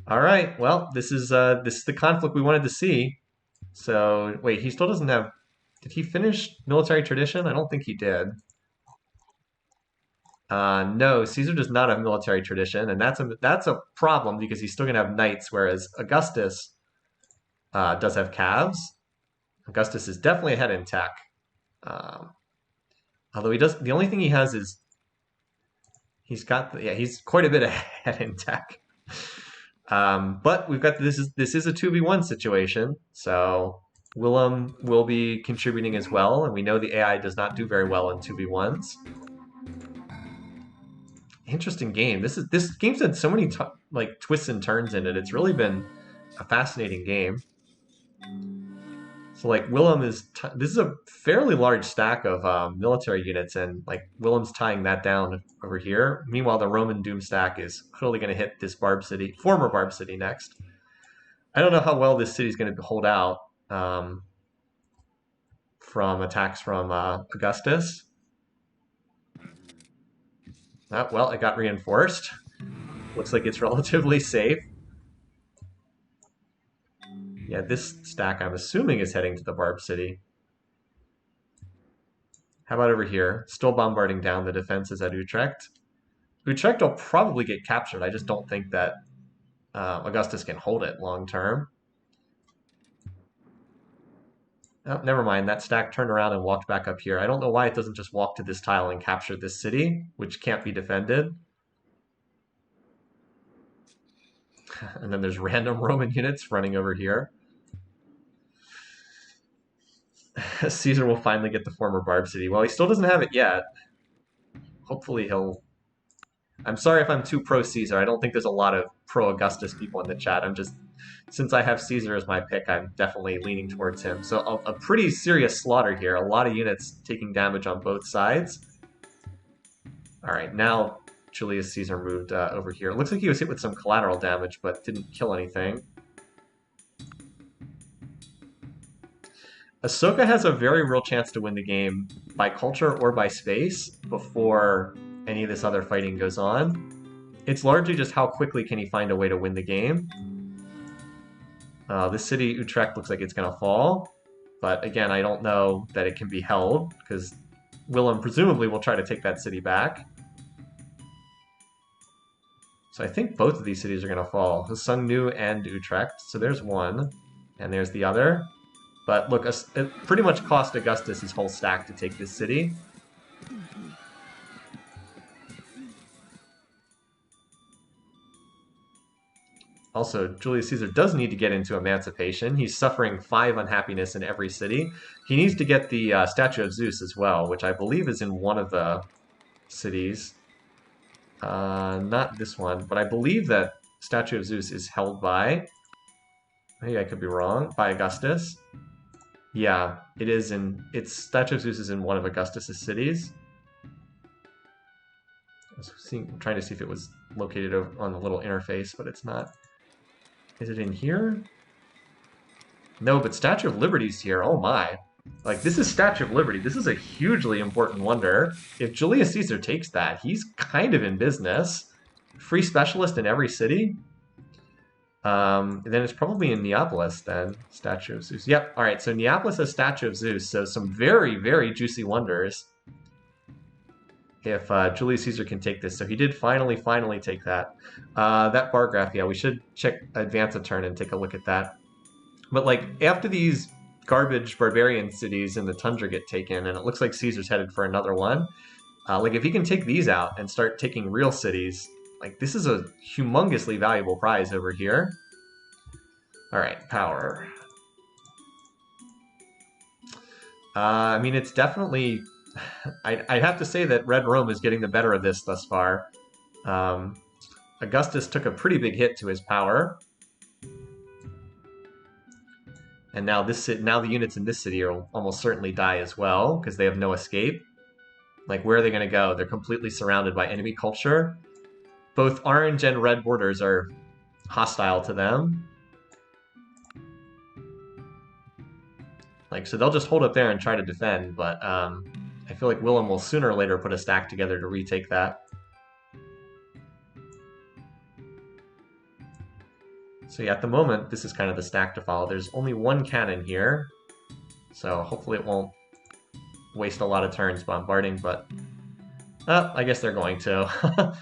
[SPEAKER 1] All right. Well, this is the conflict we wanted to see. So wait, he still doesn't have. Did he finish military tradition? I don't think he did. No, Caesar does not have military tradition, and that's a problem because he's still gonna have knights, whereas Augustus does have calves. Augustus is definitely ahead in tech. Although he does, the only thing he has is he's quite a bit ahead in tech. But we've got this is a 2v1 situation, so Willem will be contributing as well, and we know the AI does not do very well in 2v1s. Interesting game. This game's had so many like twists and turns in it. It's really been a fascinating game. So like Willem is this is a fairly large stack of military units, and like Willem's tying that down over here. Meanwhile, the Roman Doom stack is clearly going to hit this former Barb City next. I don't know how well this city is going to hold out from attacks from Augustus. Well, it got reinforced. Looks like it's relatively safe. Yeah, this stack I'm assuming is heading to the Barb City. How about over here? Still bombarding down the defenses at Utrecht. Utrecht will probably get captured. I just don't think that Augustus can hold it long term. Oh, never mind. That stack turned around and walked back up here. I don't know why it doesn't just walk to this tile and capture this city, which can't be defended. And then there's random Roman units running over here. Caesar will finally get the former Barb City. Well, he still doesn't have it yet. Hopefully he'll... I'm sorry if I'm too pro-Caesar. I don't think there's a lot of pro-Augustus people in the chat. I'm just... Since I have Caesar as my pick, I'm definitely leaning towards him. So a pretty serious slaughter here. A lot of units taking damage on both sides. All right, now Julius Caesar moved over here. It looks like he was hit with some collateral damage, but didn't kill anything. Ahsoka has a very real chance to win the game by culture or by space before any of this other fighting goes on. It's largely just how quickly can he find a way to win the game. This city, Utrecht, looks like it's going to fall. But again, I don't know that it can be held, because Willem presumably will try to take that city back. So I think both of these cities are going to fall. Sungnu and Utrecht. So there's one, and there's the other. But look, it pretty much cost Augustus his whole stack to take this city. Also, Julius Caesar does need to get into emancipation. He's suffering 5 unhappiness in every city. He needs to get the statue of Zeus as well, which I believe is in one of the cities. Not this one, but I believe that statue of Zeus is held by... Maybe I could be wrong. By Augustus. Yeah, it is in... Statue of Zeus is in one of Augustus's cities. I was trying to see if it was located on the little interface, but it's not. Is it in here? No, but Statue of Liberty's here. Oh my. Like, this is Statue of Liberty. This is a hugely important wonder. If Julius Caesar takes that, he's kind of in business. Free specialist in every city. Then it's probably in Neapolis, then. Statue of Zeus. Yep, alright, so Neapolis has Statue of Zeus, so some very, very juicy wonders. If Julius Caesar can take this. So he did finally take that. That bar graph, yeah, we should check advance a turn and take a look at that. But like, after these garbage barbarian cities in the tundra get taken, and it looks like Caesar's headed for another one, like if he can take these out and start taking real cities, like this is a humongously valuable prize over here. Alright, power. I mean, it's definitely... I'd have to say that Red Rome is getting the better of this thus far. Augustus took a pretty big hit to his power. And now the units in this city will almost certainly die as well, because they have no escape. Like, where are they going to go? They're completely surrounded by enemy culture. Both orange and red borders are hostile to them. Like, so they'll just hold up there and try to defend, but I feel like Willem will sooner or later put a stack together to retake that. So yeah, at the moment, this is kind of the stack to follow. There's only one cannon here, so hopefully it won't waste a lot of turns bombarding, but I guess they're going to.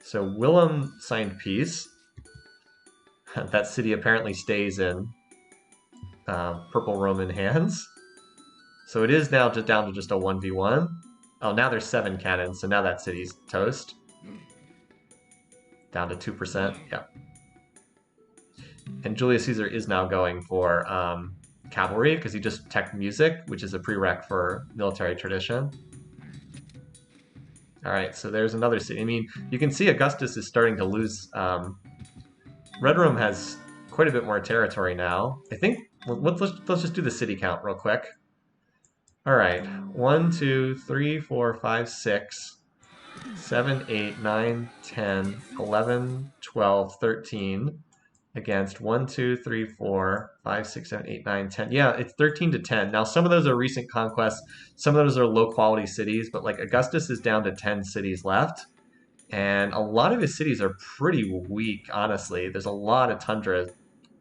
[SPEAKER 1] So Willem signed peace. That city apparently stays in purple Roman hands. So it is now just down to just a 1v1. Oh, now there's 7 cannons, so now that city's toast. Down to 2%, yeah. And Julius Caesar is now going for cavalry, because he just teched music, which is a prereq for military tradition. All right, so there's another city. I mean, you can see Augustus is starting to lose. Red Rome has quite a bit more territory now. I think, let's just do the city count real quick. All right, 1, 2, 3, 4, 5, 6, 7, 8, 9, 10, 11, 12, 13 against 1, 2, 3, 4, 5, 6, 7, 8, 9, 10. Yeah, it's 13 to 10. Now, some of those are recent conquests. Some of those are low-quality cities, but like Augustus is down to 10 cities left. And a lot of his cities are pretty weak, honestly. There's a lot of tundra,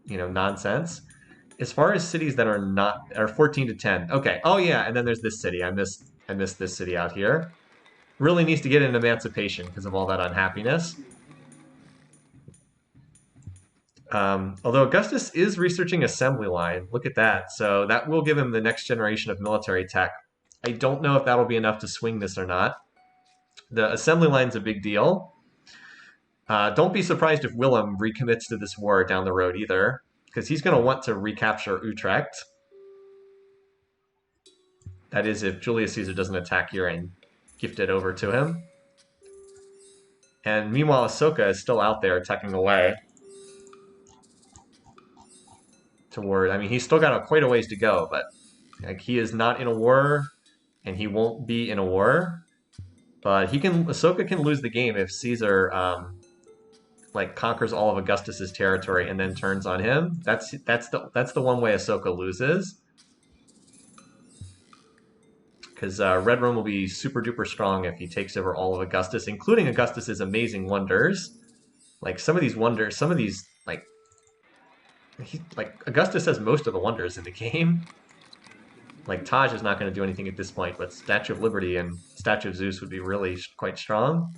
[SPEAKER 1] nonsense. As far as cities that are not, are 14 to 10. Okay. Oh yeah, and then there's this city. I missed this city out here. Really needs to get an emancipation because of all that unhappiness. Although Augustus is researching assembly line. Look at that. So that will give him the next generation of military tech. I don't know if that'll be enough to swing this or not. The assembly line's a big deal. Don't be surprised if Willem recommits to this war down the road either, because he's going to want to recapture Utrecht. That is, if Julius Caesar doesn't attack here and gift it over to him. And meanwhile, Ahsoka is still out there teching away. Toward, I mean, he's still got quite a ways to go, but like, he is not in a war, and he won't be in a war. But Ahsoka can lose the game if Caesar like conquers all of Augustus's territory and then turns on him. That's the one way Ahsoka loses. Because Red Rome will be super duper strong if he takes over all of Augustus, including Augustus's amazing wonders. Like some of these wonders, like Augustus has most of the wonders in the game. Like Taj is not going to do anything at this point, but Statue of Liberty and Statue of Zeus would be really quite strong.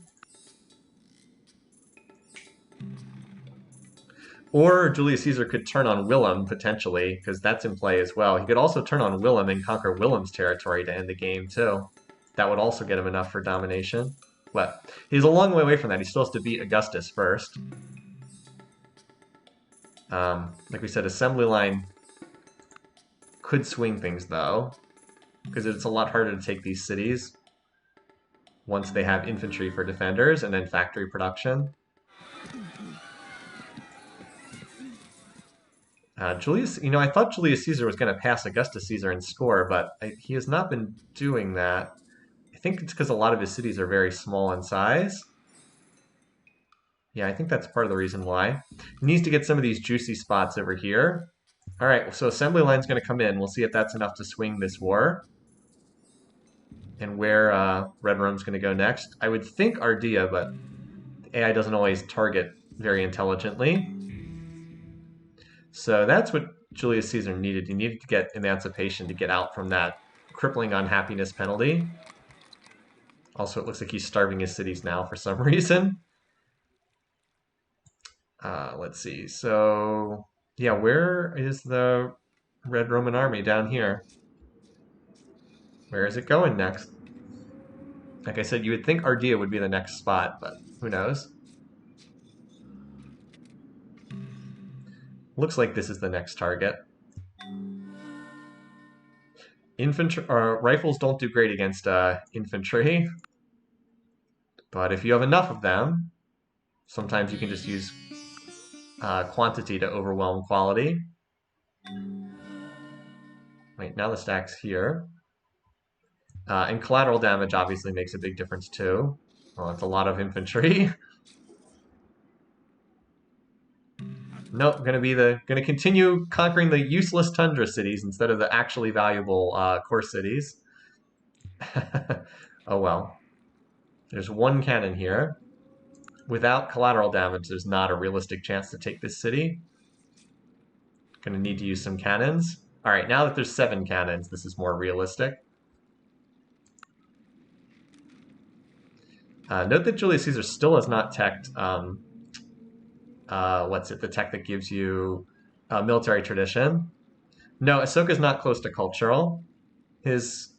[SPEAKER 1] Or Julius Caesar could turn on Willem, potentially, because that's in play as well. He could also turn on Willem and conquer Willem's territory to end the game, too. That would also get him enough for domination. But he's a long way away from that. He still has to beat Augustus first. Like we said, assembly line could swing things, though, because it's a lot harder to take these cities once they have infantry for defenders and then factory production. I thought Julius Caesar was going to pass Augustus Caesar in score, but he has not been doing that. I think it's because a lot of his cities are very small in size. Yeah, I think that's part of the reason why. He needs to get some of these juicy spots over here. All right, so assembly line's going to come in. We'll see if that's enough to swing this war. And where Red Rome's going to go next. I would think Ardea, but the AI doesn't always target very intelligently. So that's what Julius Caesar needed. He needed to get emancipation to get out from that crippling unhappiness penalty. Also, it looks like he's starving his cities now for some reason. Let's see. So, yeah, where is the Red Roman army? Down here. Where is it going next? Like I said, you would think Ardea would be the next spot, but who knows? Looks like this is the next target. Infantry rifles don't do great against infantry, but if you have enough of them, sometimes you can just use quantity to overwhelm quality. Wait, now the stack's here. And collateral damage obviously makes a big difference too. Well, it's a lot of infantry. Nope, gonna continue conquering the useless tundra cities instead of the actually valuable core cities. Oh well. There's one cannon here. Without collateral damage, there's not a realistic chance to take this city. Gonna need to use some cannons. All right, now that there's 7 cannons, this is more realistic. Note that Julius Caesar still has not teched, the tech that gives you military tradition. No, Ahsoka's not close to cultural. His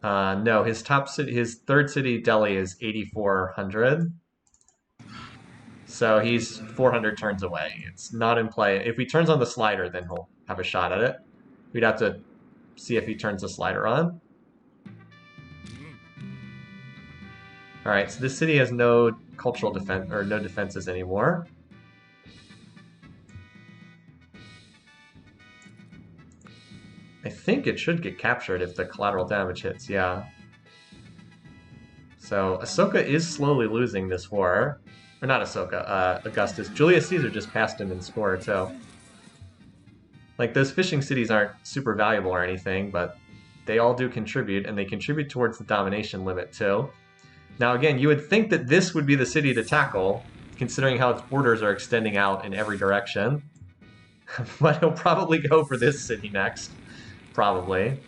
[SPEAKER 1] his third city, Delhi, is 8,400. So he's 400 turns away. It's not in play. If he turns on the slider, then he'll have a shot at it. We'd have to see if he turns the slider on. All right, so this city has no cultural defense or no defenses anymore. I think it should get captured if the collateral damage hits, yeah. So Ahsoka is slowly losing this war. Or not Ahsoka, Augustus. Julius Caesar just passed him in score, too. Like, those fishing cities aren't super valuable or anything, but they all do contribute, and they contribute towards the domination limit, too. Now, again, you would think that this would be the city to tackle, considering how its borders are extending out in every direction. But he'll probably go for this city next. Probably.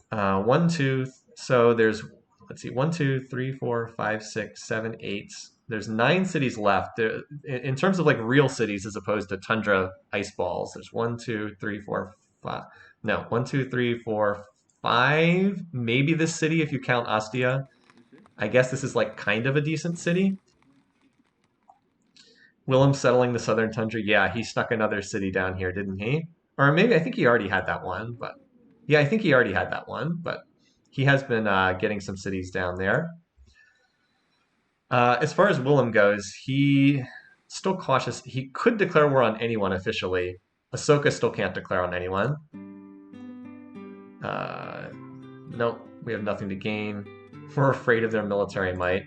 [SPEAKER 1] 1, 2, so there's, let's see, 1, 2, 3, 4, 5, 6, 7, 8. There's 9 cities left. In terms of like real cities as opposed to tundra ice balls, there's 1, 2, 3, 4, 5. No, 1, 2, 3, 4, 5. Maybe this city if you count Ostia. I guess this is like kind of a decent city. Willem settling the southern tundra. Yeah, he snuck another city down here, didn't he? Or maybe I think he already had that one, but yeah, I think he already had that one, but he has been getting some cities down there. As far as Willem goes, he still cautious. He could declare war on anyone officially. Ahsoka still can't declare on anyone. Nope, we have nothing to gain. We're afraid of their military might.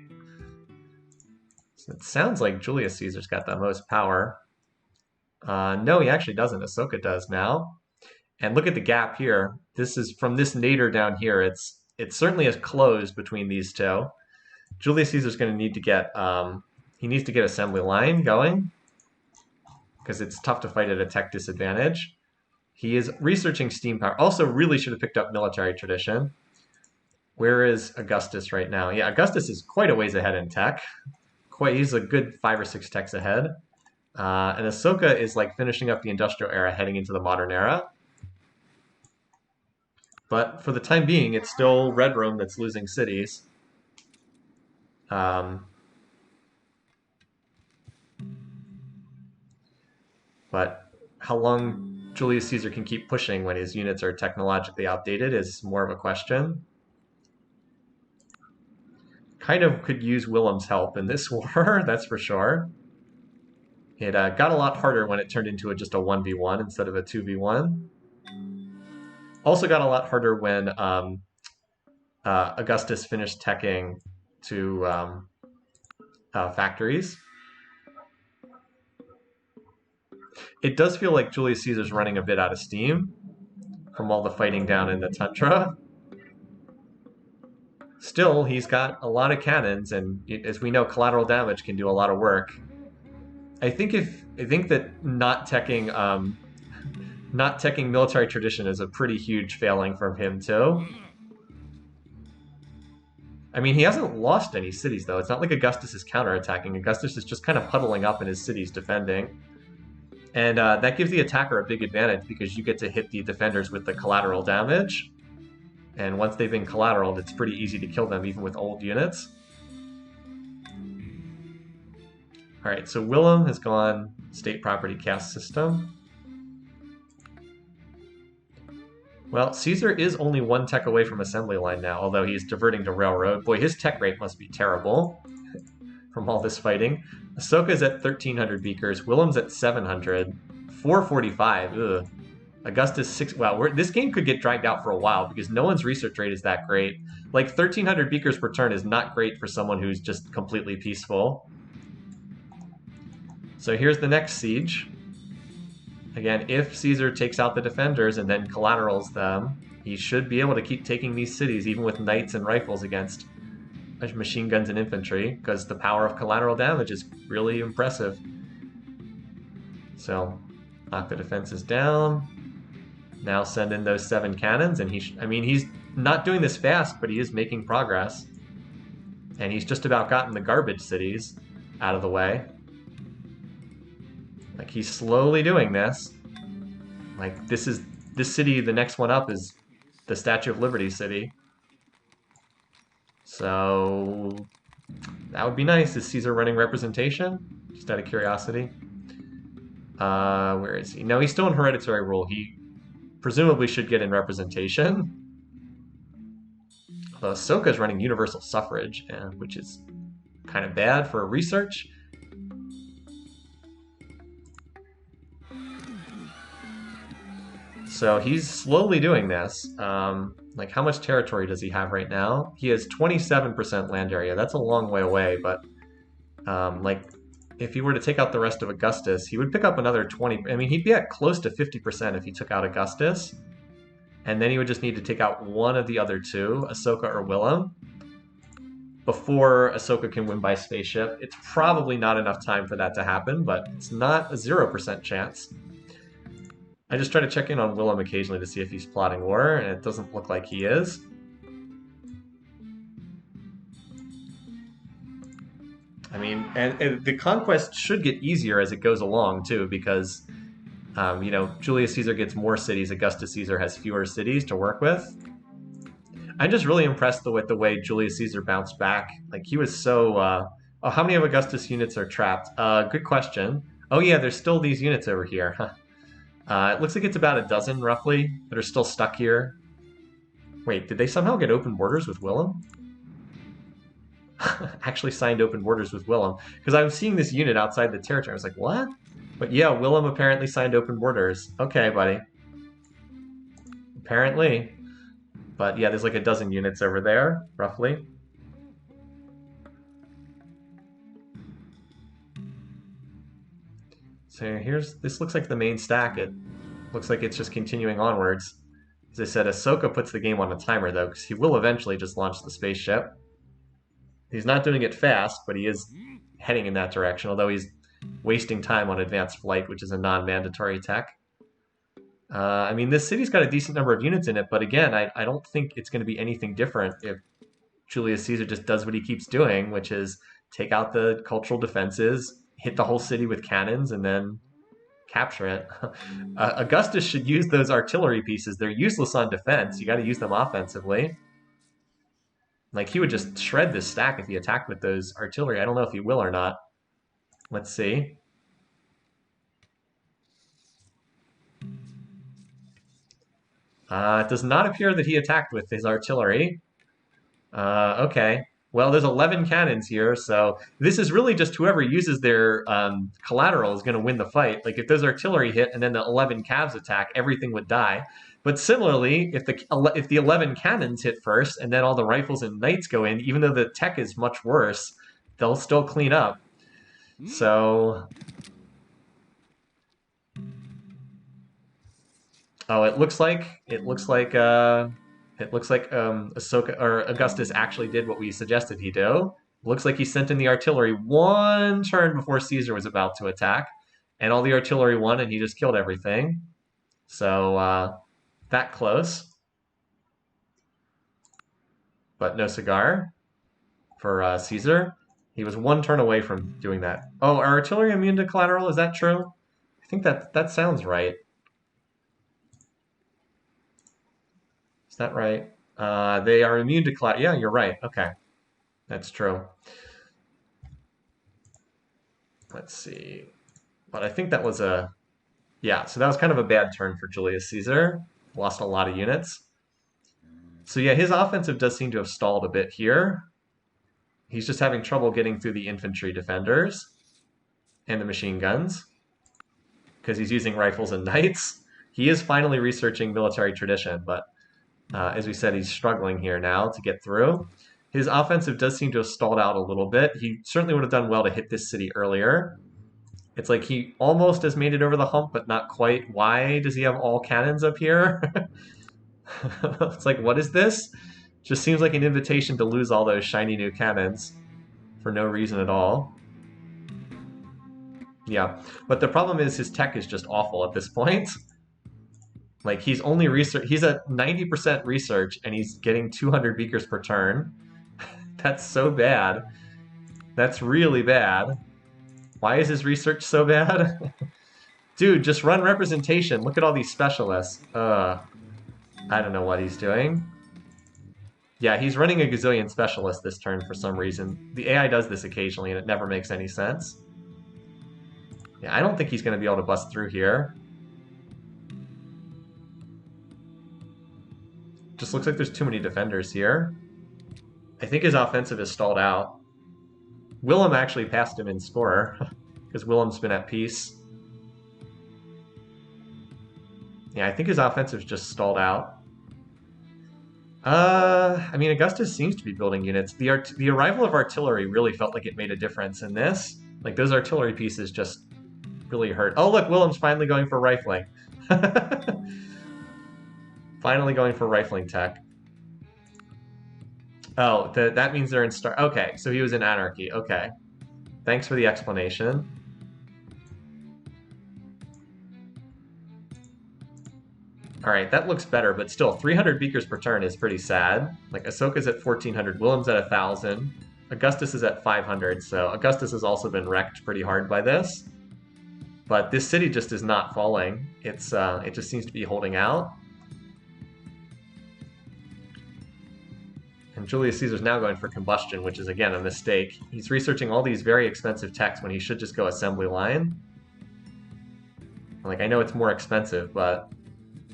[SPEAKER 1] So it sounds like Julius Caesar's got the most power. No, he actually doesn't. Ahsoka does now. And look at the gap here. This is from this nadir down here. It certainly is closed between these two. Julius Caesar's going to need to get he needs to get assembly line going because it's tough to fight at a tech disadvantage. He is researching steam power. Also, really should have picked up military tradition. Where is Augustus right now? Yeah, Augustus is quite a ways ahead in tech. He's a good 5 or 6 techs ahead. And Ahsoka is like finishing up the industrial era, heading into the modern era. But for the time being, it's still Red Room that's losing cities. But how long Julius Caesar can keep pushing when his units are technologically outdated is more of a question. Kind of could use Willem's help in this war, that's for sure. It got a lot harder when it turned into just a 1v1 instead of a 2v1. Also got a lot harder when Augustus finished teching to factories. It does feel like Julius Caesar's running a bit out of steam from all the fighting down in the tundra. Still, he's got a lot of cannons, and as we know, collateral damage can do a lot of work. I think that not teching military tradition is a pretty huge failing from him too. I mean, he hasn't lost any cities though. It's not like Augustus is counterattacking. Augustus is just kind of huddling up in his cities defending. And that gives the attacker a big advantage because you get to hit the defenders with the collateral damage. And once they've been collateraled, it's pretty easy to kill them even with old units. All right, so Willem has gone state property caste system. Well, Caesar is only 1 tech away from assembly line now, although he's diverting to railroad. Boy, his tech rate must be terrible from all this fighting. Ahsoka's at 1,300 beakers. Willem's at 700. 445. Ugh. Augustus 6. Well, this game could get dragged out for a while because no one's research rate is that great. Like 1,300 beakers per turn is not great for someone who's just completely peaceful. So here's the next siege. Again, if Caesar takes out the defenders and then collaterals them, he should be able to keep taking these cities, even with knights and rifles against machine guns and infantry, because the power of collateral damage is really impressive. So, knock the defenses down. Now send in those 7 cannons, and he's not doing this fast, but he is making progress. And he's just about gotten the garbage cities out of the way. Like, he's slowly doing this. Like, this city, the next one up is the Statue of Liberty city. So, that would be nice. Is Caesar running representation? Just out of curiosity. Where is he? No, he's still in hereditary rule. He presumably should get in representation. Although Ahsoka's running universal suffrage, which is kind of bad for research. So he's slowly doing this. Like, how much territory does he have right now? He has 27% land area. That's a long way away, but like, if he were to take out the rest of Augustus, he would pick up another 20. I mean, he'd be at close to 50% if he took out Augustus. And then he would just need to take out one of the other two, Ahsoka or Willem, before Ahsoka can win by spaceship. It's probably not enough time for that to happen, but it's not a 0% chance. I just try to check in on Willem occasionally to see if he's plotting war, and it doesn't look like he is. I mean, and the conquest should get easier as it goes along, too, because, you know, Julius Caesar gets more cities, Augustus Caesar has fewer cities to work with. I'm just really impressed with the way Julius Caesar bounced back. Like, he was so... oh, how many of Augustus units are trapped? Good question. Oh, yeah, there's still these units over here. It looks like it's about a dozen, roughly, that are still stuck here. Wait, did they somehow get open borders with Willem? Actually signed open borders with Willem. Because I was seeing this unit outside the territory. I was like, what? But yeah, Willem apparently signed open borders. Okay, buddy. Apparently. But yeah, there's like a dozen units over there, roughly. So this looks like the main stack. It looks like it's just continuing onwards. As I said, Ahsoka puts the game on a timer, though, because he will eventually just launch the spaceship. He's not doing it fast, but he is heading in that direction, although he's wasting time on advanced flight, which is a non-mandatory tech. I mean, this city's got a decent number of units in it, but again, I don't think it's going to be anything different if Julius Caesar just does what he keeps doing, which is take out the cultural defenses, hit the whole city with cannons, and then capture it. Augustus should use those artillery pieces. They're useless on defense. You got to use them offensively. Like, he would just shred this stack if he attacked with those artillery. I don't know if he will or not. Let's see. It does not appear that he attacked with his artillery. Okay. Well, there's 11 cannons here, so this is really just whoever uses their collateral is going to win the fight. Like, if those artillery hit and then the 11 cavs attack, everything would die. But similarly, if the 11 cannons hit first and then all the rifles and knights go in, even though the tech is much worse, they'll still clean up. So... Oh, it looks like Ahsoka or Augustus actually did what we suggested he do. Looks like he sent in the artillery one turn before Caesar was about to attack, and all the artillery won, and he just killed everything. So that close, but no cigar for Caesar. He was one turn away from doing that. Oh, are artillery immune to collateral? Is that true? I think that sounds right. Is that right? They are immune to collateral. Yeah, you're right. Okay. That's true. Let's see. But I think that was a... Yeah, so that was kind of a bad turn for Julius Caesar. Lost a lot of units. So yeah, his offensive does seem to have stalled a bit here. He's just having trouble getting through the infantry defenders and the machine guns because he's using rifles and knights. He is finally researching military tradition, but as we said, he's struggling here now to get through. His offensive does seem to have stalled out a little bit. He certainly would have done well to hit this city earlier. It's like he almost has made it over the hump, but not quite. Why does he have all cannons up here? It's like, what is this? Just seems like an invitation to lose all those shiny new cannons for no reason at all. Yeah, but the problem is his tech is just awful at this point. Like, he's only research. He's at 90% research, and he's getting 200 beakers per turn. That's so bad. That's really bad. Why is his research so bad? Dude, just run representation. Look at all these specialists. I don't know what he's doing. Yeah, he's running a gazillion specialists this turn for some reason. The AI does this occasionally, and it never makes any sense. Yeah, I don't think he's going to be able to bust through here. Just looks like there's too many defenders here. I think his offensive is stalled out. Willem actually passed him in score, because Willem's been at peace. Yeah, I think his offensive's just stalled out. I mean, Augustus seems to be building units. The arrival of artillery really felt like it made a difference in this. Like, those artillery pieces just really hurt. Oh, look, Willem's finally going for rifling. Finally going for rifling tech. Oh, that means they're in star. Okay, so he was in anarchy. Okay. Thanks for the explanation. Alright, that looks better, but still, 300 beakers per turn is pretty sad. Like, Ahsoka's at 1,400, Willem's at 1,000, Augustus is at 500, so Augustus has also been wrecked pretty hard by this. But this city just is not falling. It just seems to be holding out. And Julius Caesar's now going for combustion, which is, again, a mistake. He's researching all these very expensive techs when he should just go assembly line. Like, I know it's more expensive, but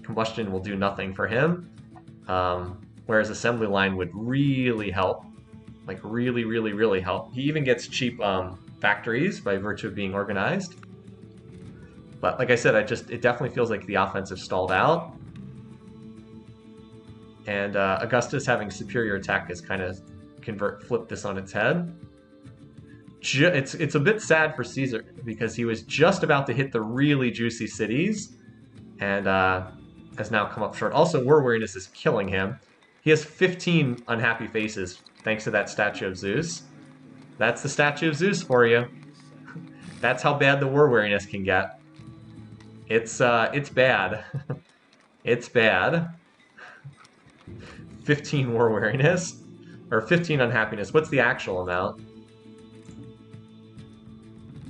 [SPEAKER 1] combustion will do nothing for him. Whereas assembly line would really help. Like, really, really, really help. He even gets cheap factories by virtue of being organized. But like I said, it definitely feels like the offensive stalled out. And Augustus having superior attack is kind of flip this on its head. It's a bit sad for Caesar because he was just about to hit the really juicy cities and has now come up short. Also, war weariness is killing him. He has 15 unhappy faces thanks to that statue of Zeus. That's the statue of Zeus for you. That's how bad the war weariness can get. It's bad. It's bad. 15 war weariness, or 15 unhappiness. What's the actual amount?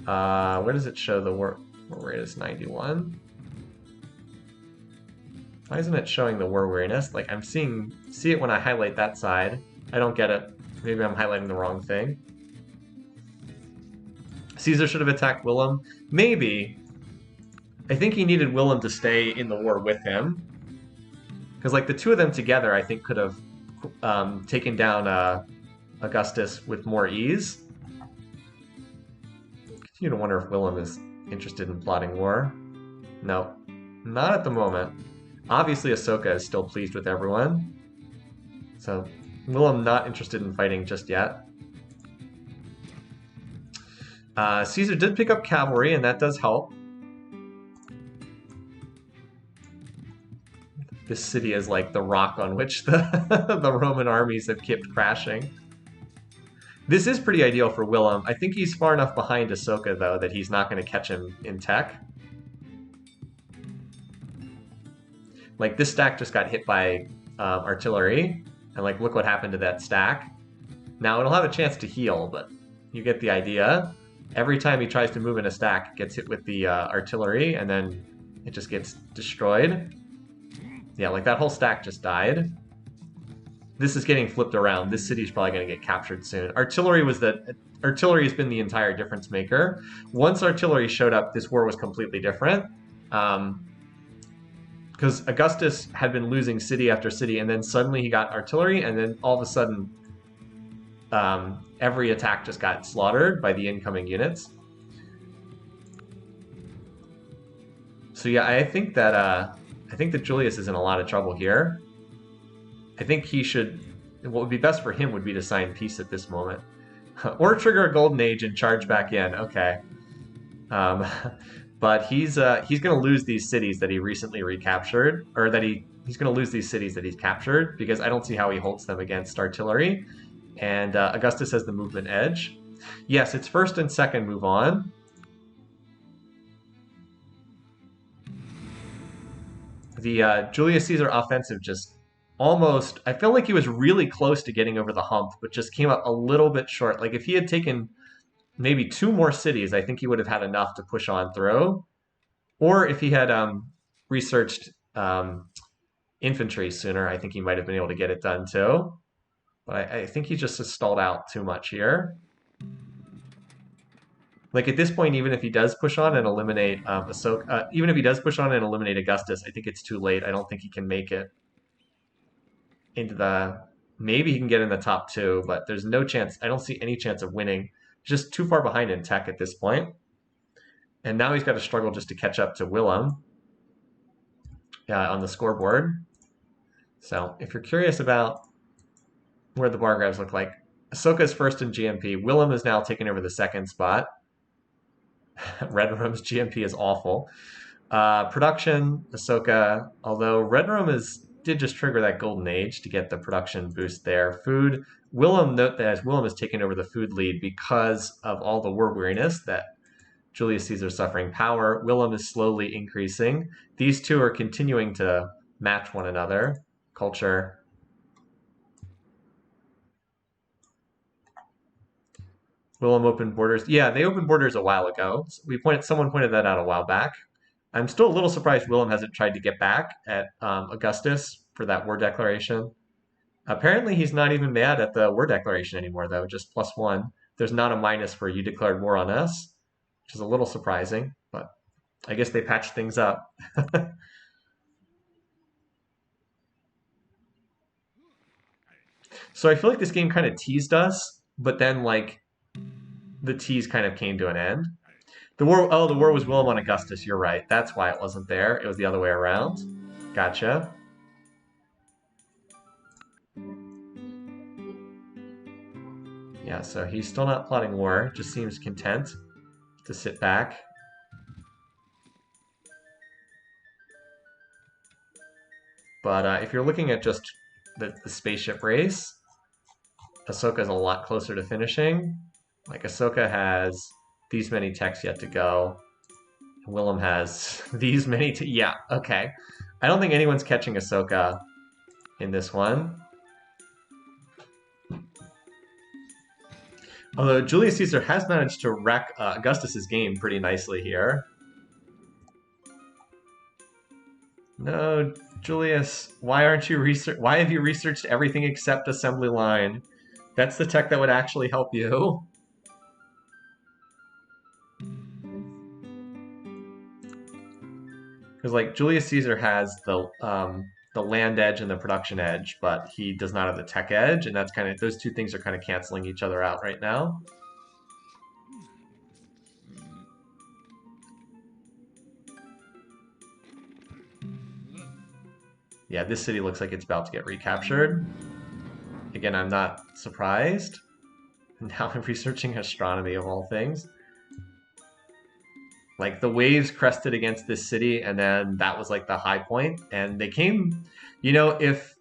[SPEAKER 1] Where does it show the war weariness? 91. Why isn't it showing the war weariness? Like, I'm see it when I highlight that side. I don't get it. Maybe I'm highlighting the wrong thing. Caesar should have attacked Willem. Maybe. I think he needed Willem to stay in the war with him. Because, like, the two of them together, I think, could have taken down Augustus with more ease. Continue to wonder if Willem is interested in plotting war. No, not at the moment. Obviously, Ahsoka is still pleased with everyone. So, Willem not interested in fighting just yet. Caesar did pick up cavalry, and that does help. This city is like the rock on which the Roman armies have kept crashing. This is pretty ideal for Willem. I think he's far enough behind Ahsoka, though, that he's not going to catch him in tech. Like, this stack just got hit by artillery, and, like, look what happened to that stack. Now, it'll have a chance to heal, but you get the idea. Every time he tries to move in a stack, it gets hit with the artillery, and then it just gets destroyed. Yeah, like, that whole stack just died. This is getting flipped around. This city's probably going to get captured soon. Artillery has been the entire difference maker. Once artillery showed up, this war was completely different. Because Augustus had been losing city after city, and then suddenly he got artillery, and then all of a sudden every attack just got slaughtered by the incoming units. So yeah, I think that I think that Julius is in a lot of trouble here. I think he should. What would be best for him would be to sign peace at this moment, or trigger a golden age and charge back in. Okay, but he's going to lose these cities that he recently recaptured, or that he's going to lose these cities that he's captured because I don't see how he holds them against artillery. And Augustus has the movement edge. Yes, its first and second move on. The Julius Caesar offensive just almost, I feel like he was really close to getting over the hump, but just came up a little bit short. Like if he had taken maybe 2 more cities, I think he would have had enough to push on through. Or if he had researched infantry sooner, I think he might have been able to get it done too. But I think he just has stalled out too much here. Like at this point, even if he does push on and eliminate Ahsoka, even if he does push on and eliminate Augustus, I think it's too late. I don't think he can make it into the. Maybe he can get in the top 2, but there's no chance. I don't see any chance of winning. He's just too far behind in tech at this point. And now he's got to struggle just to catch up to Willem on the scoreboard. So if you're curious about where the bar graphs look like, Ahsoka's first in GMP. Willem is now taking over the second spot. Red Room's GMP is awful. Production, Ahsoka, although Red Room did just trigger that golden age to get the production boost there. Food, Willem, note that Willem is taking over the food lead because of all the war weariness that Julius Caesar is suffering. Power, Willem is slowly increasing. These two are continuing to match one another. Culture. Willem opened borders. Yeah, they opened borders a while ago. Someone pointed that out a while back. I'm still a little surprised Willem hasn't tried to get back at Augustus for that war declaration. Apparently, he's not even mad at the war declaration anymore, though, just +1. There's not a minus for you declared war on us, which is a little surprising, but I guess they patched things up. So I feel like this game kind of teased us, but then, like, the tease kind of came to an end. The war was Willem on Augustus. You're right. That's why it wasn't there. It was the other way around. Gotcha. Yeah, so he's still not plotting war. Just seems content to sit back. But if you're looking at just the spaceship race, Ahsoka's a lot closer to finishing. Like Ahsoka has these many techs yet to go. Willem has these many. Yeah, okay. I don't think anyone's catching Ahsoka in this one. Although Julius Caesar has managed to wreck Augustus's game pretty nicely here. No, Julius, why have you researched everything except assembly line? That's the tech that would actually help you. Because like Julius Caesar has the land edge and the production edge, but he does not have the tech edge, and that's kind of those two things are kind of canceling each other out right now. Yeah, this city looks like it's about to get recaptured. Again, I'm not surprised. Now I'm researching astronomy of all things. Like the waves crested against this city, and then that was like the high point. And they came, you know, if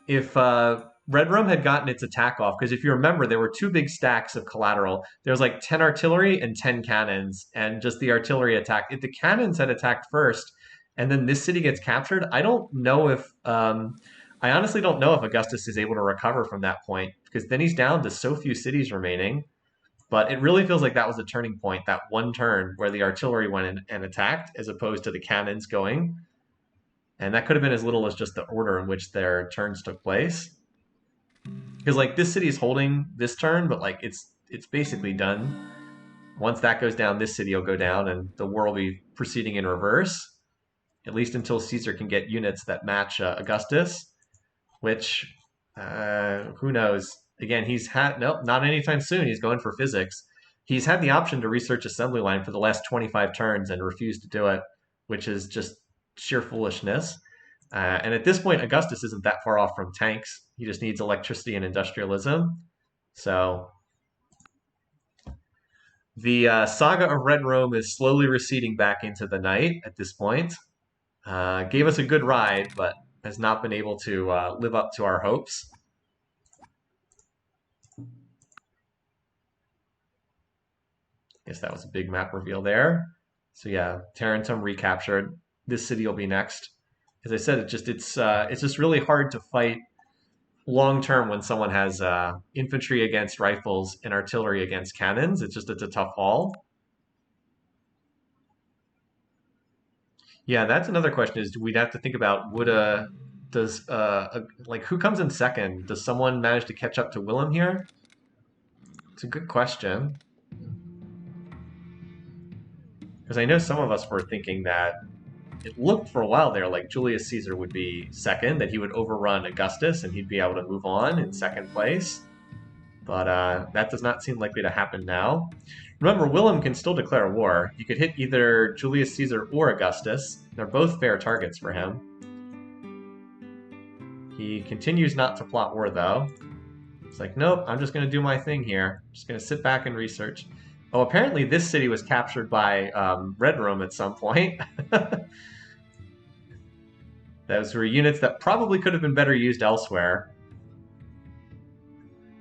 [SPEAKER 1] Red Room had gotten its attack off, because if you remember, there were 2 big stacks of collateral. There was like 10 artillery and 10 cannons, and just the artillery attack. If the cannons had attacked first, and then this city gets captured, I don't know if I honestly don't know if Augustus is able to recover from that point, because then he's down to so few cities remaining. But it really feels like that was a turning point, that one turn where the artillery went in and attacked as opposed to the cannons going. And that could have been as little as just the order in which their turns took place. Because like this city is holding this turn, but like it's basically done. Once that goes down, this city will go down and the war will be proceeding in reverse. At least until Caesar can get units that match Augustus, which who knows. Again, nope, not anytime soon. He's going for physics. He's had the option to research assembly line for the last 25 turns and refused to do it, which is just sheer foolishness. And at this point, Augustus isn't that far off from tanks. He just needs electricity and industrialism. So the saga of Red Rome is slowly receding back into the night at this point. Gave us a good ride, but has not been able to live up to our hopes. Guess that was a big map reveal there. So yeah, Tarentum recaptured. This city will be next. As I said, it's just really hard to fight long term when someone has infantry against rifles and artillery against cannons. It's a tough haul. Yeah, that's another question. Is we'd have to think about like who comes in second? Does someone manage to catch up to Willem here? It's a good question. Because I know some of us were thinking that it looked for a while there like Julius Caesar would be second, that he would overrun Augustus and he'd be able to move on in second place. But that does not seem likely to happen now. Remember, Willem can still declare war. He could hit either Julius Caesar or Augustus. They're both fair targets for him. He continues not to plot war, though. It's like, nope, I'm just going to do my thing here. I'm just going to sit back and research. Oh, apparently this city was captured by Red Rome at some point. Those were units that probably could have been better used elsewhere.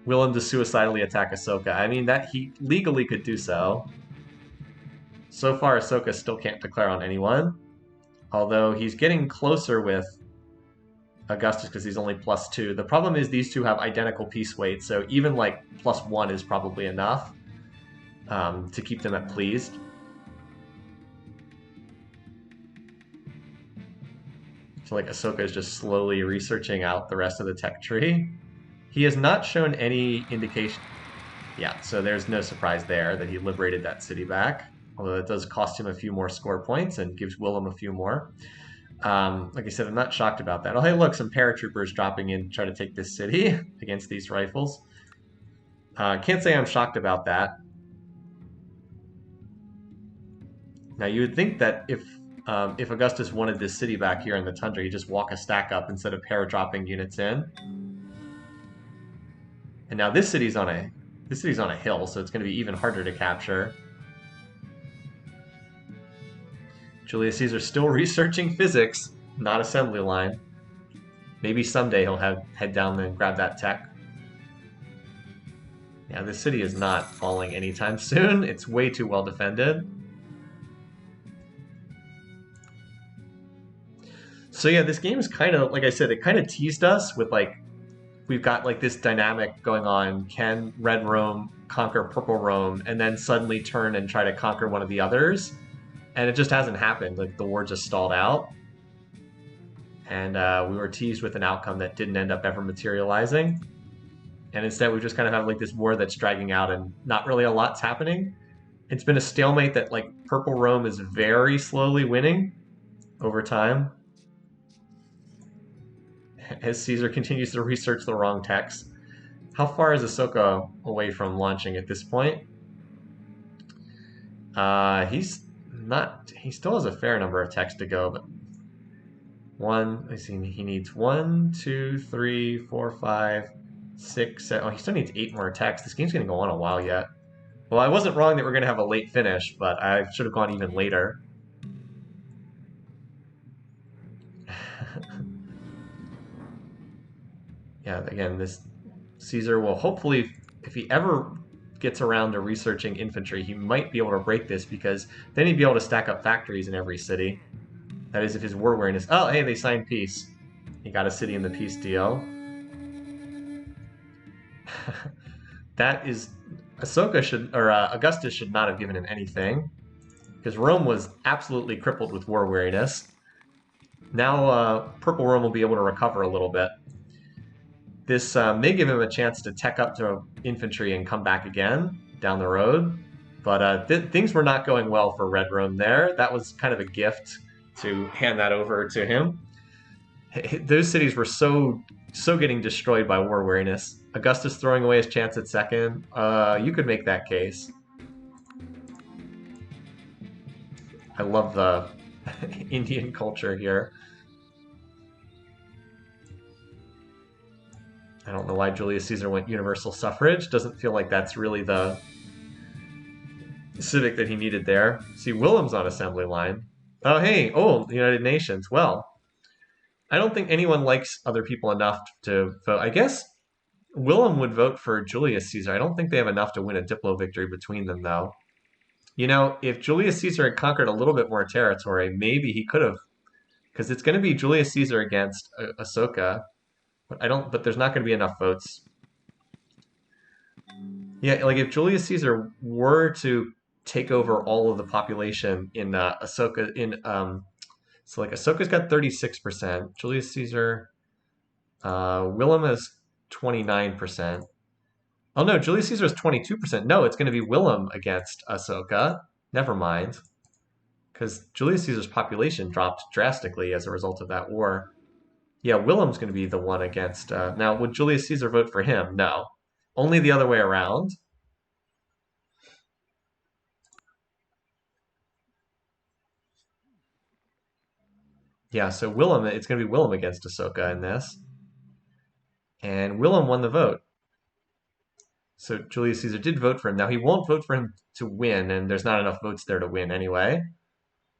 [SPEAKER 1] Willem to suicidally attack Ahsoka. I mean, that he legally could do so. So far, Ahsoka still can't declare on anyone. Although he's getting closer with Augustus because he's only +2. The problem is these two have identical peace weight, so even like +1 is probably enough to keep them at pleased. So like Ahsoka is just slowly researching out the rest of the tech tree. He has not shown any indication. Yeah, so there's no surprise there that he liberated that city back. Although it does cost him a few more score points and gives Willem a few more. Like I said, I'm not shocked about that. Oh, hey, look, some paratroopers dropping in to try to take this city against these rifles. Can't say I'm shocked about that. Now, you would think that if Augustus wanted this city back here in the tundra, he'd just walk a stack up instead of paradropping units in. And now this city's on a hill, so it's going to be even harder to capture. Julius Caesar still researching physics, not assembly line. Maybe someday he'll head down there and grab that tech. Yeah, this city is not falling anytime soon. It's way too well defended. So yeah, this game is kind of, like I said, it kind of teased us with like, we've got like this dynamic going on. Can Red Rome conquer Purple Rome and then suddenly turn and try to conquer one of the others? And it just hasn't happened. Like the war just stalled out. And we were teased with an outcome that didn't end up ever materializing. And instead we just kind of have like this war that's dragging out and not really a lot's happening. It's been a stalemate that like Purple Rome is very slowly winning over time. As Caesar continues to research the wrong text. How far is Ahsoka away from launching at this point? He's not. He still has a fair number of texts to go, but let's see, he needs 1, 2, 3, 4, 5, 6, 7. Oh, he still needs 8 more texts. This game's gonna go on a while yet. Well, I wasn't wrong that we're gonna have a late finish, but I should have gone even later. Yeah, again, this Caesar will hopefully, if he ever gets around to researching infantry, he might be able to break this because then he'd be able to stack up factories in every city. That is, if his war weariness. Oh, hey, they signed peace. He got a city in the peace deal. That is, Augustus should not have given him anything because Rome was absolutely crippled with war weariness. Now, Purple Rome will be able to recover a little bit. This may give him a chance to tech up to infantry and come back again down the road. But things were not going well for Red Rome there. That was kind of a gift to hand that over to him. Those cities were so getting destroyed by war weariness. Augustus throwing away his chance at second. You could make that case. I love the Indian culture here. I don't know why Julius Caesar went universal suffrage. Doesn't feel like that's really the civic that he needed there. See, Willem's on assembly line. Oh, hey, oh, the United Nations. Well, I don't think anyone likes other people enough to vote. I guess Willem would vote for Julius Caesar. I don't think they have enough to win a Diplo victory between them, though. You know, if Julius Caesar had conquered a little bit more territory, maybe he could have, because it's going to be Julius Caesar against Ahsoka. But I don't. But there's not going to be enough votes. Yeah, like if Julius Caesar were to take over all of the population in Ahsoka, so like Ahsoka's got 36%, Julius Caesar, Willem has 29%. Oh no, Julius Caesar is 22%. No, it's going to be Willem against Ahsoka. Never mind, because Julius Caesar's population dropped drastically as a result of that war. Yeah, Willem's going to be the one against. Now, would Julius Caesar vote for him? No, only the other way around. Yeah, so Willem, it's going to be Willem against Ahsoka in this. And Willem won the vote. So Julius Caesar did vote for him. Now, he won't vote for him to win, and there's not enough votes there to win anyway.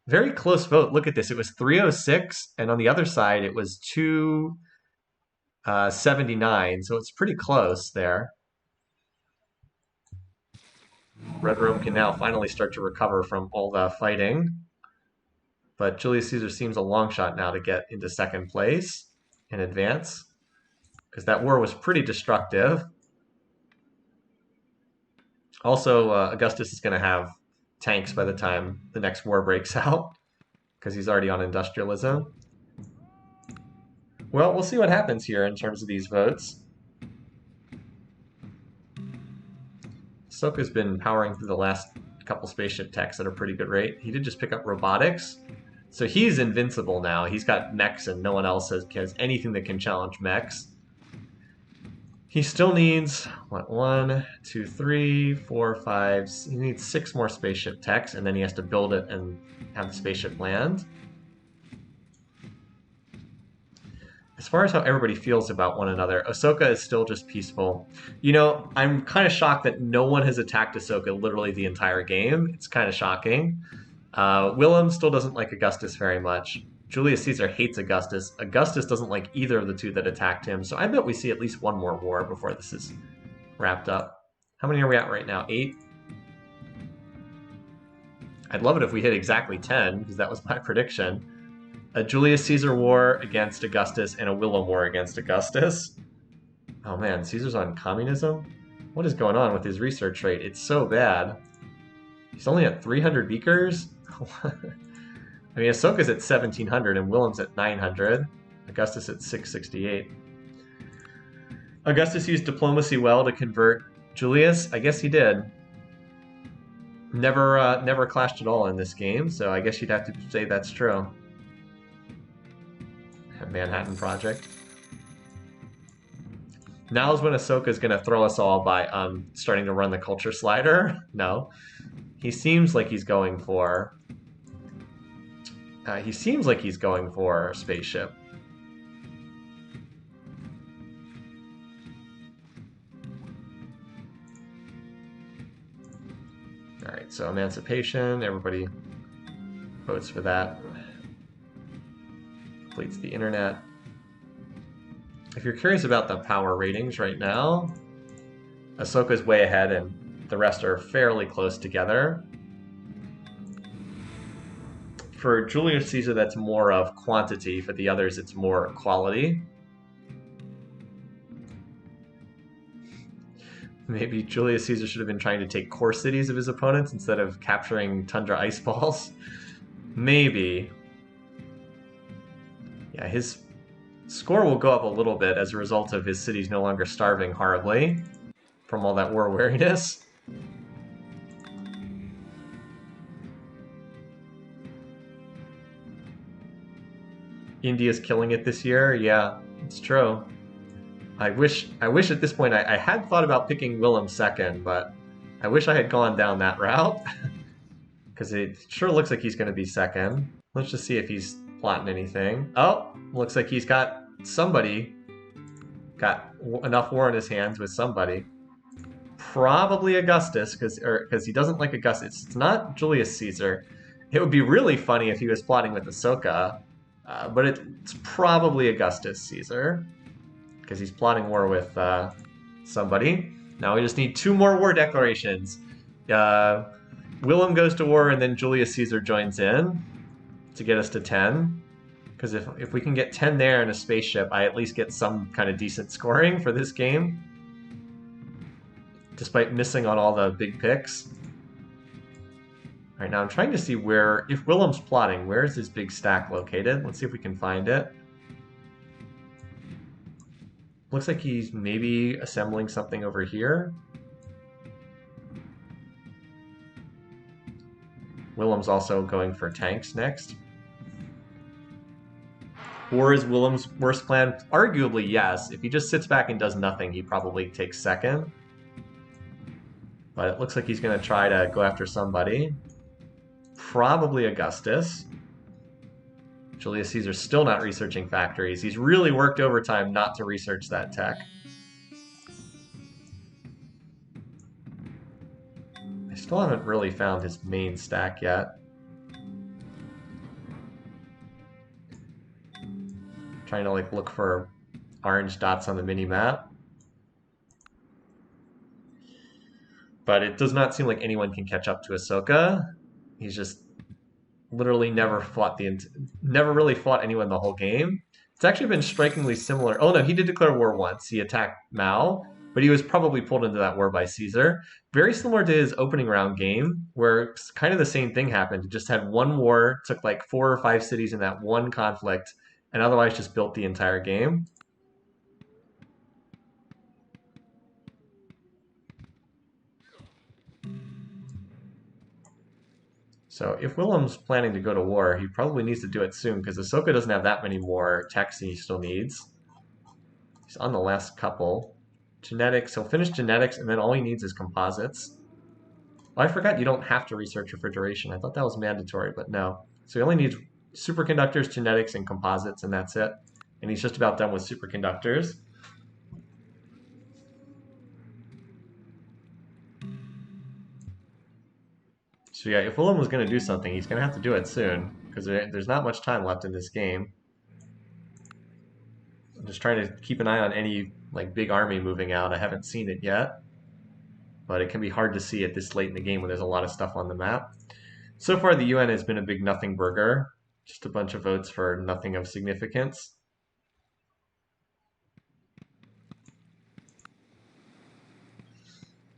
[SPEAKER 1] Very close vote. Look at this. It was 306, and on the other side, it was 279. So it's pretty close there. Red Rome can now finally start to recover from all the fighting. But Julius Caesar seems a long shot now to get into second place and advance, because that war was pretty destructive. Also, Augustus is going to have tanks by the time the next war breaks out, because he's already on industrialism. Well, we'll see what happens here in terms of these votes. Ahsoka's been powering through the last couple spaceship techs at a pretty good rate. He did just pick up robotics. So he's invincible now. He's got mechs and no one else has anything that can challenge mechs. He still needs, what, 1, 2, 3, 4, 5, he needs 6 more spaceship techs, and then he has to build it and have the spaceship land. As far as how everybody feels about one another, Ahsoka is still just peaceful. You know, I'm kind of shocked that no one has attacked Ahsoka literally the entire game. It's kind of shocking. Willem still doesn't like Augustus very much. Julius Caesar hates Augustus. Augustus doesn't like either of the two that attacked him. So I bet we see at least one more war before this is wrapped up. How many are we at right now? 8? I'd love it if we hit exactly 10, because that was my prediction. A Julius Caesar war against Augustus and a Willem war against Augustus. Oh man, Caesar's on communism? What is going on with his research rate? It's so bad. He's only at 300 beakers? I mean, Ahsoka's at 1,700 and Willem's at 900. Augustus at 668. Augustus used diplomacy well to convert Julius. I guess he did. Never clashed at all in this game, so I guess you'd have to say that's true. Manhattan Project. Now is when Ahsoka's going to throw us all by starting to run the culture slider. No. He seems like he's going for... spaceship. Alright, so emancipation, everybody votes for that. Completes the internet. If you're curious about the power ratings right now, Ahsoka's way ahead and the rest are fairly close together. For Julius Caesar, that's more of quantity. For the others, it's more quality. Maybe Julius Caesar should have been trying to take core cities of his opponents instead of capturing tundra ice balls. Maybe. Yeah, his score will go up a little bit as a result of his cities no longer starving horribly from all that war weariness. India's killing it this year. Yeah, it's true. I wish at this point I had thought about picking Willem second, but I wish I had gone down that route. Because it sure looks like he's going to be second. Let's just see if he's plotting anything. Oh, looks like he's got somebody. got enough war in his hands with somebody. Probably Augustus, because he doesn't like Augustus. It's not Julius Caesar. It would be really funny if he was plotting with Ahsoka, but it's probably Augustus Caesar, because he's plotting war with somebody. Now we just need 2 more war declarations. Willem goes to war, and then Julius Caesar joins in to get us to 10. Because if we can get 10 there in a spaceship, I at least get some kind of decent scoring for this game, despite missing on all the big picks. All right, now I'm trying to see where, if Willem's plotting, where is his big stack located? Let's see if we can find it. Looks like he's maybe assembling something over here. Willem's also going for tanks next. Or is Willem's worst plan? Arguably, yes. If he just sits back and does nothing, he probably takes second. But it looks like he's going to try to go after somebody. Probably Augustus. Julius Caesar's still not researching factories. He's really worked overtime not to research that tech. I still haven't really found his main stack yet. Trying to like look for orange dots on the mini-map. But it does not seem like anyone can catch up to Ahsoka. He's just literally never really fought anyone the whole game. It's actually been strikingly similar. Oh no, he did declare war once. He attacked Mao, but he was probably pulled into that war by Caesar. Very similar to his opening round game, where kind of the same thing happened. He just had one war, took like 4 or 5 cities in that one conflict, and otherwise just built the entire game. So if Willem's planning to go to war, he probably needs to do it soon, because Ahsoka doesn't have that many more techs he still needs. He's on the last couple. Genetics, he'll finish genetics, and then all he needs is composites. Oh, I forgot you don't have to research refrigeration. I thought that was mandatory, but no. So he only needs superconductors, genetics, and composites, and that's it. And he's just about done with superconductors. So yeah, if Willem was going to do something, he's going to have to do it soon, because there's not much time left in this game. I'm just trying to keep an eye on any like big army moving out. I haven't seen it yet, but it can be hard to see it this late in the game when there's a lot of stuff on the map. So far, the UN has been a big nothing burger, just a bunch of votes for nothing of significance.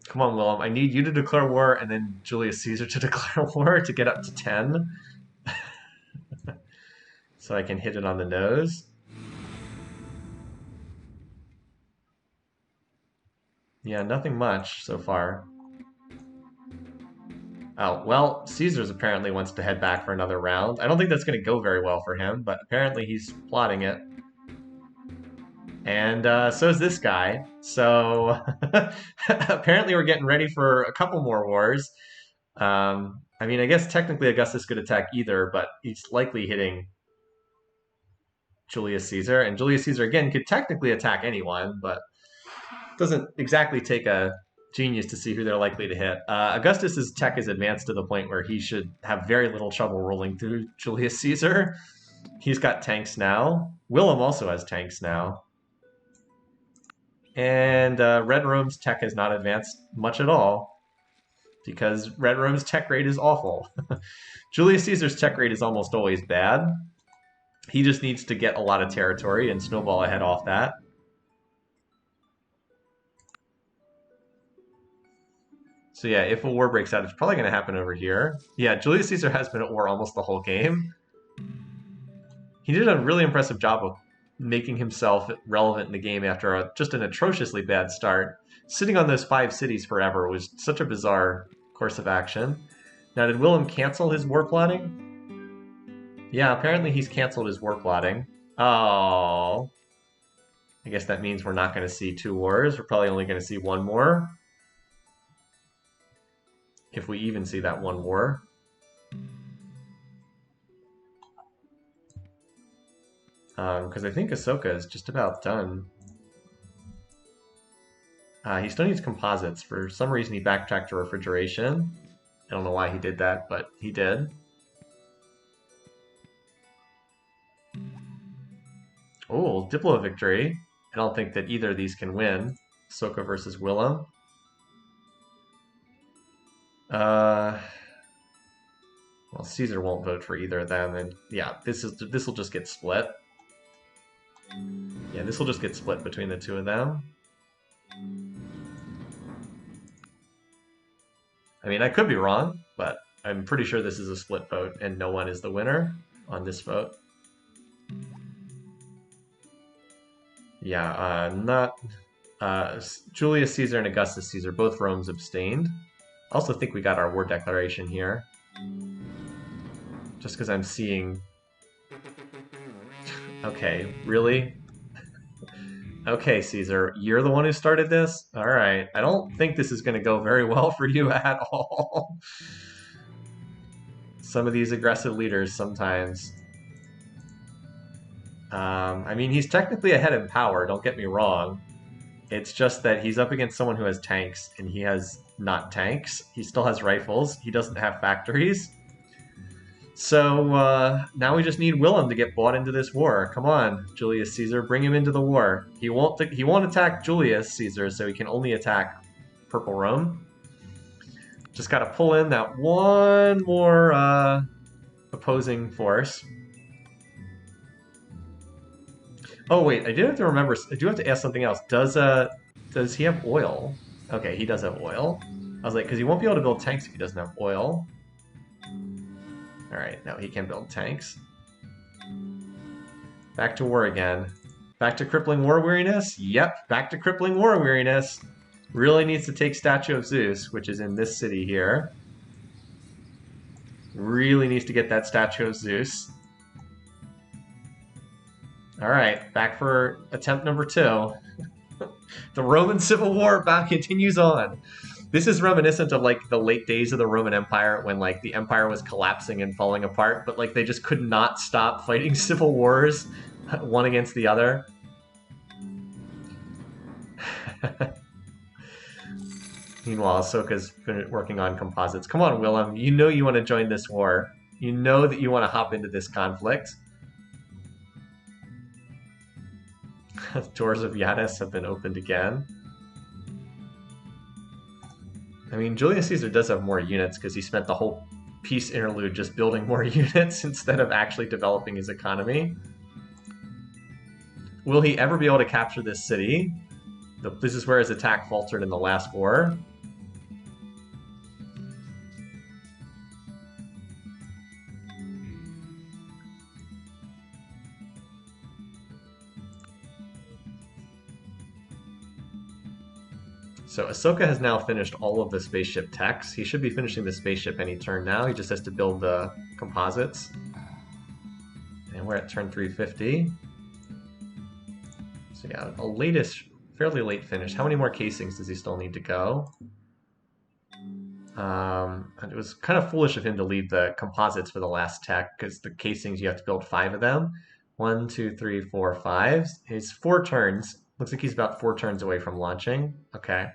[SPEAKER 1] Come on, Willem. I need you to declare war and then Julius Caesar to declare war to get up to 10. So I can hit it on the nose. Yeah, nothing much so far. Oh, well, Caesar's apparently wants to head back for another round. I don't think that's going to go very well for him, but apparently he's plotting it. And so is this guy. So apparently we're getting ready for a couple more wars. I mean, I guess technically Augustus could attack either, but he's likely hitting Julius Caesar. And Julius Caesar, again, could technically attack anyone, but doesn't exactly take a genius to see who they're likely to hit. Augustus's tech is advanced to the point where he should have very little trouble rolling through Julius Caesar. He's got tanks now. Willem also has tanks now. And Red Rome's tech has not advanced much at all, because Red Rome's tech rate is awful. Julius Caesar's tech rate is almost always bad. He just needs to get a lot of territory and snowball ahead off that. So yeah, if a war breaks out, it's probably going to happen over here. Yeah, Julius Caesar has been at war almost the whole game. He did a really impressive job of making himself relevant in the game after just an atrociously bad start. Sitting on those 5 cities forever was such a bizarre course of action. Now, did Willem cancel his war plotting? Yeah, apparently he's canceled his war plotting. Oh. I guess that means we're not going to see 2 wars. We're probably only going to see 1 more. If we even see that 1 war. Because I think Ahsoka is just about done. He still needs composites. For some reason, he backtracked to refrigeration. I don't know why he did that, but he did. Oh, Diplo victory. I don't think that either of these can win. Soka versus Willem. Well, Caesar won't vote for either of them, and yeah, this will just get split. Yeah, this will just get split between the two of them. I mean, I could be wrong, but I'm pretty sure this is a split vote, and no one is the winner on this vote. Yeah, not Julius Caesar and Augustus Caesar, both Rome's abstained. I also think we got our war declaration here. Just because I'm seeing... Okay, really? Okay, Caesar, you're the one who started this? Alright, I don't think this is going to go very well for you at all. Some of these aggressive leaders sometimes. I mean, he's technically ahead in power, don't get me wrong. It's just that he's up against someone who has tanks, and he has not tanks. He still has rifles. He doesn't have factories. So now we just need Willem to get bought into this war. Come on, Julius Caesar, bring him into the war. He won't attack Julius Caesar, so he can only attack Purple Rome. Just got to pull in that one more opposing force. Oh wait, I do have to remember. I do have to ask something else. Does he have oil? Okay, he does have oil. I was like, because he won't be able to build tanks if he doesn't have oil. All right, now he can build tanks. Back to war again. Back to crippling war weariness? Yep, back to crippling war weariness. Really needs to take Statue of Zeus, which is in this city here. Really needs to get that Statue of Zeus. All right, back for attempt number 2. The Roman Civil War continues on. This is reminiscent of like the late days of the Roman Empire when like the empire was collapsing and falling apart, but like they just could not stop fighting civil wars, one against the other. Meanwhile, Ahsoka's been working on composites. Come on, Willem, you know you want to join this war. You know that you want to hop into this conflict. Doors of Yadis have been opened again. I mean, Julius Caesar does have more units because he spent the whole peace interlude just building more units instead of actually developing his economy. Will he ever be able to capture this city? This is where his attack faltered in the last war. So Ahsoka has now finished all of the spaceship techs. He should be finishing the spaceship any turn now. He just has to build the composites. And we're at turn 350. So yeah, a latest, fairly late finish. How many more casings does he still need to go? And it was kind of foolish of him to leave the composites for the last tech, because the casings, you have to build 5 of them. 1, 2, 3, 4, 5. It's 4 turns. Looks like he's about 4 turns away from launching. Okay.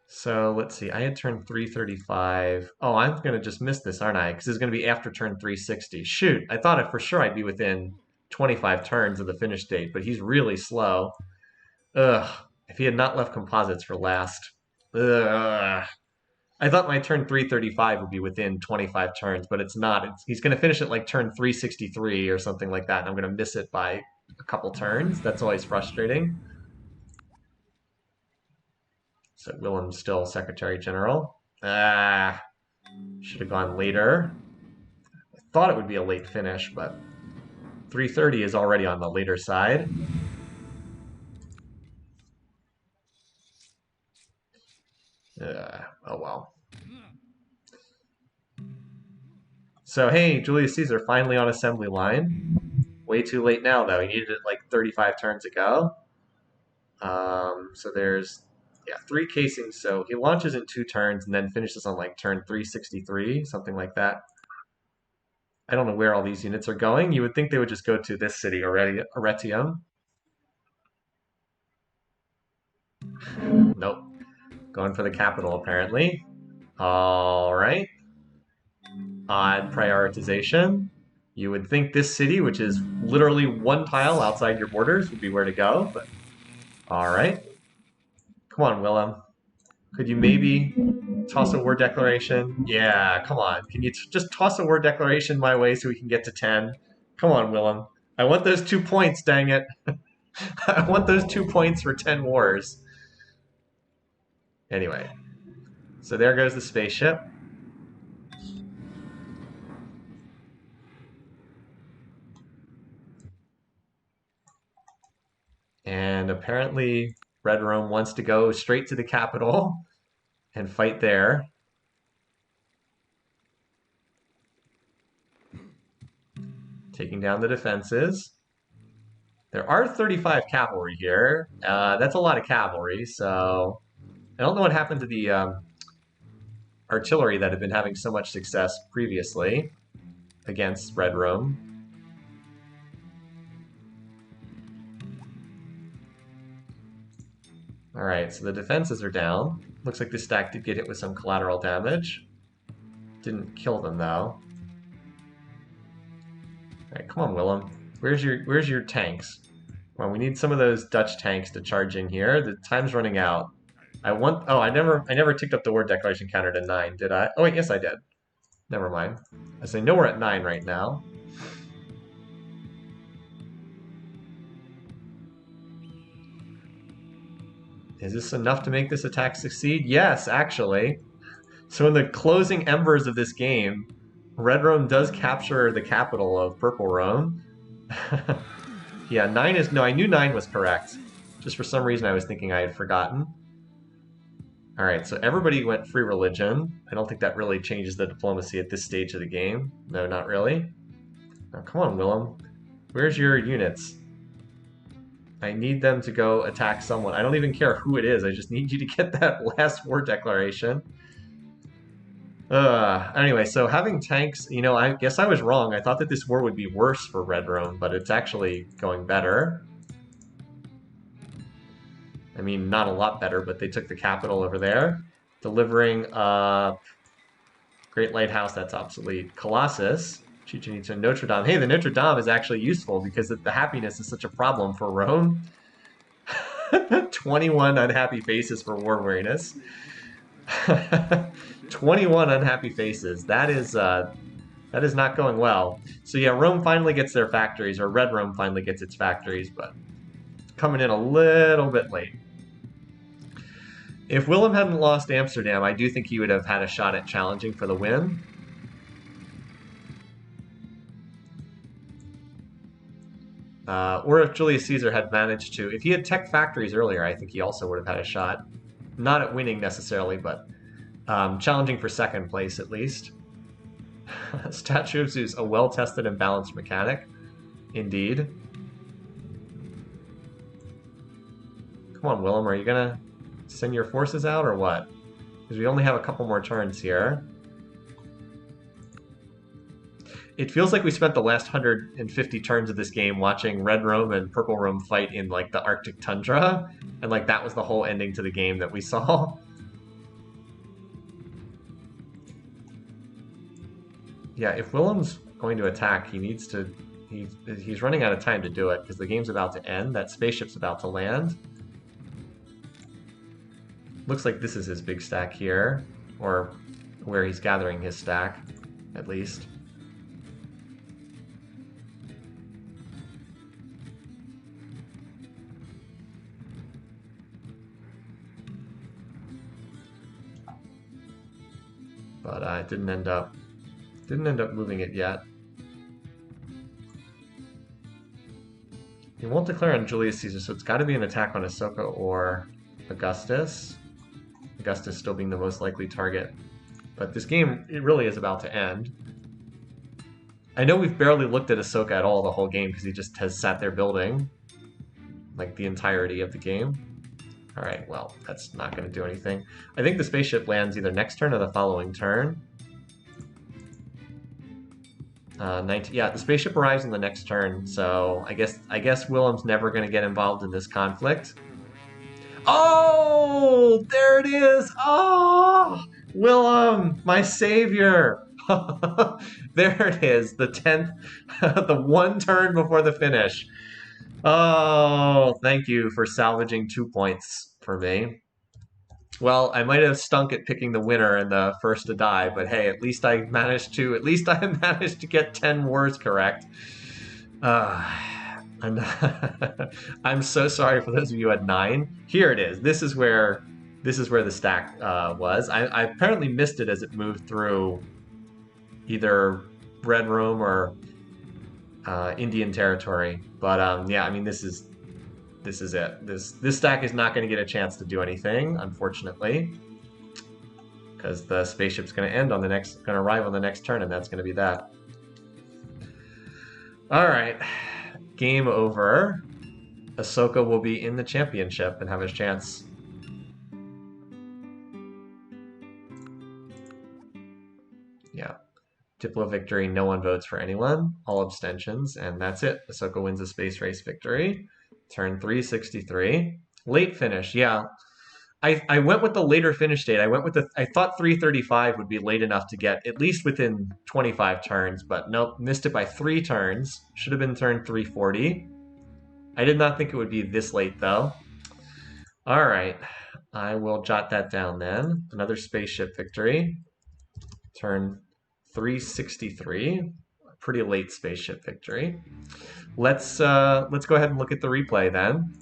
[SPEAKER 1] So let's see, I had turn 335. Oh, I'm going to just miss this, aren't I? Because it's going to be after turn 360. Shoot, I thought for sure I'd be within 25 turns of the finish date, but he's really slow. Ugh, if he had not left composites for last. Ugh. I thought my turn 335 would be within 25 turns, but it's not. He's going to finish at like turn 363 or something like that, and I'm going to miss it by a couple turns. That's always frustrating. So Willem's still Secretary General. Should have gone later. I thought it would be a late finish, but 330 is already on the later side. Oh well. So hey, Julius Caesar finally on assembly line. Way too late now though. He needed it like 35 turns ago. So there's 3 casings. So he launches in 2 turns and then finishes on like turn 363, something like that. I don't know where all these units are going. You would think they would just go to this city already, Arretium. Nope. Going for the capital, apparently. Alright. Odd prioritization. You would think this city, which is literally one tile outside your borders, would be where to go, but alright. Come on, Willem. Could you maybe toss a word declaration? Yeah, come on. Can you just toss a word declaration my way so we can get to 10? Come on, Willem. I want those 2 points, dang it. I want those 2 points for 10 wars. Anyway, so there goes the spaceship. And apparently Red Rome wants to go straight to the capital and fight there. Taking down the defenses. There are 35 cavalry here. That's a lot of cavalry, so I don't know what happened to the artillery that had been having so much success previously against Red Rome. Alright, so the defenses are down. Looks like this stack did get hit with some collateral damage. Didn't kill them, though. Alright, come on, Willem. Where's your tanks? Well, we need some of those Dutch tanks to charge in here. The time's running out. I never ticked up the word declaration counter to 9, did I? Oh wait, yes I did. Never mind. I know we're at 9 right now. Is this enough to make this attack succeed? Yes, actually. So in the closing embers of this game, Red Rome does capture the capital of Purple Rome. Yeah, 9 is... No, I knew 9 was correct. Just for some reason I was thinking I had forgotten. Alright, so everybody went free religion. I don't think that really changes the diplomacy at this stage of the game. No, not really. Now, come on, Willem. Where's your units? I need them to go attack someone. I don't even care who it is. I just need you to get that last war declaration. Anyway, so having tanks, you know, I guess I was wrong. I thought that this war would be worse for Red Rome, but it's actually going better. I mean, not a lot better, but they took the capital over there. Delivering Great Lighthouse, that's obsolete. Colossus, Chichen Itza, Notre Dame. Hey, the Notre Dame is actually useful because the happiness is such a problem for Rome. 21 unhappy faces for war weariness. 21 unhappy faces. That is not going well. So yeah, Rome finally gets their factories, or Red Rome finally gets its factories, but coming in a little bit late. If Willem hadn't lost Amsterdam, I do think he would have had a shot at challenging for the win. Or if Julius Caesar had managed to... If he had tech factories earlier, I think he also would have had a shot. Not at winning necessarily, but challenging for second place at least. Statue of Zeus, a well-tested and balanced mechanic. Indeed. Come on, Willem, are you gonna send your forces out or what? Because we only have a couple more turns here. It feels like we spent the last 150 turns of this game watching Red Rome and Purple Rome fight in like the Arctic tundra, and like that was the whole ending to the game that we saw. Yeah, if Willem's going to attack, he needs to... He's running out of time to do it because the game's about to end. That spaceship's about to land. Looks like this is his big stack here, or where he's gathering his stack, at least. But it didn't end up moving it yet. He won't declare on Julius Caesar, so it's got to be an attack on Ahsoka or Augustus. Augustus still being the most likely target. But this game, it really is about to end. I know we've barely looked at Ahsoka at all the whole game because he just has sat there building like the entirety of the game. Alright, well, that's not going to do anything. I think the spaceship lands either next turn or the following turn. 19, yeah, the spaceship arrives in the next turn, so I guess Willem's never going to get involved in this conflict. Oh, there it is. Oh, Willem, my savior. There it is, the 10th, the one turn before the finish. Oh, thank you for salvaging 2 points for me. Well, I might have stunk at picking the winner and the first to die, but hey, at least I managed to get 10 wars correct. I'm, I'm so sorry for those of you at 9. Here it is. This is where the stack was. I apparently missed it as it moved through either Red Rome or Indian territory. But yeah, I mean this is it. This stack is not going to get a chance to do anything, unfortunately, because the spaceship's going to arrive on the next turn, and that's going to be that. All right, game over. Ahsoka will be in the championship and have a chance. Yeah. Diplo victory, no one votes for anyone. All abstentions, and that's it. Ahsoka wins a space race victory. Turn 363. Late finish, yeah. I went with the later finish date. I thought 335 would be late enough to get at least within 25 turns, but nope, missed it by 3 turns. Should have been turn 340. I did not think it would be this late, though. All right, I will jot that down then. Another spaceship victory. Turn 363. A pretty late spaceship victory. Let's go ahead and look at the replay then.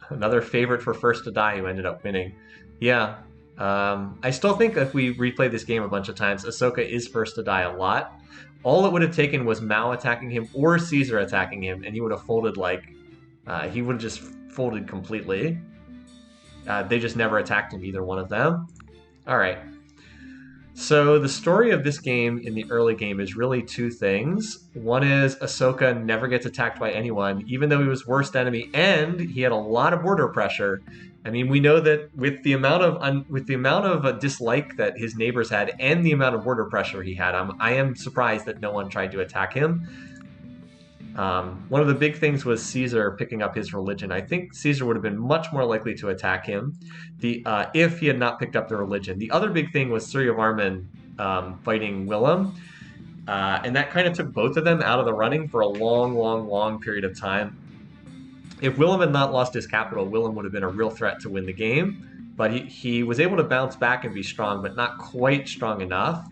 [SPEAKER 1] Another favorite for first to die who ended up winning. Yeah. I still think if we replay this game a bunch of times, Ahsoka is first to die a lot. All it would have taken was Mao attacking him or Caesar attacking him, and he would have folded he would have just folded completely. They just never attacked him, either one of them. All right. So the story of this game in the early game is really 2 things. One is Ahsoka never gets attacked by anyone, even though he was worst enemy, and he had a lot of border pressure. I mean, we know that with the amount of dislike that his neighbors had and the amount of border pressure he had, I am surprised that no one tried to attack him. One of the big things was Caesar picking up his religion. I think Caesar would have been much more likely to attack him if he had not picked up the religion. The other big thing was Suryavarman fighting Willem, and that kind of took both of them out of the running for a long period of time. If Willem had not lost his capital, Willem would have been a real threat to win the game, but he was able to bounce back and be strong, but not quite strong enough.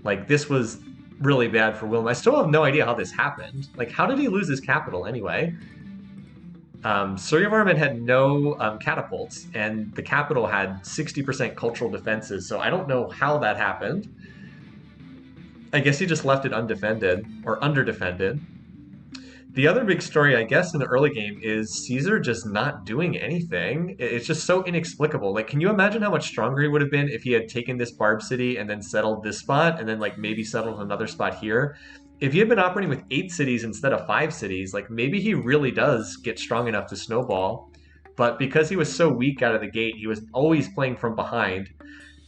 [SPEAKER 1] Like, this was really bad for Willem. I still have no idea how this happened. Like, how did he lose his capital anyway? Suryavarman had no catapults, and the capital had 60% cultural defenses, so I don't know how that happened. I guess he just left it undefended, or underdefended. The other big story, I guess, in the early game is Caesar just not doing anything. It's just so inexplicable. Like, can you imagine how much stronger he would have been if he had taken this Barb city and then settled this spot and then, like, maybe settled another spot here? If he had been operating with 8 cities instead of 5 cities, like, maybe he really does get strong enough to snowball. But because he was so weak out of the gate, he was always playing from behind.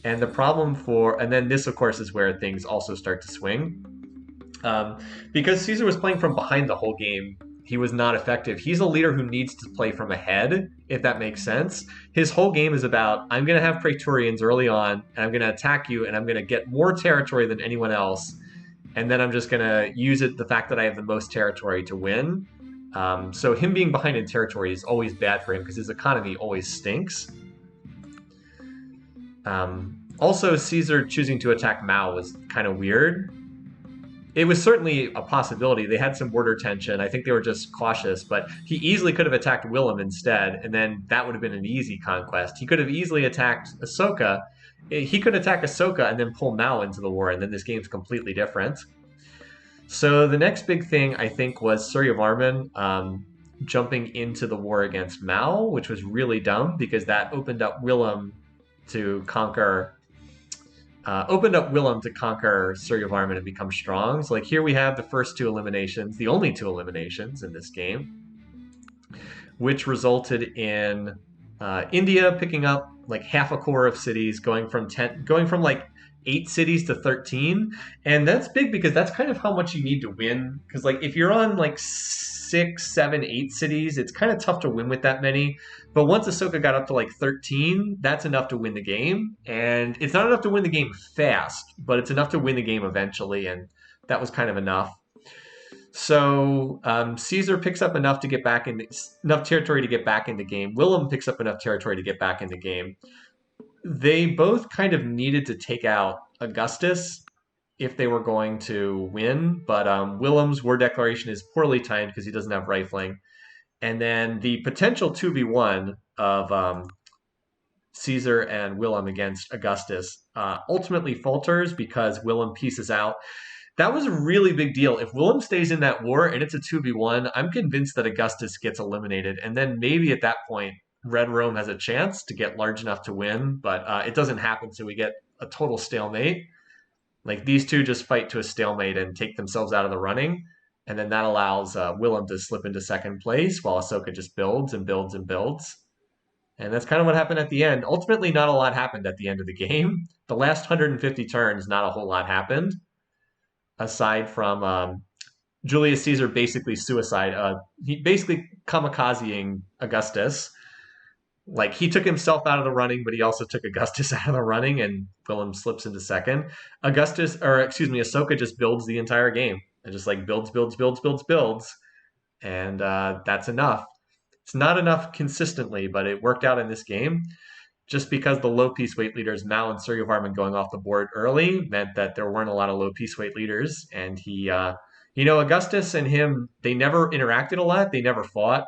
[SPEAKER 1] And the problem and then this, of course, is where things also start to swing. Because Caesar was playing from behind the whole game, he was not effective. He's a leader who needs to play from ahead, if that makes sense. His whole game is about, I'm going to have Praetorians early on, and I'm going to attack you, and I'm going to get more territory than anyone else, and then I'm just going to use the fact that I have the most territory to win. So him being behind in territory is always bad for him, because his economy always stinks. Also, Caesar choosing to attack Mao was kind of weird. It was certainly a possibility. They had some border tension. I think they were just cautious, but he easily could have attacked Willem instead, and then that would have been an easy conquest. He could have easily attacked Ahsoka. He could attack Ahsoka and then pull Mao into the war, and then this game's completely different. So the next big thing, I think, was Suryavarman jumping into the war against Mao, which was really dumb because that opened up Willem to conquer Suryavarman and become strong. So, like, here we have the first 2 eliminations, the only 2 eliminations in this game, which resulted in India picking up like half a core of cities, going from like 8 cities to 13. And that's big because that's kind of how much you need to win. Because, like, if you're on like 6, 7, 8 cities, it's kind of tough to win with that many. But once Ahsoka got up to like 13, that's enough to win the game. And it's not enough to win the game fast, but it's enough to win the game eventually. And that was kind of enough. So Caesar picks up enough to get back in enough territory to get back in the game. Willem picks up enough territory to get back in the game. They both kind of needed to take out Augustus if they were going to win, but Willem's war declaration is poorly timed because he doesn't have rifling. And then the potential 2v1 of Caesar and Willem against Augustus ultimately falters because Willem pieces out. That was a really big deal. If Willem stays in that war and it's a 2v1, I'm convinced that Augustus gets eliminated. And then maybe at that point, Red Rome has a chance to get large enough to win, but it doesn't happen, so we get a total stalemate. Like, these two just fight to a stalemate and take themselves out of the running, and then that allows Willem to slip into second place while Ahsoka just builds and builds and builds. And that's kind of what happened at the end. Ultimately, not a lot happened at the end of the game. The last 150 turns, not a whole lot happened, aside from Julius Caesar basically suicide. He basically kamikazeing Augustus. Like, he took himself out of the running, but he also took Augustus out of the running, and Willem slips into second. Ahsoka just builds the entire game and just like builds, and that's enough. It's not enough consistently, but it worked out in this game. Just because the low piece weight leaders, Mao and Surya Varman, going off the board early meant that there weren't a lot of low piece weight leaders, and Augustus and him, they never interacted a lot, they never fought.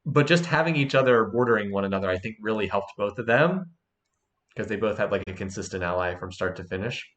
[SPEAKER 1] But just having each other bordering one another, I think, really helped both of them because they both had like a consistent ally from start to finish.